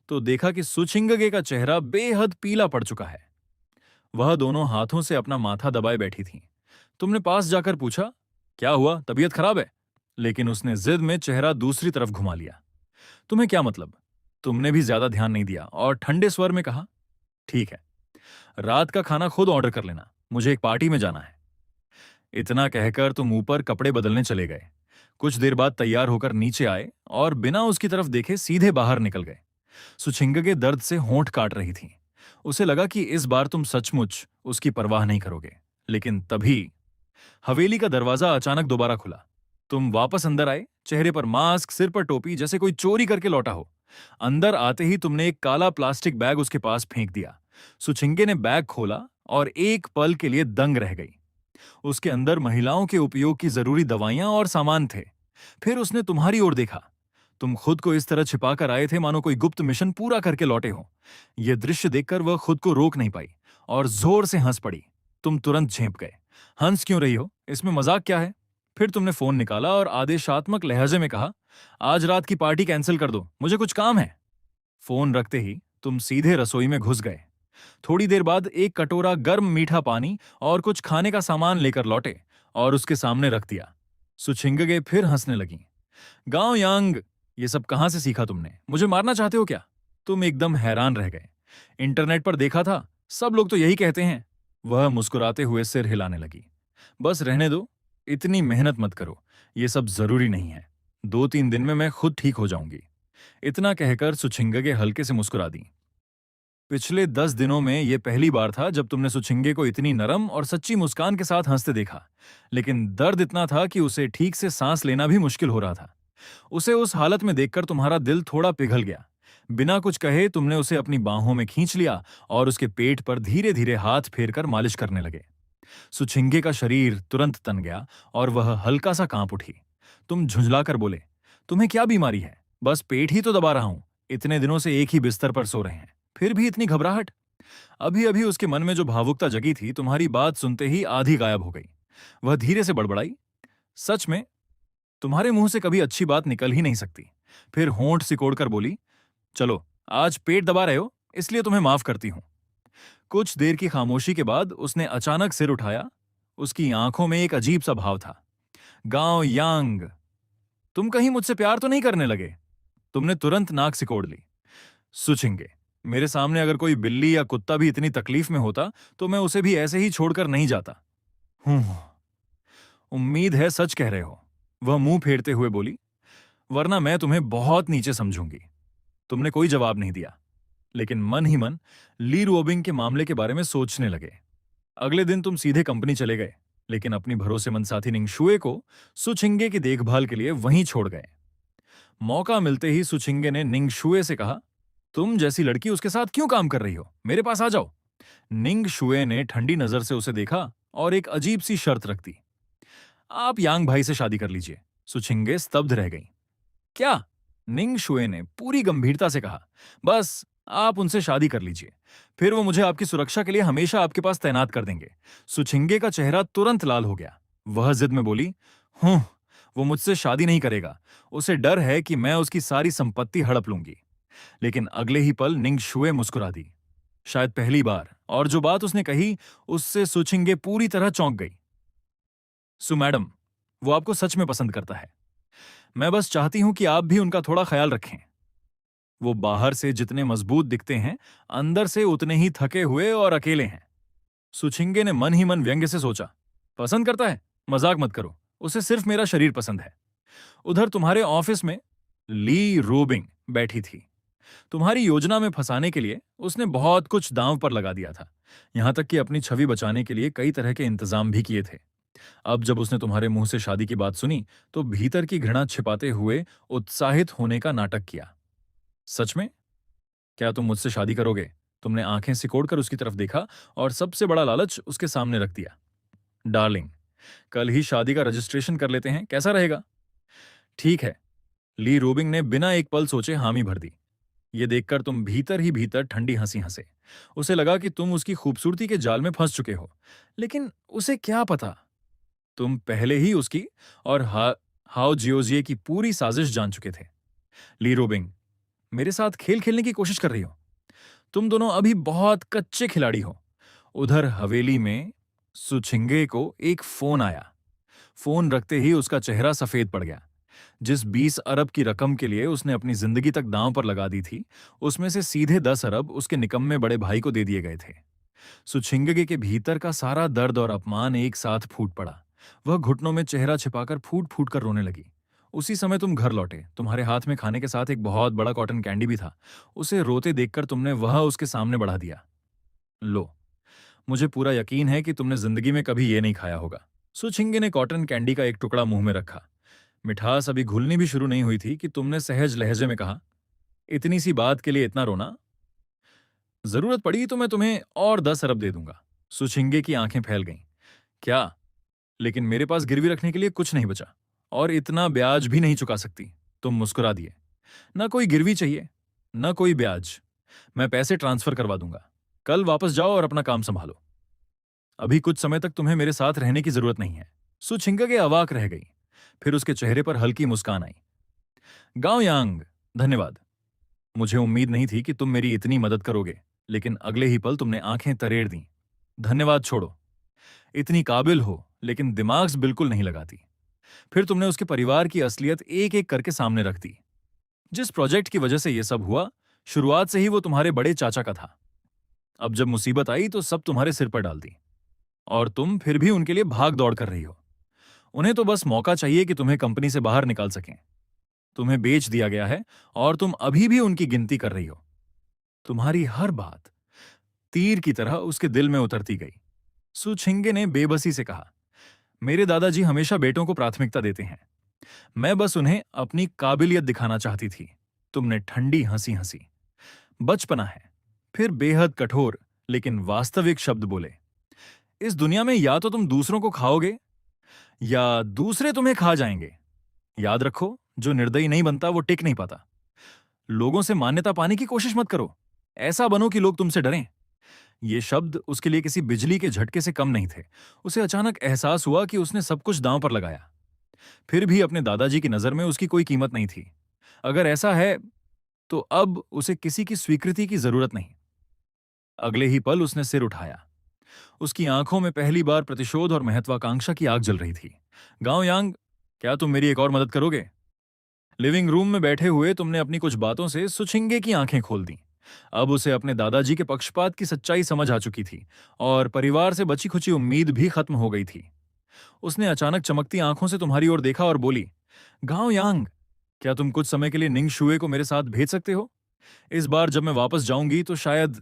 तो देखा कि सुचिंगगे का चेहरा बेहद पीला पड़ चुका है। वह दोनों हाथों से अपना माथा दबाए बैठी थी। तुमने पास जाकर पूछा, क्या हुआ, तबीयत खराब है? लेकिन उसने जिद में चेहरा दूसरी तरफ घुमा लिया। तुम्हें क्या मतलब? तुमने भी ज्यादा ध्यान नहीं दिया और ठंडे स्वर में कहा, ठीक है, रात का खाना खुद ऑर्डर कर लेना, मुझे एक पार्टी में जाना है। इतना कहकर तुम ऊपर कपड़े बदलने चले गए। कुछ देर बाद तैयार होकर नीचे आए और बिना उसकी तरफ देखे सीधे बाहर निकल गए। सुचिंगगे दर्द से होंठ काट रही थी। उसे लगा कि इस बार तुम सचमुच उसकी परवाह नहीं करोगे। लेकिन तभी हवेली का दरवाजा अचानक दोबारा खुला। तुम वापस अंदर आए, चेहरे पर मास्क, सिर पर टोपी, जैसे कोई चोरी करके लौटा हो। अंदर आते ही तुमने एक काला प्लास्टिक बैग उसके पास फेंक दिया। सुचिंगे ने बैग खोला और एक पल के लिए दंग रह गई। उसके अंदर महिलाओं के उपयोग की जरूरी दवाइयां और सामान थे। फिर उसने तुम्हारी ओर देखा। तुम खुद को इस तरह छिपा कर आए थे मानो कोई गुप्त मिशन पूरा करके लौटे हो। यह दृश्य देखकर वह खुद को रोक नहीं पाई और जोर से हंस पड़ी। तुम तुरंत झेंप गए। हंस क्यों रही हो? इसमें मजाक क्या है? फिर तुमने फोन निकाला और आदेशात्मक लहजे में कहा, आज रात की पार्टी कैंसिल कर दो, मुझे कुछ काम है। फोन रखते ही तुम सीधे रसोई में घुस गए। थोड़ी देर बाद एक कटोरा गर्म मीठा पानी और कुछ खाने का सामान लेकर लौटे और उसके सामने रख दिया। सुचिंगगे फिर हंसने लगी। गांव यांग, ये सब कहां से सीखा तुमने? मुझे मारना चाहते हो क्या? तुम एकदम हैरान रह गए। इंटरनेट पर देखा था, सब लोग तो यही कहते हैं। वह मुस्कुराते हुए सिर हिलाने लगी। बस रहने दो, इतनी मेहनत मत करो, ये सब जरूरी नहीं है। 2-3 दिन में मैं खुद ठीक हो जाऊंगी। इतना कहकर सुचिंगगे हल्के से मुस्कुरा दी। पिछले 10 दिनों में यह पहली बार था जब तुमने सुचिंगे को इतनी नरम और सच्ची मुस्कान के साथ हंसते देखा। लेकिन दर्द इतना था कि उसे ठीक से सांस लेना भी मुश्किल हो रहा था। उसे उस हालत में देखकर तुम्हारा दिल थोड़ा पिघल गया। बिना कुछ कहे तुमने उसे अपनी बाहों में खींच लिया और उसके पेट पर धीरे धीरे हाथ फेरकर मालिश करने लगे। सुचिंगे का शरीर तुरंत तन गया और वह हल्का सा कांप उठी। तुम झुंझलाकर बोले, तुम्हें क्या बीमारी है? बस पेट ही तो दबा रहा हूं। इतने दिनों से एक ही बिस्तर पर सो रहे हैं, फिर भी इतनी घबराहट? अभी अभी उसके मन में जो भावुकता जगी थी, तुम्हारी बात सुनते ही आधी गायब हो गई। वह धीरे से बड़बड़ाई, सच में तुम्हारे मुंह से कभी अच्छी बात निकल ही नहीं सकती। फिर होंठ सिकोड़कर बोली, चलो, आज पेट दबा रहे हो इसलिए तुम्हें माफ करती हूं। कुछ देर की खामोशी के बाद उसने अचानक सिर उठाया। उसकी आंखों में एक अजीब सा भाव था। गांव यांग, तुम कहीं मुझसे प्यार तो नहीं करने लगे? तुमने तुरंत नाक सिकोड़ ली। सुचिंगे, मेरे सामने अगर कोई बिल्ली या कुत्ता भी इतनी तकलीफ में होता तो मैं उसे भी ऐसे ही छोड़कर नहीं जाता। उम्मीद है सच कह रहे हो। वह मुंह फेरते हुए बोली, वरना मैं तुम्हें बहुत नीचे समझूंगी। तुमने कोई जवाब नहीं दिया, लेकिन मन ही मन ली रुओबिंग के मामले के बारे में सोचने लगे। अगले दिन तुम सीधे कंपनी चले गए, लेकिन अपनी भरोसेमंद साथी निंगशुए को सुचिंगे की देखभाल के लिए वहीं छोड़ गए। मौका मिलते ही सुचिंगे ने निंगशुए से कहा, तुम जैसी लड़की उसके साथ क्यों काम कर रही हो? मेरे पास आ जाओ। निंगशुए ने ठंडी नजर से उसे देखा और एक अजीब सी शर्त रख दी, आप यांग भाई से शादी कर लीजिए। सुचिंगे स्तब्ध रह गई। क्या? निंग शुए ने पूरी गंभीरता से कहा, बस आप उनसे शादी कर लीजिए, फिर वो मुझे आपकी सुरक्षा के लिए हमेशा आपके पास तैनात कर देंगे। सुचिंगे का चेहरा तुरंत लाल हो गया। वह जिद में बोली, हूं, वो मुझसे शादी नहीं करेगा। उसे डर है कि मैं उसकी सारी संपत्ति हड़प लूंगी। लेकिन अगले ही पल निंग शुए मुस्कुरा दी, शायद पहली बार, और जो बात उसने कही उससे सुचिंगे पूरी तरह चौंक गई। सु मैडम, वो आपको सच में पसंद करता है। मैं बस चाहती हूं कि आप भी उनका थोड़ा ख्याल रखें। वो बाहर से जितने मजबूत दिखते हैं, अंदर से उतने ही थके हुए और अकेले हैं। सुचिंगे ने मन ही मन व्यंग्य से सोचा, पसंद करता है? मजाक मत करो, उसे सिर्फ मेरा शरीर पसंद है। उधर तुम्हारे ऑफिस में ली रूबिंग बैठी थी। तुम्हारी योजना में फंसाने के लिए उसने बहुत कुछ दांव पर लगा दिया था, यहां तक कि अपनी छवि बचाने के लिए कई तरह के इंतजाम भी किए थे। अब जब उसने तुम्हारे मुंह से शादी की बात सुनी, तो भीतर की घृणा छिपाते हुए उत्साहित होने का नाटक किया। सच में? क्या तुम मुझसे शादी करोगे? तुमने आंखें सिकोड़कर उसकी तरफ देखा और सबसे बड़ा लालच उसके सामने रख दिया। डार्लिंग, कल ही शादी का रजिस्ट्रेशन कर लेते हैं, कैसा रहेगा? ठीक है। ली रूबिंग ने बिना एक पल सोचे हामी भर दी। ये देखकर तुम भीतर ही भीतर ठंडी हंसी हंसे। उसे लगा कि तुम उसकी खूबसूरती के जाल में फंस चुके हो, लेकिन उसे क्या पता, तुम पहले ही उसकी और हाओ जियोजिए की पूरी साजिश जान चुके थे। ली रूबिंग, मेरे साथ खेल खेलने की कोशिश कर रही हो? तुम दोनों अभी बहुत कच्चे खिलाड़ी हो। उधर हवेली में सुचिंगे को एक फोन आया। फोन रखते ही उसका चेहरा सफेद पड़ गया। जिस 20 अरब की रकम के लिए उसने अपनी जिंदगी तक दांव पर लगा दी थी, उसमें से सीधे 10 अरब उसके निकम्मे बड़े भाई को दे दिए गए थे। सुचिंगे के भीतर का सारा दर्द और अपमान एक साथ फूट पड़ा। वह घुटनों में चेहरा छिपाकर फूट फूट कर रोने लगी। उसी समय तुम घर लौटे। तुम्हारे हाथ में खाने के साथ एक बहुत बड़ा कॉटन कैंडी भी था। उसे रोते देखकर तुमने वह उसके सामने बढ़ा दिया। लो, मुझे पूरा यकीन है कि तुमने जिंदगी में कभी ये नहीं खाया होगा। सुचिंगे ने कॉटन कैंडी का एक टुकड़ा मुंह में रखा। मिठास अभी घुलनी भी शुरू नहीं हुई थी कि तुमने सहज लहजे में कहा, इतनी सी बात के लिए इतना रोना? जरूरत पड़ी तो मैं तुम्हें और 10 अरब दे दूंगा। सुचिंगे की आंखें फैल गईं। क्या? लेकिन मेरे पास गिरवी रखने के लिए कुछ नहीं बचा, और इतना ब्याज भी नहीं चुका सकती। तुम मुस्कुरा दिए। ना कोई गिरवी चाहिए, ना कोई ब्याज। मैं पैसे ट्रांसफर करवा दूंगा। कल वापस जाओ और अपना काम संभालो। अभी कुछ समय तक तुम्हें मेरे साथ रहने की जरूरत नहीं है। सुचिंगे अवाक रह गई। फिर उसके चेहरे पर हल्की मुस्कान आई। गांव यांग, धन्यवाद। मुझे उम्मीद नहीं थी कि तुम मेरी इतनी मदद करोगे, लेकिन अगले ही पल तुमने आंखें तरेड़ दी। धन्यवाद छोड़ो। इतनी काबिल हो, लेकिन दिमाग बिल्कुल नहीं लगाती। फिर तुमने उसके परिवार की असलियत एक एक करके सामने रख दी। जिस प्रोजेक्ट की वजह से यह सब हुआ, शुरुआत से ही वो तुम्हारे बड़े चाचा का था। अब जब मुसीबत आई तो सब तुम्हारे सिर पर डाल दी, और तुम फिर भी उनके लिए भाग दौड़ कर रही हो। उन्हें तो बस मौका चाहिए कि तुम्हें कंपनी से बाहर निकाल सकें। तुम्हें बेच दिया गया है और तुम अभी भी उनकी गिनती कर रही हो। तुम्हारी हर बात तीर की तरह उसके दिल में उतरती गई। सुछिंगे ने बेबसी से कहा, मेरे दादाजी हमेशा बेटों को प्राथमिकता देते हैं। मैं बस उन्हें अपनी काबिलियत दिखाना चाहती थी। तुमने ठंडी हंसी हंसी। बचपना है। फिर बेहद कठोर लेकिन वास्तविक शब्द बोले, इस दुनिया में या तो तुम दूसरों को खाओगे या दूसरे तुम्हें खा जाएंगे। याद रखो, जो निर्दयी नहीं बनता वो टिक नहीं पाता। लोगों से मान्यता पाने की कोशिश मत करो। ऐसा बनो कि लोग तुमसे डरें। ये शब्द उसके लिए किसी बिजली के झटके से कम नहीं थे। उसे अचानक एहसास हुआ कि उसने सब कुछ दांव पर लगाया। फिर भी अपने दादाजी की नजर में उसकी कोई कीमत नहीं थी। अगर ऐसा है तो अब उसे किसी की स्वीकृति की जरूरत नहीं। अगले ही पल उसने सिर उठाया। उसकी आंखों में पहली बार प्रतिशोध और महत्वाकांक्षा की आग जल रही थी। गांव यांग, क्या तुम मेरी एक और मदद करोगे? लिविंग रूम में बैठे हुए तुमने अपनी कुछ बातों से सुछिंगे की आंखें खोल दी। अब उसे अपने दादाजी के पक्षपात की सच्चाई समझ आ चुकी थी, और परिवार से बची खुची उम्मीद भी खत्म हो गई थी। उसने अचानक चमकती आंखों से तुम्हारी ओर देखा और बोली, गांव यांग, क्या तुम कुछ समय के लिए निंग शुए को मेरे साथ भेज सकते हो? इस बार जब मैं वापस जाऊंगी तो शायद।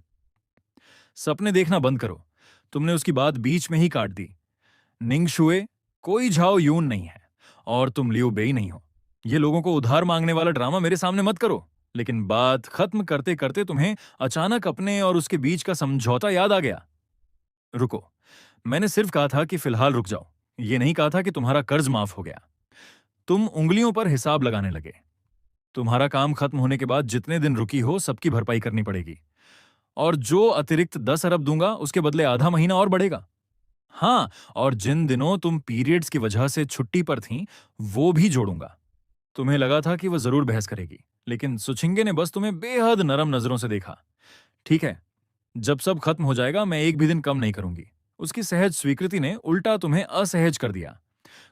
सपने देखना बंद करो। तुमने उसकी बात बीच में ही काट दी। निंग शुए कोई झाओ यून नहीं है, और तुम लियो बेई नहीं हो। ये लोगों को उधार मांगने वाला ड्रामा मेरे सामने मत करो। लेकिन बात खत्म करते करते तुम्हें अचानक अपने और उसके बीच का समझौता याद आ गया। रुको, मैंने सिर्फ कहा था कि फिलहाल रुक जाओ। ये नहीं कहा था कि तुम्हारा कर्ज माफ हो गया। तुम उंगलियों पर हिसाब लगाने लगे। तुम्हारा काम खत्म होने के बाद जितने दिन रुकी हो सबकी भरपाई करनी पड़ेगी, और जो अतिरिक्त 10 अरब दूंगा उसके बदले आधा महीना और बढ़ेगा। हाँ, और जिन दिनों तुम पीरियड्स की वजह से छुट्टी पर थीं, वो भी जोड़ूंगा। तुम्हें लगा था कि वो जरूर बहस करेगी, लेकिन सुचिंगे ने बस तुम्हें बेहद नरम नजरों से देखा। ठीक है, जब सब खत्म हो जाएगा मैं एक भी दिन कम नहीं करूंगी। उसकी सहज स्वीकृति ने उल्टा तुम्हें असहज कर दिया।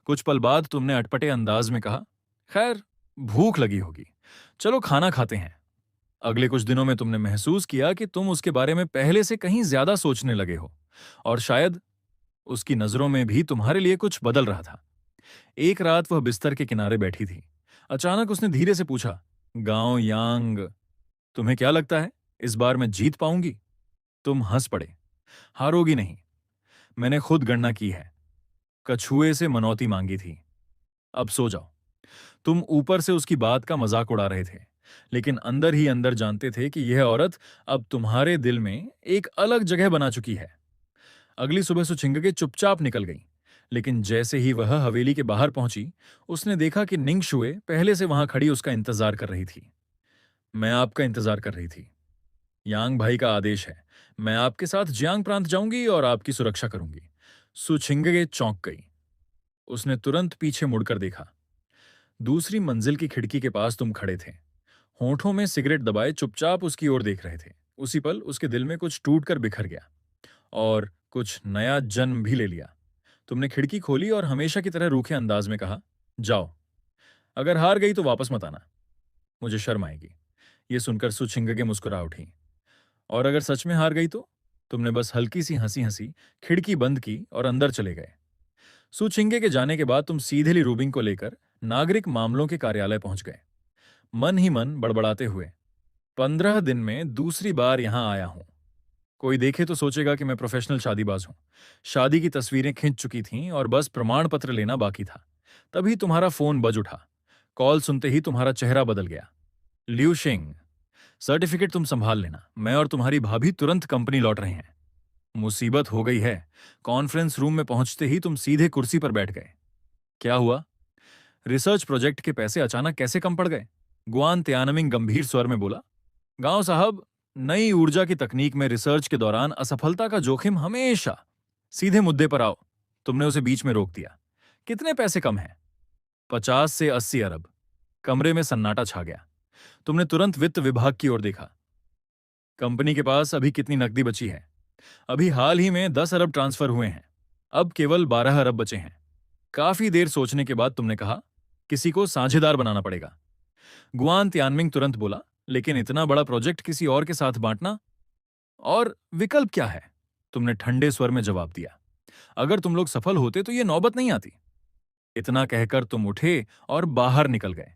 कुछ पल बाद तुमने अटपटे अंदाज में कहा, खैर, भूख लगी होगी, चलो खाना खाते हैं। अगले कुछ दिनों में तुमने महसूस किया कि तुम उसके बारे में पहले से कहीं ज्यादा सोचने लगे हो, और शायद उसकी नजरों में भी तुम्हारे लिए कुछ बदल रहा था। एक रात वह बिस्तर के किनारे बैठी थी। अचानक उसने धीरे से पूछा, गांव यांग, तुम्हें क्या लगता है इस बार मैं जीत पाऊंगी? तुम हंस पड़े। हारोगी नहीं, मैंने खुद गणना की है। कछुए से मनौती मांगी थी। अब सो जाओ। तुम ऊपर से उसकी बात का मजाक उड़ा रहे थे, लेकिन अंदर ही अंदर जानते थे कि यह औरत अब तुम्हारे दिल में एक अलग जगह बना चुकी है। अगली सुबह सुचिंगके चुपचाप निकल गई, लेकिन जैसे ही वह हवेली के बाहर पहुंची, उसने देखा कि निंग शुए पहले से वहां खड़ी उसका इंतजार कर रही थी। मैं आपका इंतजार कर रही थी। यांग भाई का आदेश है। मैं आपके साथ जियांग प्रांत जाऊंगी और आपकी सुरक्षा करूंगी। सुचिंगके चौंक गई। उसने तुरंत पीछे मुड़कर देखा। दूसरी मंजिल की खिड़की के पास तुम खड़े थे, होठों में सिगरेट दबाए चुपचाप उसकी ओर देख रहे थे। उसी पल उसके दिल में कुछ टूटकर बिखर गया, और कुछ नया जन्म भी ले लिया। तुमने खिड़की खोली और हमेशा की तरह रूखे अंदाज में कहा, जाओ, अगर हार गई तो वापस मत आना, मुझे शर्म आएगी। ये सुनकर सुचिंगके मुस्कुरा उठी। और अगर सच में हार गई तो? तुमने बस हल्की सी हंसी हंसी खिड़की बंद की और अंदर चले गए। सुचिंगे के जाने के बाद तुम सीधे ली रूबिंग को लेकर नागरिक मामलों के कार्यालय पहुंच गए, मन ही मन बड़बड़ाते हुए। 15 दिन में दूसरी बार यहां आया हूं। कोई देखे तो सोचेगा कि मैं प्रोफेशनल शादीबाज हूं। शादी की तस्वीरें खिंच चुकी थीं और बस प्रमाण पत्र लेना बाकी था। तभी तुम्हारा फोन बज उठा। कॉल सुनते ही तुम्हारा चेहरा बदल गया। लिu शिंग, सर्टिफिकेट तुम संभाल लेना, मैं और तुम्हारी भाभी तुरंत कंपनी लौट रहे हैं। मुसीबत हो गई है। कॉन्फ्रेंस रूम में पहुंचते ही तुम सीधे कुर्सी पर बैठ गए। क्या हुआ? रिसर्च प्रोजेक्ट के पैसे अचानक कैसे कम पड़ गए? गुआन त्यानमिंग गंभीर स्वर में बोला। गांव साहब, नई ऊर्जा की तकनीक में रिसर्च के दौरान असफलता का जोखिम हमेशा। सीधे मुद्दे पर आओ। तुमने उसे बीच में रोक दिया। कितने पैसे कम हैं? 50 से 80 अरब। कमरे में सन्नाटा छा गया। तुमने तुरंत वित्त विभाग की ओर देखा। कंपनी के पास अभी कितनी नकदी बची है? अभी हाल ही में 10 अरब ट्रांसफर हुए हैं। अब केवल 12 अरब बचे हैं। काफी देर सोचने के बाद तुमने कहा, किसी को साझेदार बनाना पड़ेगा। गुआन त्यानमिंग तुरंत बोला, लेकिन इतना बड़ा प्रोजेक्ट किसी और के साथ बांटना? और विकल्प क्या है? तुमने ठंडे स्वर में जवाब दिया। अगर तुम लोग सफल होते तो यह नौबत नहीं आती। इतना कहकर तुम उठे और बाहर निकल गए,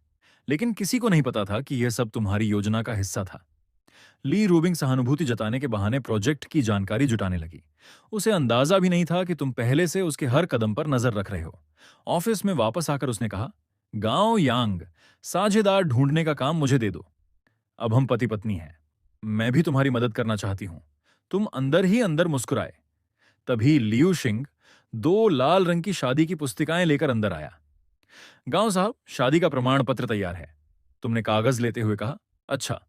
लेकिन किसी को नहीं पता था कि यह सब तुम्हारी योजना का हिस्सा था। ली रूबिंग सहानुभूति जताने के बहाने प्रोजेक्ट की जानकारी जुटाने लगी। उसे अंदाजा भी नहीं था कि तुम पहले से उसके हर कदम पर नजर रख रहे हो। ऑफिस में वापस आकर उसने कहा, गांव यांग, साझेदार ढूंढने का काम मुझे दे दो। अब हम पति पत्नी हैं। मैं भी तुम्हारी मदद करना चाहती हूं। तुम अंदर ही अंदर मुस्कुराए। तभी लिu शिंग 2 लाल रंग की शादी की पुस्तिकाएं लेकर अंदर आया। गांव साहब, शादी का प्रमाण पत्र तैयार है। तुमने कागज लेते हुए कहा, अच्छा,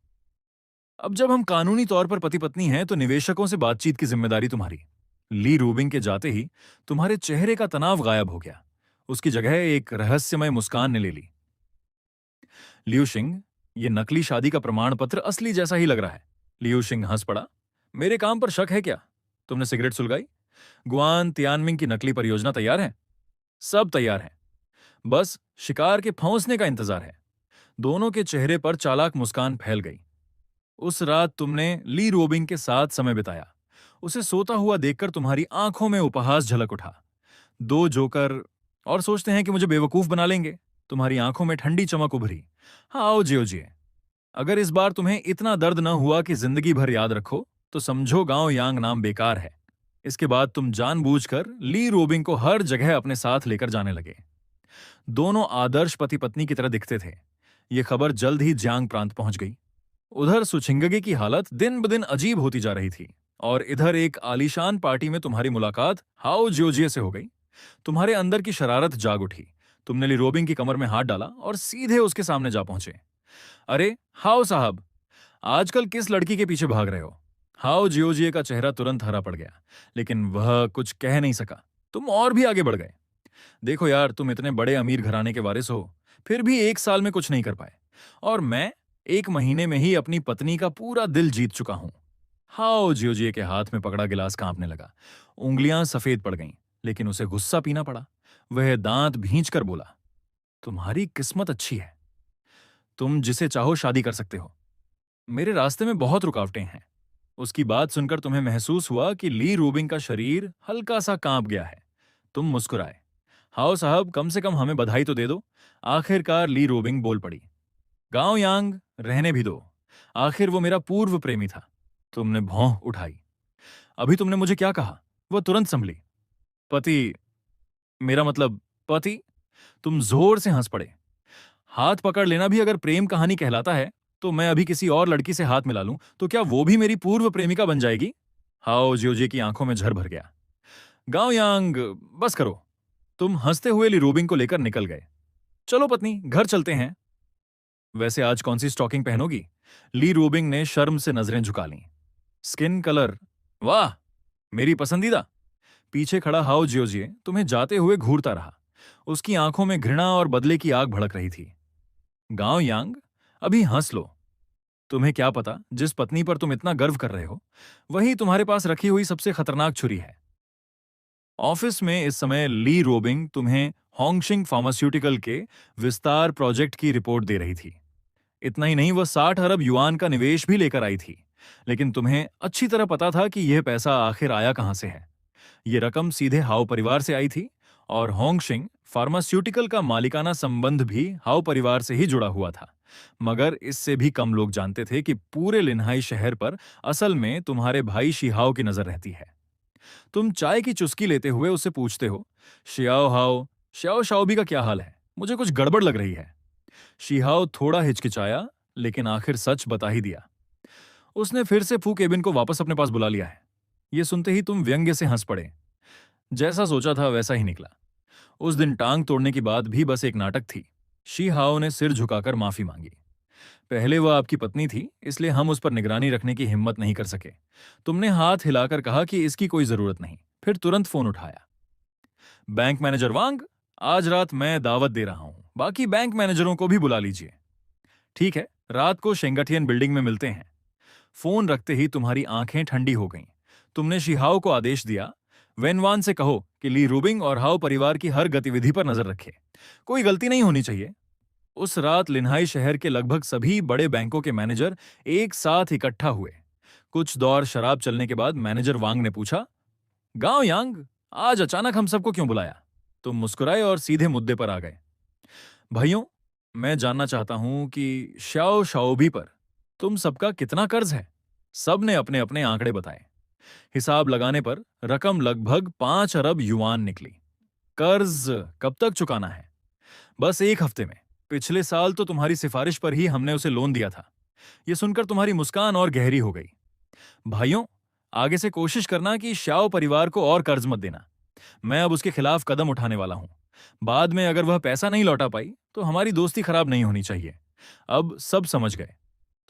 अब जब हम कानूनी तौर पर पति पत्नी हैं तो निवेशकों से बातचीत की जिम्मेदारी तुम्हारी। ली रूबिंग के जाते ही तुम्हारे चेहरे का तनाव गायब हो गया। उसकी जगह एक रहस्यमय मुस्कान ने ले ली। लिu शिंग, ये नकली शादी का प्रमाण पत्र असली जैसा ही लग रहा है। लिu शिंग हंस पड़ा। मेरे काम पर शक है क्या? तुमने सिगरेट सुलगाई। गुआन तियानमिंग की नकली परियोजना तैयार है? सब तैयार है, बस शिकार के फंसने का इंतजार है। दोनों के चेहरे पर चालाक मुस्कान फैल गई। उस रात तुमने ली रोबिंग के साथ समय बिताया। उसे सोता हुआ देखकर तुम्हारी आंखों में उपहास झलक उठा। 2 जोकर, और सोचते हैं कि मुझे बेवकूफ बना लेंगे। तुम्हारी आंखों में ठंडी चमक उभरी। हाँ, आओ जियो जिए। अगर इस बार तुम्हें इतना दर्द न हुआ कि जिंदगी भर याद रखो, तो समझो गांव यांग नाम बेकार है। इसके बाद तुम जानबूझकर ली रोबिंग को हर जगह अपने साथ लेकर जाने लगे। दोनों आदर्श पति पत्नी की तरह दिखते थे। ये खबर जल्द ही जियांग प्रांत पहुंच गई। उधर सुचिंगगे की हालत दिन ब दिन अजीब होती जा रही थी, और इधर एक आलीशान पार्टी में तुम्हारी मुलाकात हाओ जियोजिए से हो गई। तुम्हारे अंदर की शरारत जाग उठी। तुमने ली रोबिंग की कमर में हाथ डाला और सीधे उसके सामने जा पहुंचे। अरे हाओ साहब, आजकल किस लड़की के पीछे भाग रहे हो? हाओ जियोजिए का चेहरा तुरंत हरा पड़ गया, लेकिन वह कुछ कह नहीं सका। तुम और भी आगे बढ़ गए। देखो यार, तुम इतने बड़े अमीर घराने के वारिस हो, फिर भी एक साल में कुछ नहीं कर पाए, और मैं 1 महीने में ही अपनी पत्नी का पूरा दिल जीत चुका हूं। हाओ जियोजिए के हाथ में पकड़ा गिलास कांपने लगा। उंगलियां सफेद पड़ गईं, लेकिन उसे गुस्सा पीना पड़ा। वह दांत भींचकर बोला, तुम्हारी किस्मत अच्छी है। तुम जिसे चाहो शादी कर सकते हो। मेरे रास्ते में बहुत रुकावटें हैं। उसकी बात सुनकर तुम्हें महसूस हुआ कि ली रूबिंग का शरीर हल्का सा कांप गया है। तुम मुस्कुराए। हाओ साहब, कम से कम हमें बधाई तो दे दो। आखिरकार ली रोबिंग बोल पड़ी। गांव यांग रहने भी दो, आखिर वो मेरा पूर्व प्रेमी था। तुमने भौं उठाई। अभी तुमने मुझे क्या कहा? वो तुरंत संभली। पति, मेरा मतलब पति। तुम जोर से हंस पड़े। हाथ पकड़ लेना भी अगर प्रेम कहानी कहलाता है, तो मैं अभी किसी और लड़की से हाथ मिला लूं तो क्या वो भी मेरी पूर्व प्रेमिका बन जाएगी? हाओ जियोजी की आंखों में झर भर गया। गांव यांग, बस करो। तुम हंसते हुए ली रोबिंग को लेकर निकल गए। चलो पत्नी, घर चलते हैं। वैसे आज कौन सी स्टॉकिंग पहनोगी? ली रोबिंग ने शर्म से नजरें झुका लीं। स्किन कलर, वाह, मेरी पसंदीदा। पीछे खड़ा हाओ जियोजिए तुम्हें जाते हुए घूरता रहा। उसकी आंखों में घृणा और बदले की आग भड़क रही थी। गांव यांग, अभी हंस लो। तुम्हें क्या पता, जिस पत्नी पर तुम इतना गर्व कर रहे हो, वही तुम्हारे पास रखी हुई सबसे खतरनाक छुरी है। ऑफिस में इस समय ली रोबिंग तुम्हें होंगशिंग फार्मास्यूटिकल के विस्तार प्रोजेक्ट की रिपोर्ट दे रही थी। इतना ही नहीं, वह 60 अरब युआन का निवेश भी लेकर आई थी। लेकिन तुम्हें अच्छी तरह पता था कि यह पैसा आखिर आया कहां से है। यह रकम सीधे हाओ परिवार से आई थी, और होंगशिंग फार्मास्यूटिकल का मालिकाना संबंध भी हाओ परिवार से ही जुड़ा हुआ था। मगर इससे भी कम लोग जानते थे कि पूरे लिन्हाई शहर पर असल में तुम्हारे भाई शिहाओ की नजर रहती है। तुम चाय की चुस्की लेते हुए उससे पूछते हो, शियाओ हाओ, श्याओ शाओबी का क्या हाल है? मुझे कुछ गड़बड़ लग रही है। शिहाओ थोड़ा हिचकिचाया, लेकिन आखिर सच बता ही दिया। उसने फिर से फू केबिन को वापस अपने पास बुला लिया है। यह सुनते ही तुम व्यंग्य से हंस पड़े। जैसा सोचा था वैसा ही निकला। उस दिन टांग तोड़ने की बात भी बस एक नाटक थी। शी हाओ ने सिर झुकाकर माफी मांगी। पहले वह आपकी पत्नी थी, इसलिए हम उस पर निगरानी रखने की हिम्मत नहीं कर सके। तुमने हाथ हिलाकर कहा कि इसकी कोई जरूरत नहीं, फिर तुरंत फोन उठाया। बैंक मैनेजर वांग, आज रात मैं दावत दे रहा हूं, बाकी बैंक मैनेजरों को भी बुला लीजिए। ठीक है, रात को शेंगटियन बिल्डिंग में मिलते हैं। फोन रखते ही तुम्हारी आंखें ठंडी हो गईं। तुमने शिहाओ को आदेश दिया, वेनवान से कहो कि ली रूबिंग और हाओ परिवार की हर गतिविधि पर नजर रखे। कोई गलती नहीं होनी चाहिए। उस रात लिन्हाई शहर के लगभग सभी बड़े बैंकों के मैनेजर एक साथ इकट्ठा हुए। कुछ दौर शराब चलने के बाद मैनेजर वांग ने पूछा, गांव यांग, आज अचानक हम सबको क्यों बुलाया? तुम मुस्कुराए और सीधे मुद्दे पर आ गए। भाइयों, मैं जानना चाहता हूं कि श्याओ शाओबी पर तुम सबका कितना कर्ज है? सब ने अपने अपने आंकड़े बताए। हिसाब लगाने पर रकम लगभग 5 अरब युआन निकली। कर्ज कब तक चुकाना है? बस 1 हफ्ते में। पिछले साल तो तुम्हारी सिफारिश पर ही हमने उसे लोन दिया था। यह सुनकर तुम्हारी मुस्कान और गहरी हो गई। भाइयों, आगे से कोशिश करना कि श्याओ परिवार को और कर्ज मत देना। मैं अब उसके खिलाफ कदम उठाने वाला हूं। बाद में अगर वह पैसा नहीं लौटा पाई तो हमारी दोस्ती खराब नहीं होनी चाहिए। अब सब समझ गए।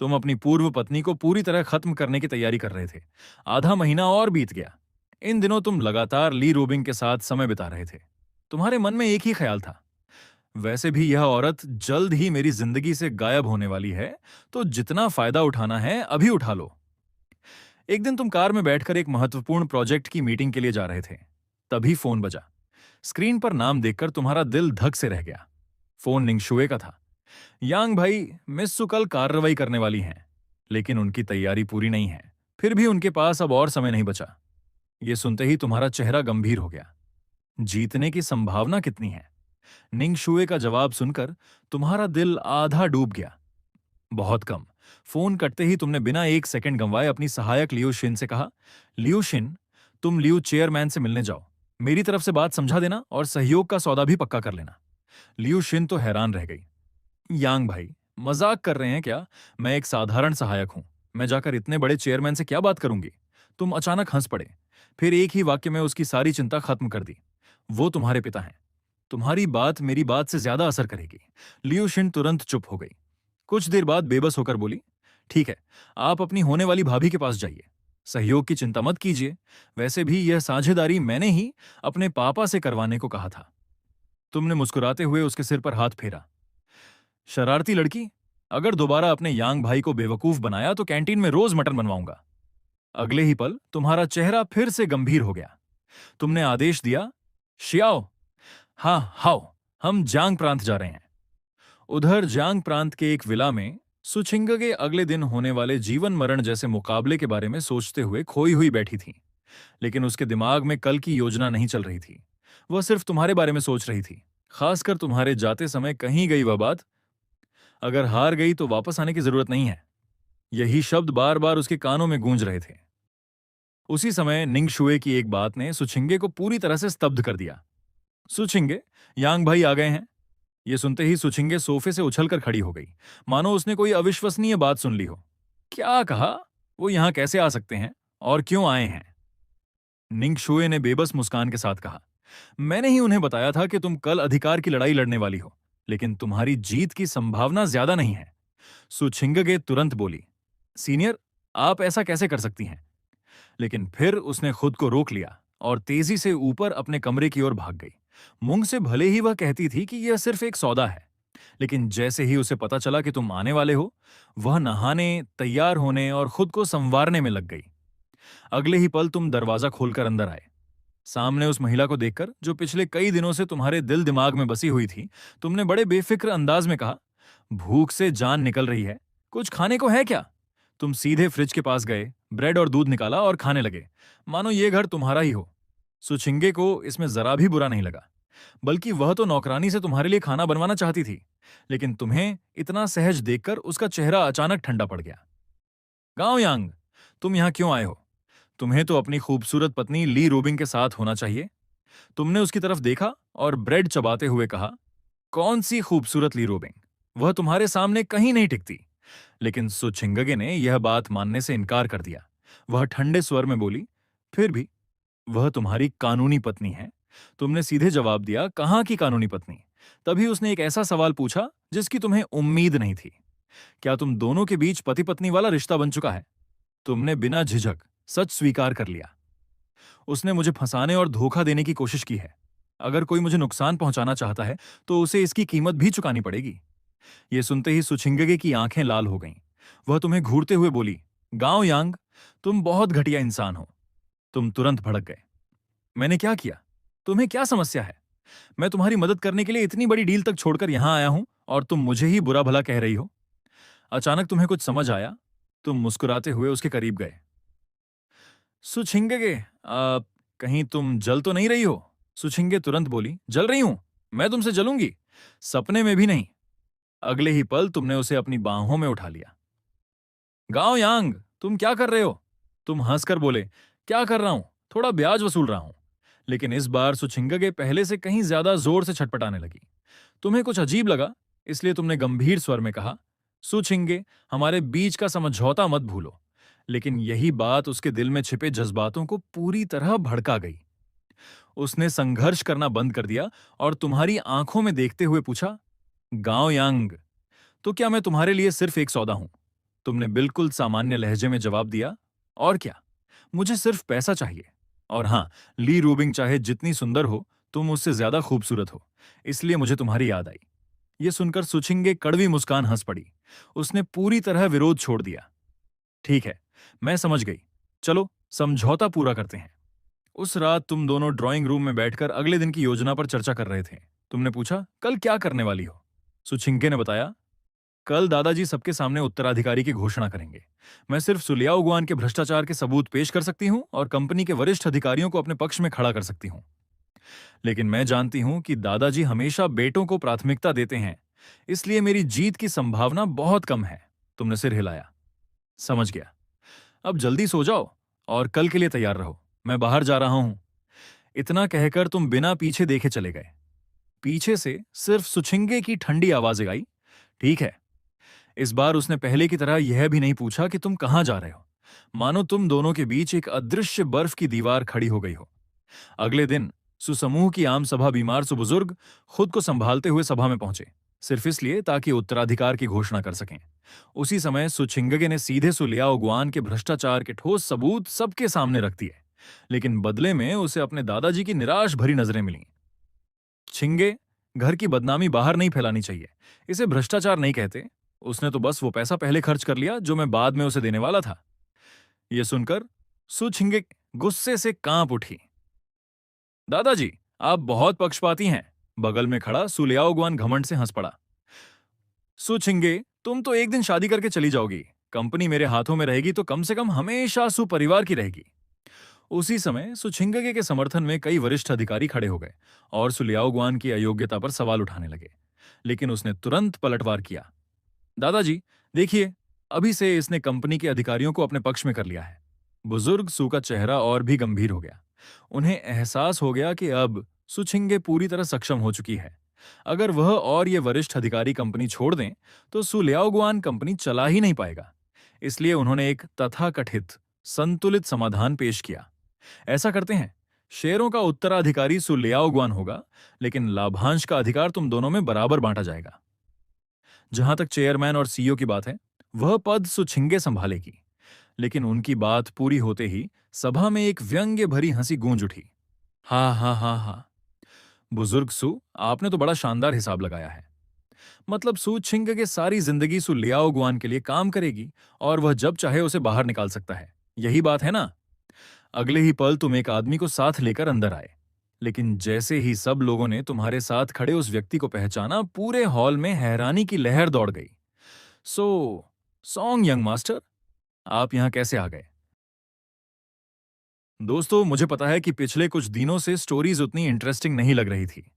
तुम अपनी पूर्व पत्नी को पूरी तरह खत्म करने की तैयारी कर रहे थे। आधा महीना और बीत गया। इन दिनों तुम लगातार ली रोबिंग के साथ समय बिता रहे थे। तुम्हारे मन में एक ही ख्याल था, वैसे भी यह औरत जल्द ही मेरी जिंदगी से गायब होने वाली है, तो जितना फायदा उठाना है अभी उठा लो। एक दिन तुम कार में बैठकर एक महत्वपूर्ण प्रोजेक्ट की मीटिंग के लिए जा रहे थे। तभी फोन बजा। स्क्रीन पर नाम देखकर तुम्हारा दिल धक से रह गया। फोन निंगशुए का था। यांग भाई, मिस सु कल कार्रवाई करने वाली हैं, लेकिन उनकी तैयारी पूरी नहीं है। फिर भी उनके पास अब और समय नहीं बचा। यह सुनते ही तुम्हारा चेहरा गंभीर हो गया। जीतने की संभावना कितनी है? निंग शुए का जवाब सुनकर तुम्हारा दिल आधा डूब गया। बहुत कम। फोन कटते ही तुमने बिना एक सेकंड गंवाए अपनी सहायक लियो शिन से कहा, लियो शिन, तुम लियो चेयरमैन से मिलने जाओ। मेरी तरफ से बात समझा देना और सहयोग का सौदा भी पक्का कर लेना। लियो शिन तो हैरान रह गई। यांग भाई, मजाक कर रहे हैं क्या? मैं एक साधारण सहायक हूं। मैं जाकर इतने बड़े चेयरमैन से क्या बात करूंगी? तुम अचानक हंस पड़े। फिर एक ही वाक्य में उसकी सारी चिंता खत्म कर दी। वो तुम्हारे पिता हैं। तुम्हारी बात मेरी बात से ज्यादा असर करेगी। लियो शिन तुरंत चुप हो गई। कुछ देर बाद बेबस होकर बोली, ठीक है, आप अपनी होने वाली भाभी के पास जाइए। सहयोग की चिंता मत कीजिए। वैसे भी यह साझेदारी मैंने ही अपने पापा से करवाने को कहा था। तुमने मुस्कुराते हुए उसके सिर पर हाथ फेरा। शरारती लड़की, अगर दोबारा अपने यांग भाई को बेवकूफ बनाया तो कैंटीन में रोज मटन बनवाऊंगा। अगले ही पल तुम्हारा चेहरा फिर से गंभीर हो गया। तुमने आदेश दिया, शियाओ। हाँ हाओ, हम जांग प्रांत जा रहे हैं। उधर जांग प्रांत के एक विला में सुचिंगगे अगले दिन होने वाले जीवन मरण जैसे मुकाबले के बारे में सोचते हुए खोई हुई बैठी थी। लेकिन उसके दिमाग में कल की योजना नहीं चल रही थी। वह सिर्फ तुम्हारे बारे में सोच रही थी, खासकर तुम्हारे जाते समय कहीं गई वह बात, अगर हार गई तो वापस आने की जरूरत नहीं है। यही शब्द बार बार उसके कानों में गूंज रहे थे। उसी समय निंग शुए की एक बात ने सुचिंगे को पूरी तरह से स्तब्ध कर दिया। सुचिंगे, यांग भाई आ गए हैं। ये सुनते ही सुचिंगे सोफे से उछलकर खड़ी हो गई, मानो उसने कोई अविश्वसनीय बात सुन ली हो। क्या कहा? वो यहां कैसे आ सकते हैं और क्यों आए हैं? निंग शुए ने बेबस मुस्कान के साथ कहा, मैंने ही उन्हें बताया था कि तुम कल अधिकार की लड़ाई लड़ने वाली हो, लेकिन तुम्हारी जीत की संभावना ज्यादा नहीं है। सुचिंगगे तुरंत बोली, सीनियर, आप ऐसा कैसे कर सकती हैं? लेकिन फिर उसने खुद को रोक लिया और तेजी से ऊपर अपने कमरे की ओर भाग गई। मुंह से भले ही वह कहती थी कि यह सिर्फ एक सौदा है, लेकिन जैसे ही उसे पता चला कि तुम आने वाले हो, वह नहाने, तैयार होने और खुद को संवारने में लग गई। अगले ही पल तुम दरवाजा खोलकर अंदर आए। सामने उस महिला को देखकर, जो पिछले कई दिनों से तुम्हारे दिल दिमाग में बसी हुई थी, तुमने बड़े बेफिक्र अंदाज में कहा, भूख से जान निकल रही है, कुछ खाने को है क्या? तुम सीधे फ्रिज के पास गए, ब्रेड और दूध निकाला और खाने लगे, मानो ये घर तुम्हारा ही हो। सुचिंगे को इसमें जरा भी बुरा नहीं लगा, बल्कि वह तो नौकरानी से तुम्हारे लिए खाना बनवाना चाहती थी। लेकिन तुम्हें इतना सहज देखकर उसका चेहरा अचानक ठंडा पड़ गया। गांव यांग, तुम यहां क्यों आए हो? तुम्हें तो अपनी खूबसूरत पत्नी ली रूबिंग के साथ होना चाहिए। तुमने उसकी तरफ देखा और ब्रेड चबाते हुए कहा, कौन सी खूबसूरत ली रूबिंग? वह तुम्हारे सामने कहीं नहीं टिकती। लेकिन सुचिंगगे ने यह बात मानने से इनकार कर दिया। वह ठंडे स्वर में बोली, फिर भी वह तुम्हारी कानूनी पत्नी है। तुमने सीधे जवाब दिया, कहां की कानूनी पत्नी? तभी उसने एक ऐसा सवाल पूछा जिसकी तुम्हें उम्मीद नहीं थी। क्या तुम दोनों के बीच पति पत्नी वाला रिश्ता बन चुका है? तुमने बिना झिझक सच स्वीकार कर लिया। उसने मुझे फंसाने और धोखा देने की कोशिश की है। अगर कोई मुझे नुकसान पहुंचाना चाहता है तो उसे इसकी कीमत भी चुकानी पड़ेगी। यह सुनते ही सुचिंगगे की आंखें लाल हो गईं। वह तुम्हें घूरते हुए बोली, गांव यांग, तुम बहुत घटिया इंसान हो। तुम तुरंत भड़क गए। मैंने क्या किया? तुम्हें क्या समस्या है? मैं तुम्हारी मदद करने के लिए इतनी बड़ी डील तक छोड़कर यहां आया हूं और तुम मुझे ही बुरा भला कह रही हो। अचानक तुम्हें कुछ समझ आया। तुम मुस्कुराते हुए उसके करीब गए। सुछिंगे, कहीं तुम जल तो नहीं रही हो? सुछिंगे तुरंत बोली, जल रही हूं? मैं तुमसे जलूंगी? सपने में भी नहीं। अगले ही पल तुमने उसे अपनी बाहों में उठा लिया। गांव यांग, तुम क्या कर रहे हो? तुम हंसकर बोले, क्या कर रहा हूं? थोड़ा ब्याज वसूल रहा हूं। लेकिन इस बार सुछिंगगे पहले से कहीं ज्यादा जोर से छटपटाने लगी। तुम्हें कुछ अजीब लगा, इसलिए तुमने गंभीर स्वर में कहा, सुछिंगे, हमारे बीच का समझौता मत भूलो। लेकिन यही बात उसके दिल में छिपे जज्बातों को पूरी तरह भड़का गई। उसने संघर्ष करना बंद कर दिया और तुम्हारी आंखों में देखते हुए पूछा, गांव यांग, तो क्या मैं तुम्हारे लिए सिर्फ एक सौदा हूं? तुमने बिल्कुल सामान्य लहजे में जवाब दिया, और क्या, मुझे सिर्फ पैसा चाहिए। और हां, ली रूबिंग चाहे जितनी सुंदर हो, तुम उससे ज्यादा खूबसूरत हो, इसलिए मुझे तुम्हारी याद आई। यह सुनकर सुछिंगे कड़वी मुस्कान हंस पड़ी। उसने पूरी तरह विरोध छोड़ दिया। ठीक है, मैं समझ गई। चलो समझौता पूरा करते हैं। उस रात तुम दोनों ड्राइंग रूम में बैठकर अगले दिन की योजना पर चर्चा कर रहे थे। तुमने पूछा, कल क्या करने वाली हो? सुछिंगे ने बताया, कल दादाजी सबके सामने उत्तराधिकारी की घोषणा करेंगे। मैं सिर्फ सुलियाओगुआन के भ्रष्टाचार के सबूत पेश कर सकती हूं और कंपनी के वरिष्ठ अधिकारियों को अपने पक्ष में खड़ा कर सकती हूं। लेकिन मैं जानती हूं कि दादाजी हमेशा बेटों को प्राथमिकता देते हैं, इसलिए मेरी जीत की संभावना बहुत कम है। तुमने सिर हिलाया। समझ गया। अब जल्दी सो जाओ और कल के लिए तैयार रहो। मैं बाहर जा रहा हूं। इतना कहकर तुम बिना पीछे देखे चले गए। पीछे से सिर्फ सुछिंगे की ठंडी आवाज आई, ठीक है। इस बार उसने पहले की तरह यह भी नहीं पूछा कि तुम कहां जा रहे हो। मानो तुम दोनों के बीच एक अदृश्य बर्फ की दीवार खड़ी हो गई हो। अगले दिन सुसमूह की आम सभा बीमार सुबुजुर्ग खुद को संभालते हुए सभा में पहुंचे, सिर्फ इसलिए ताकि उत्तराधिकार की घोषणा कर सकें। उसी समय सुछिंगगे ने सीधे सुलियाओ गुआन के भ्रष्टाचार के ठोस सबूत सबके सामने रख दिए, लेकिन बदले में उसे अपने दादाजी की निराश भरी नजरें मिलीं। छिंगे, घर की बदनामी बाहर नहीं फैलानी चाहिए। इसे भ्रष्टाचार नहीं कहते। उसने तो बस वो पैसा पहले खर्च कर लिया जो मैं बाद में उसे देने वाला था। यह सुनकर सुछिंगे गुस्से से कांप उठी। दादाजी, आप बहुत पक्षपाती हैं। बगल में खड़ा सुलियाओगुआन घमंड से हंस पड़ा। सुछिंगे, तुम तो एक दिन शादी करके चली जाओगी। कंपनी मेरे हाथों में रहेगी तो कम से कम हमेशा सुपरिवार की रहेगी। उसी समय सुछिंगगे के समर्थन में कई वरिष्ठ अधिकारी खड़े हो गए और सुलियाओगुआन की अयोग्यता पर सवाल उठाने लगे, लेकिन उसने तुरंत पलटवार किया। दादाजी, देखिए, अभी से इसने कंपनी के अधिकारियों को अपने पक्ष में कर लिया है। बुजुर्ग सू का चेहरा और भी गंभीर हो गया। उन्हें एहसास हो गया कि अब सुछिंगे पूरी तरह सक्षम हो चुकी है। अगर वह और ये वरिष्ठ अधिकारी कंपनी छोड़ दें तो सु लियाओगुआन कंपनी चला ही नहीं पाएगा। इसलिए उन्होंने एक तथाकथित संतुलित समाधान पेश किया। ऐसा करते हैं, शेयरों का उत्तराधिकारी सु लियाओगुआन होगा, लेकिन लाभांश का अधिकार तुम दोनों में बराबर बांटा जाएगा। जहां तक चेयरमैन और सीईओ की बात है, वह पद सुछिंगे संभालेगी। लेकिन उनकी बात पूरी होते ही सभा में एक व्यंग्य भरी हंसी गूंज उठी। हा हा हा हा। बुजुर्ग सु, आपने तो बड़ा शानदार हिसाब लगाया है। मतलब सु छिंगगे सारी जिंदगी सु लियाओगुआन के लिए काम करेगी और वह जब चाहे उसे बाहर निकाल सकता है। यही बात है ना? अगले ही पल तुम एक आदमी को साथ लेकर अंदर आए, लेकिन जैसे ही सब लोगों ने तुम्हारे साथ खड़े उस व्यक्ति को पहचाना, पूरे हॉल में हैरानी की लहर दौड़ गई। सो सॉन्ग यंग मास्टर, आप यहां कैसे आ गए? दोस्तों, मुझे पता है कि पिछले कुछ दिनों से स्टोरीज उतनी इंटरेस्टिंग नहीं लग रही थी,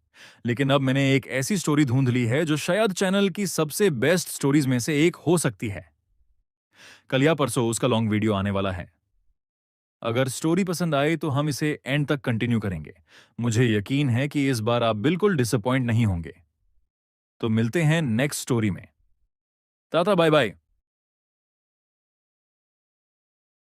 लेकिन अब मैंने एक ऐसी स्टोरी ढूंढ ली है जो शायद चैनल की सबसे बेस्ट स्टोरीज में से एक हो सकती है। कल या परसों उसका लॉन्ग वीडियो आने वाला है। अगर स्टोरी पसंद आए तो हम इसे एंड तक कंटिन्यू करेंगे। मुझे यकीन है कि इस बार आप बिल्कुल डिसअपॉइंट नहीं होंगे। तो मिलते हैं नेक्स्ट स्टोरी में। Tata bye bye.